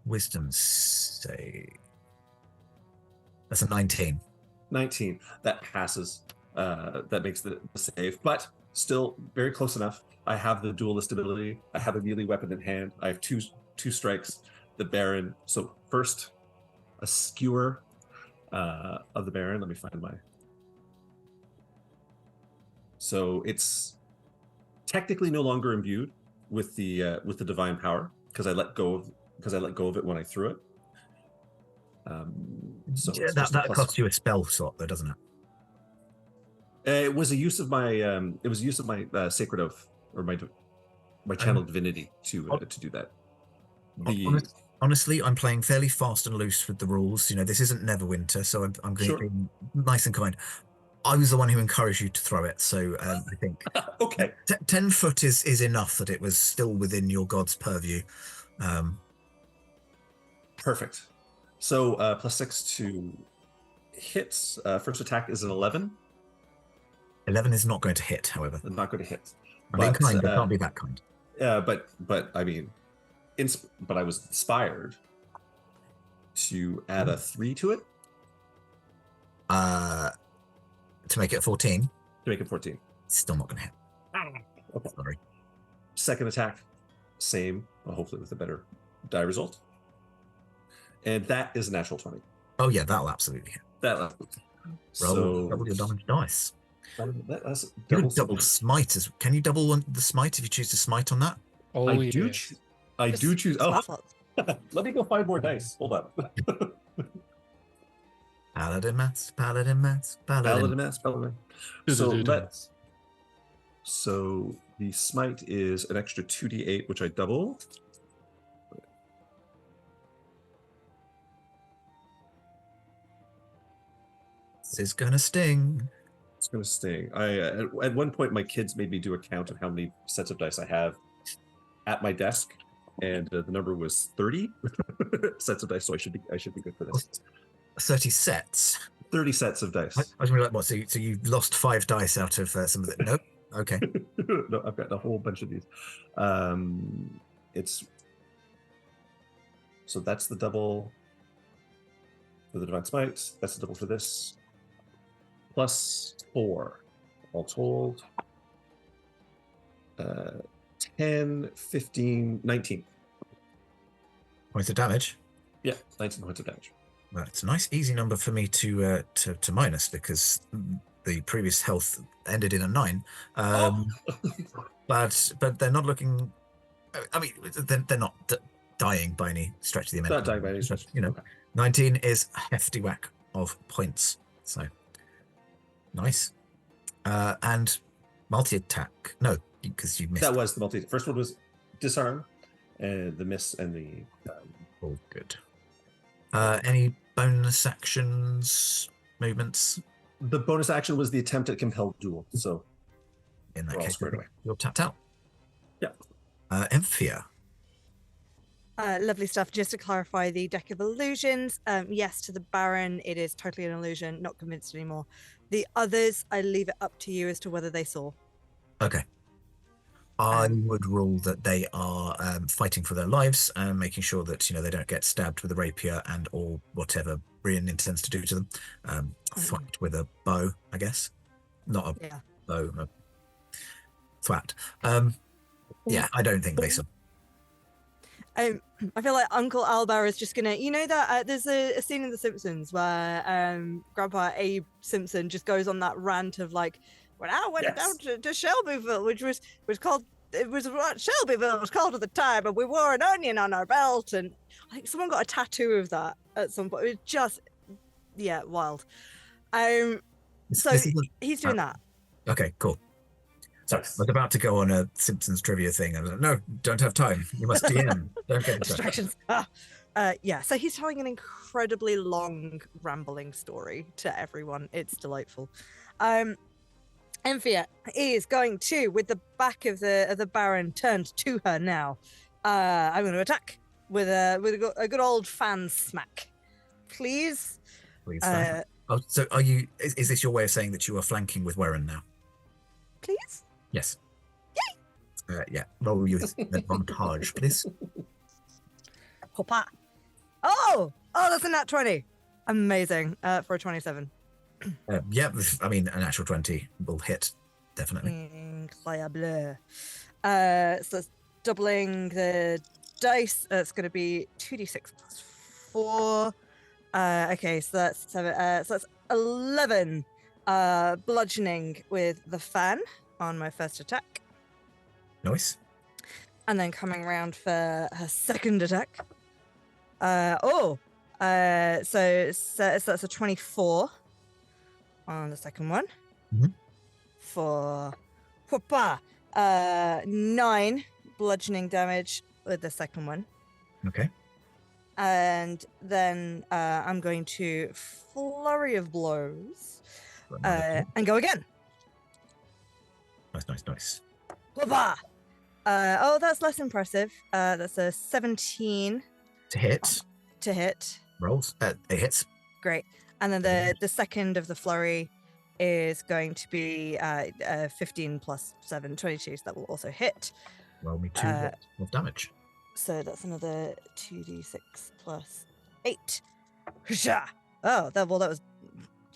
Wisdom save. That's a 19. 19. That passes. That makes the save, but still very close enough. I have the duelist ability. I have a melee weapon in hand. I have two strikes. The Baron. So first, a skewer of the Baron. Let me find my. So it's technically no longer imbued with the divine power because I let go of it when I threw it. So Yeah, it's that just a plus- costs you a spell slot, though, doesn't it? It was a use of my sacred oath or my channel divinity to do that. Honestly, I'm playing fairly fast and loose with the rules. You know, this isn't Neverwinter, so I'm going to be nice and kind. I was the one who encouraged you to throw it, so I think okay. 10 foot is enough that it was still within your god's purview. Perfect. So +6 to hits. First attack is an 11. 11 is not going to hit, however. Not going to hit. I'm being kind, but can't be that kind. But I mean, but I was inspired to add a 3 to it. To make it 14. To make it 14. Still not going to hit. Okay. Sorry. Second attack, same. Well, hopefully with a better die result. And that is a natural 20. Oh yeah, that'll absolutely hit. Double your damage dice. That's double smite. Can you double the smite if you choose to smite on that? Oh, I do choose. Oh, let me go find more dice. Hold on. Paladin maths. Paladin maths. Paladin maths. So the smite is an extra 2d8, which I double. This is gonna sting. It's gonna sting. At one point, my kids made me do a count of how many sets of dice I have at my desk, and the number was 30 sets of dice. So I should be good for this. 30 sets. 30 sets of dice. I was gonna be like, what? So you lost 5 dice out of some of it? Nope. Okay. No, I've got a whole bunch of these. So that's the double for the divine smite. That's the double for this. +4, all told. 10, 15, 19. Points of damage. Yeah, 19 points of damage. Well, it's a nice, easy number for me to minus because the previous health ended in a 9. But they're not looking. I mean, they're not dying by any stretch of the imagination. Not dying by any stretch. You know, okay. 19 is a hefty whack of points. So nice. And multi-attack. No, because you missed. That was the multi. First one was disarm, and the miss and the. All good. Any bonus actions, movements? The bonus action was the attempt at compelled duel. So in that we're all case, squared away. You're tapped out. Yeah. Emphia. Lovely stuff. Just to clarify the deck of illusions, yes, to the Baron, it is totally an illusion. Not convinced anymore. The others, I leave it up to you as to whether they saw. Okay. I would rule that they are fighting for their lives and making sure that they don't get stabbed with a rapier and or whatever Brian intends to do to them. Fight with a bow, I guess. Not a bow, a thwat. Yeah, I don't think they saw. I feel like Uncle Albar is just gonna, you know that there's a scene in The Simpsons where Grandpa Abe Simpson just goes on that rant of like, when I went down to Shelbyville, which was called, it was what Shelbyville was called at the time, and we wore an onion on our belt, and I think someone got a tattoo of that at some point. It was just, yeah, wild. So he's doing that. Okay, cool. So I was about to go on a Simpsons trivia thing. I was like, no, don't have time. You must DM. Don't get distractions. Yeah, so he's telling an incredibly long, rambling story to everyone. It's delightful. Enfia is going to, with the back of the Baron turned to her now. I'm going to attack with a good old fan smack. Please. Please. So are you? Is this your way of saying that you are flanking with Warren now? Please. Yes. Yay! Yeah. Roll you advantage, please. Hoppa. Oh, that's a nat 20. Amazing. For a 27. Yeah, I mean, an actual 20 will hit, definitely. Incroyable. So that's doubling the dice. It's going to be 2d6 plus 4. Okay, so that's 7. So that's 11 bludgeoning with the fan on my first attack. Nice. And then coming around for her second attack. So that's a 24 on the second one. Mm-hmm. For 9 bludgeoning damage with the second one. Okay. And then I'm going to flurry of blows and go again. Nice. That's less impressive. That's a 17 to hit. Rolls. It hits. Great. And then the second of the flurry is going to be 15 plus 7, 22. So that will also hit. Roll me 2 of damage. So that's another 2d6 plus 8. Oh, that was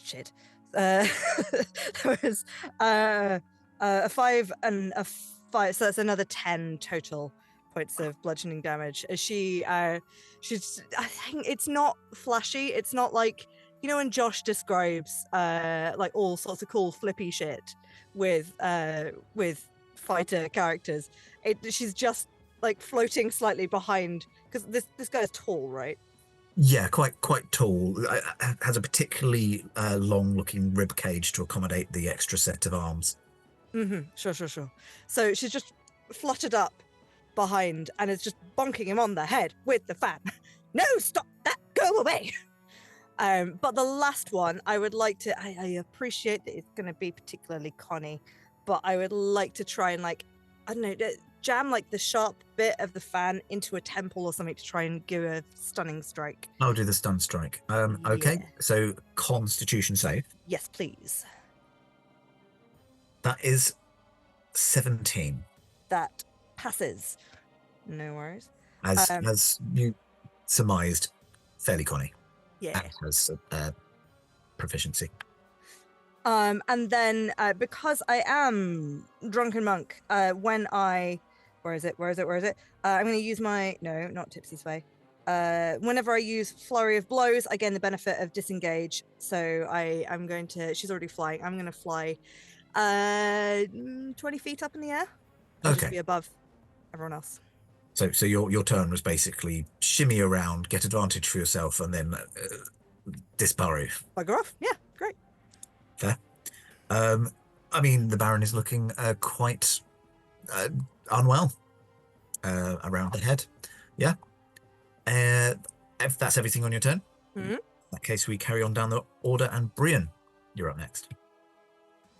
shit. That was a 5 and a 5. So that's another 10 total points of bludgeoning damage. She's, I think it's not flashy. It's not like, you know, when Josh describes like all sorts of cool flippy shit with fighter characters. She's just like floating slightly behind, because this guy is tall, right? Yeah, quite tall. Has a particularly long-looking rib cage to accommodate the extra set of arms. Mm-hmm. Sure. So she's just fluttered up behind and is just bonking him on the head with the fan. No, stop that! Go away! But the last one, I would like to. I appreciate that it's going to be particularly Connie, but I would like to try and, like, I don't know, jam like the sharp bit of the fan into a temple or something to try and give a stunning strike. I'll do the stun strike. Okay, Yeah. so Constitution save. Yes, please. That is 17. That passes. No worries. As you surmised, fairly Connie. Yeah. Has proficiency. And then because I am Drunken Monk, when I where is it? I'm going to use my not Tipsy Sway. Whenever I use Flurry of Blows, I gain the benefit of disengage. So I'm going to. She's already flying. I'm going to fly 20 feet up in the air. I'll just be above everyone else. So your turn was basically shimmy around, get advantage for yourself, and then disparry. Bugger off. Yeah, great. Fair. I mean, the Baron is looking quite unwell around the head. Yeah. If that's everything on your turn, Mm-hmm. in that case, we carry on down the order, and Brian, you're up next.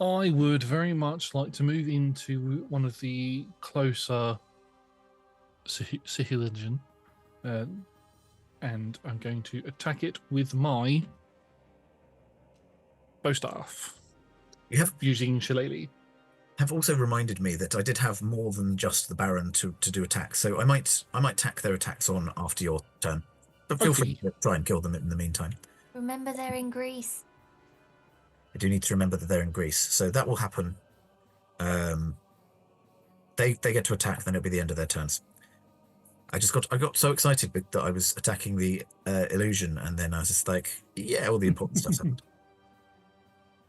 I would very much like to move into one of the closer Sihiligen, and I'm going to attack it with my bowstaff. You have using Shillelagh. Have also reminded me that I did have more than just the Baron to do attacks, so I might tack their attacks on after your turn. But feel free to try and kill them in the meantime. Remember, they're in Greece. I do need to remember that they're in Greece, so that will happen. They get to attack, then it'll be the end of their turns. I got so excited that I was attacking the illusion, and then I was just like, yeah, all the important stuff's happened.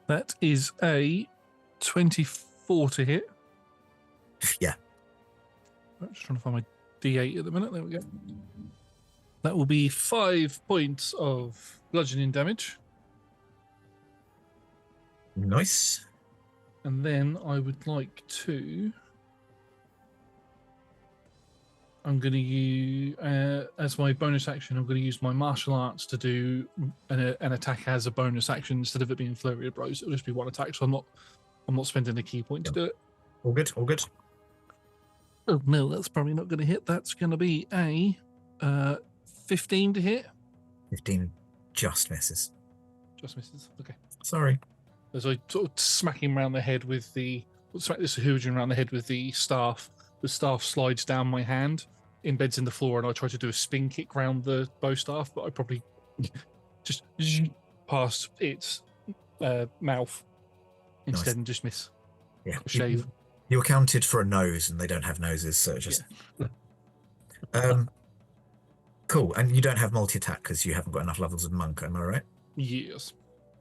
That is a 24 to hit. Yeah. I'm just trying to find my D8 at the minute. There we go. That will be 5 points of bludgeoning damage. Nice. And then I would like to... I'm going to use, as my bonus action, I'm going to use my martial arts to do an attack as a bonus action instead of it being flurry of blows. It'll just be one attack, so I'm not spending a key point to do it. All good, all good. Oh no, that's probably not going to hit. That's going to be a 15 to hit. 15 just misses. Just misses. Okay. Sorry. As I sort of smack him around the head with smack this Hoosian around the head with the staff slides down my hand, embeds in the floor, and I try to do a spin kick round the bow staff, but I probably just past its mouth instead and just miss. Yeah. Shave. You accounted for a nose, and they don't have noses, so just. Yeah. Cool. And you don't have multi-attack because you haven't got enough levels of monk, am I right? Yes.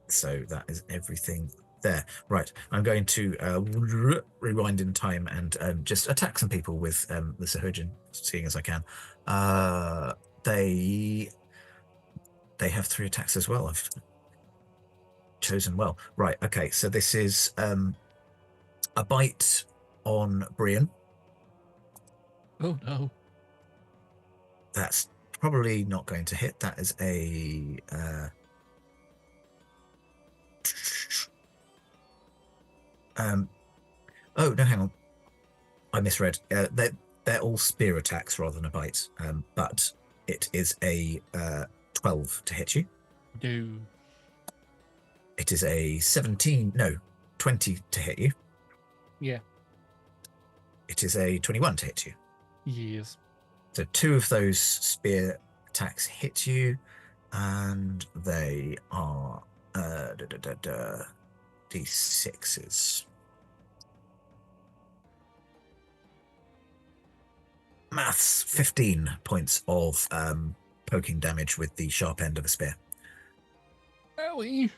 So that is everything there. Right. I'm going to rewind in time and just attack some people with the Sahurgin, seeing as I can. They have 3 attacks as well. I've chosen well. Right. Okay. So this is a bite on Brian. Oh no. That's probably not going to hit. That is a oh no, hang on. I misread. They're all spear attacks rather than a bite. But it is a 12 to hit you. No. It is a 20 to hit you. Yeah. It is a 21 to hit you. Yes. So 2 of those spear attacks hit you, and they are D6s. Maths, 15 points of poking damage with the sharp end of a spear. Owie.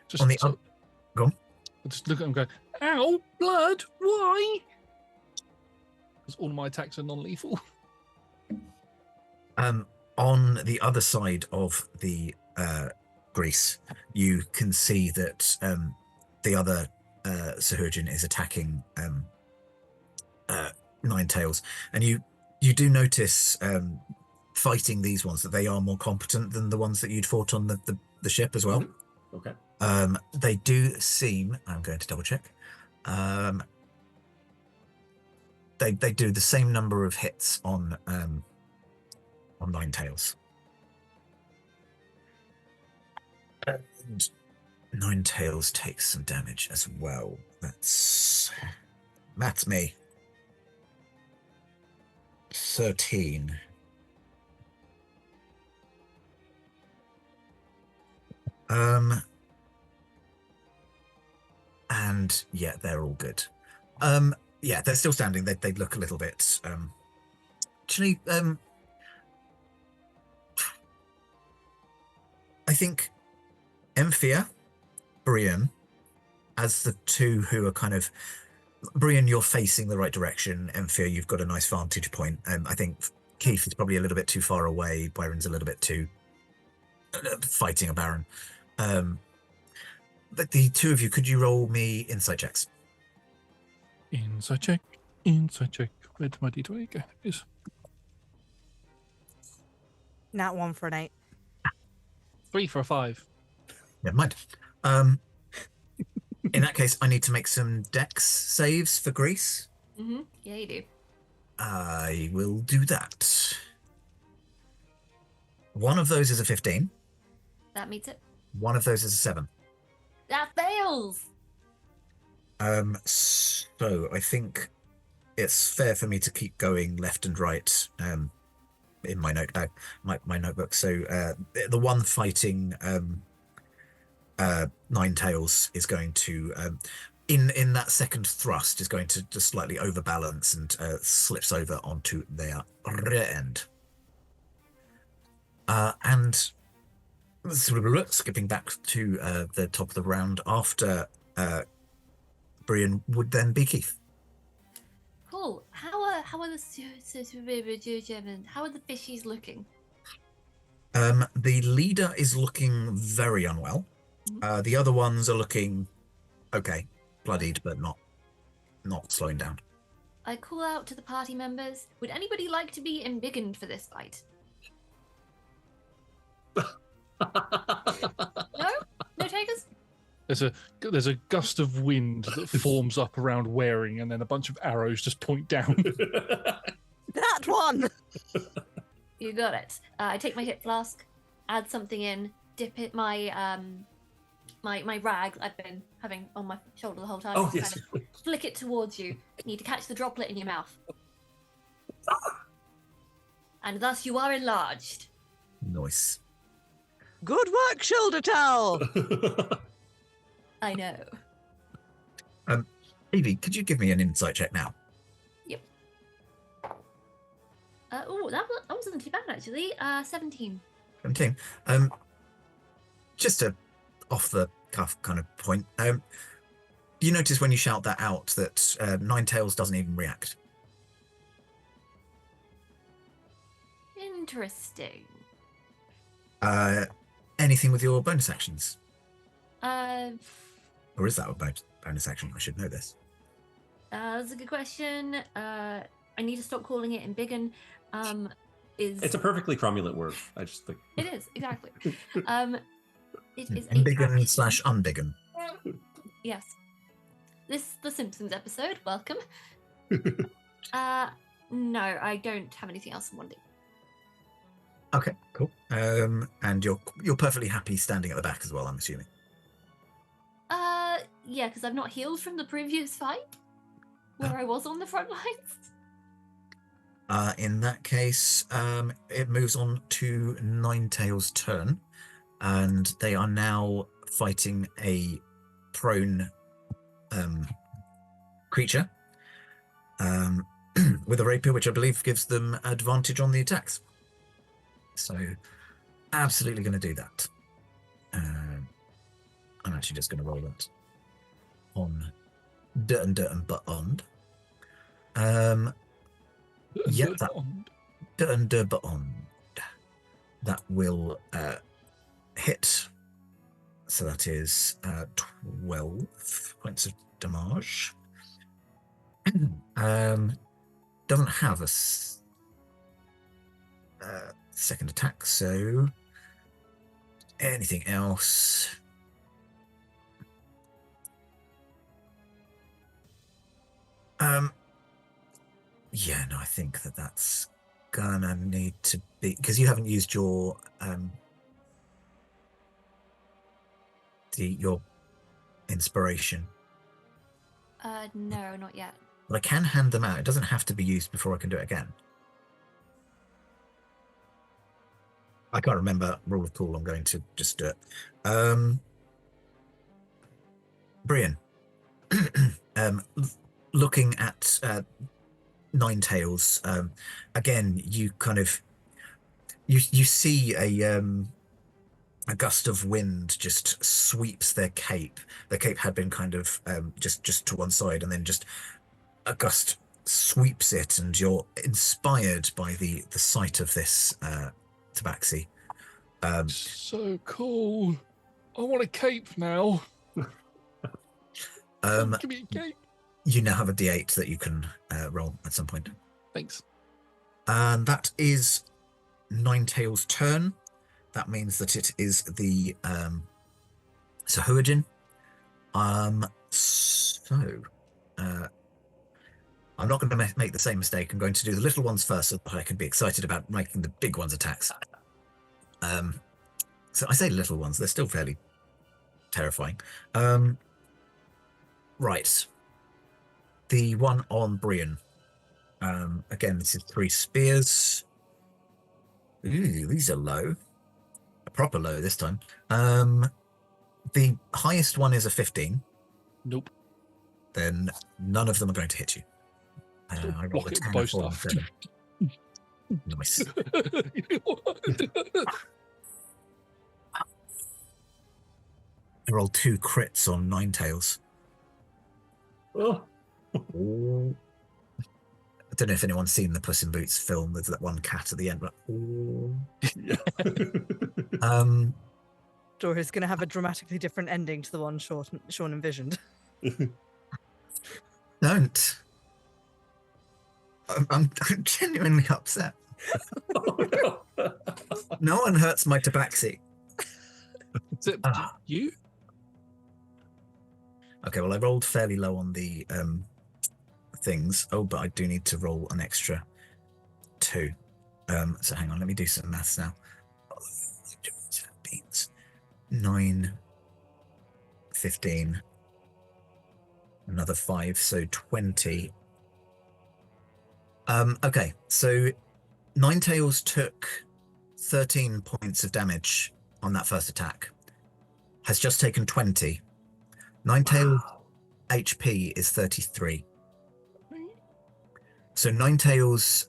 Just on the go on. I just look at him and go, ow, blood, why? Because all my attacks are non-lethal. On the other side of the grease, you can see that the other Sahurgin is attacking Ninetails, and you do notice fighting these ones that they are more competent than the ones that you'd fought on the ship as well. Okay. They do seem. I'm going to double check. They do the same number of hits on Ninetails. And Ninetails takes some damage as well. That's me. 13. And yeah, they're all good. Yeah, they're still standing. They look a little bit. Actually, I think Emphia, Brian, as the 2 who are kind of. Brian, you're facing the right direction. Emphia, you've got a nice vantage point. I think Keith is probably a little bit too far away. Byron's a little bit too fighting a Baron. But the 2 of you, could you roll me insight checks? Insight check. Insight check. Where did my D20 go? It is. Nat 1 for an 8. 3 for a 5. Never mind. In that case, I need to make some dex saves for Grease. Mm-hmm. Yeah, you do. I will do that. One of those is a 15. That meets it. One of those is a 7. That fails. So I think it's fair for me to keep going left and right in my notepad, my notebook. So the one fighting Ninetails is going to in that second thrust is going to just slightly overbalance and slips over onto their rear end. And skipping back to the top of the round after Brian would then be Keith. Cool. How are the fishies looking? The leader is looking very unwell. The other ones are looking okay, bloodied, but not slowing down. I call out to the party members. Would anybody like to be embiggened for this fight? No? No takers? There's a gust of wind that forms up around Waring, and then a bunch of arrows just point down. That one! You got it. I take my hip flask, add something in, dip it my my rag I've been having on my shoulder the whole time. Oh, yes. Kind of flick it towards you. You need to catch the droplet in your mouth. And thus you are enlarged. Nice. Good work, shoulder towel! I know. Evie, could you give me an insight check now? Yep. That wasn't too bad actually. 17. 17. Just a off the cuff kind of point. You notice when you shout that out that Ninetails doesn't even react. Interesting. Anything with your bonus actions? That's Or is that a bonus action? I should know this. a good question. I need to stop calling it embiggen. It's a perfectly cromulent word. I just think It is, exactly. It is a Embiggen action. / unbiggen. Yes. This is the Simpsons episode. Welcome. No, I don't have anything else I want to do. Okay, cool. And you're perfectly happy standing at the back as well, I'm assuming. Yeah, because I've not healed from the previous fight where I was on the front lines. In that case, it moves on to Ninetails' turn, and they are now fighting a prone creature with a rapier, which I believe gives them advantage on the attacks. So, absolutely going to do that. I'm actually just going to roll that on Dutton Button. Yeah, that Dutton Button. That will hit. So that is 12 points of damage. Doesn't have a second attack, so anything else? Yeah, no, I think that's gonna need to be, because you haven't used your your inspiration. No, not yet. But I can hand them out. It doesn't have to be used before I can do it again. I can't remember rule of cool. I'm going to just do it. Brian, looking at Ninetails, again, you kind of you see a gust of wind just sweeps their cape. Their cape had been kind of just to one side, and then just a gust sweeps it, and you're inspired by the sight of this tabaxi. So cool. I want a cape now. Give me a cape. You now have a D8 that you can roll at some point. Thanks. And that is Ninetails' turn. That means that it is the Sahuagin. I'm not going to make the same mistake. I'm going to do the little ones first so that I can be excited about making the big ones attacks. So I say little ones, they're still fairly terrifying. Right. The one on Brian. Again, this is 3 spears. Ooh, these are low. A proper low this time. The highest one is a 15. Nope. then none of them are going to hit you. I rolled Block a it with 10, bow a 4, and a staff. 7. Nice. I rolled 2 crits on Ninetails. Oh. Ooh. I don't know if anyone's seen the Puss in Boots film with that one cat at the end, but ooh. Or is going to have a dramatically different ending to the one Sean envisioned. Don't. I'm genuinely upset. Oh, no. No one hurts my tabaxi. Is it you? Okay, well, I rolled fairly low on the things. Oh, but I do need to roll an extra 2. So hang on, let me do some maths now. 9, 15, another 5, so 20. Okay, so Ninetails took 13 points of damage on that first attack. Has just taken 20. Ninetails' HP is 33. So Ninetails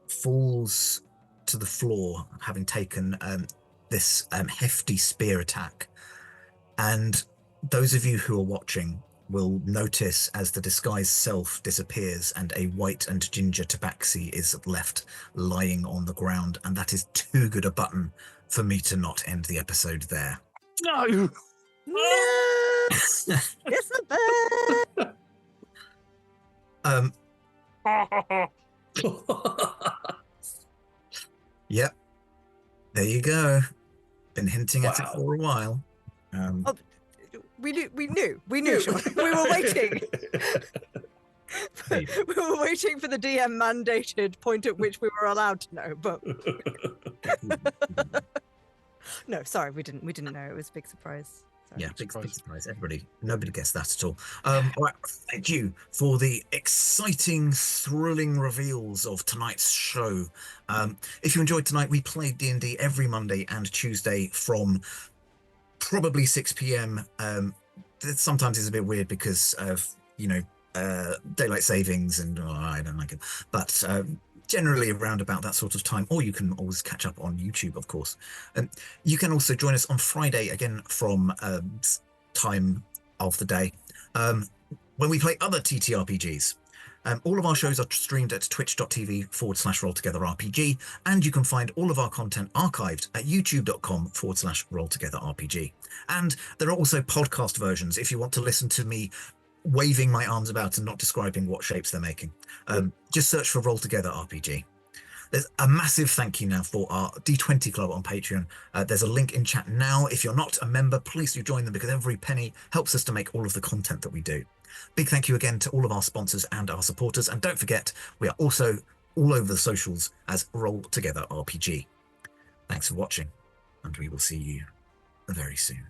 falls to the floor, having taken this hefty spear attack. And those of you who are watching will notice as the disguised self disappears and a white and ginger tabaxi is left lying on the ground. And that is too good a button for me to not end the episode there. No. No! It's a bird! Yep. There you go. Been hinting at it Wow. for a while. We knew, Sean. We were waiting. We were waiting for the DM mandated point at which we were allowed to know, but no, sorry, we didn't know. It was a big surprise. Sorry. Yeah, big surprise. Nobody guessed that at all. All right, thank you for the exciting, thrilling reveals of tonight's show. If you enjoyed tonight, we play D&D every Monday and Tuesday from probably 6 p.m. Sometimes it's a bit weird because of, daylight savings and I don't like it. But generally around about that sort of time, or you can always catch up on YouTube, of course. You can also join us on Friday again from time of the day when we play other TTRPGs. All of our shows are streamed at twitch.tv/rolltogetherrpg, and you can find all of our content archived at youtube.com/rolltogetherrpg. And there are also podcast versions if you want to listen to me waving my arms about and not describing what shapes they're making. Just search for Roll Together RPG. There's a massive thank you now for our D20 Club on Patreon. There's a link in chat now. If you're not a member, please do join them because every penny helps us to make all of the content that we do. Big thank you again to all of our sponsors and our supporters. And don't forget, we are also all over the socials as Roll Together RPG. Thanks for watching, and we will see you very soon.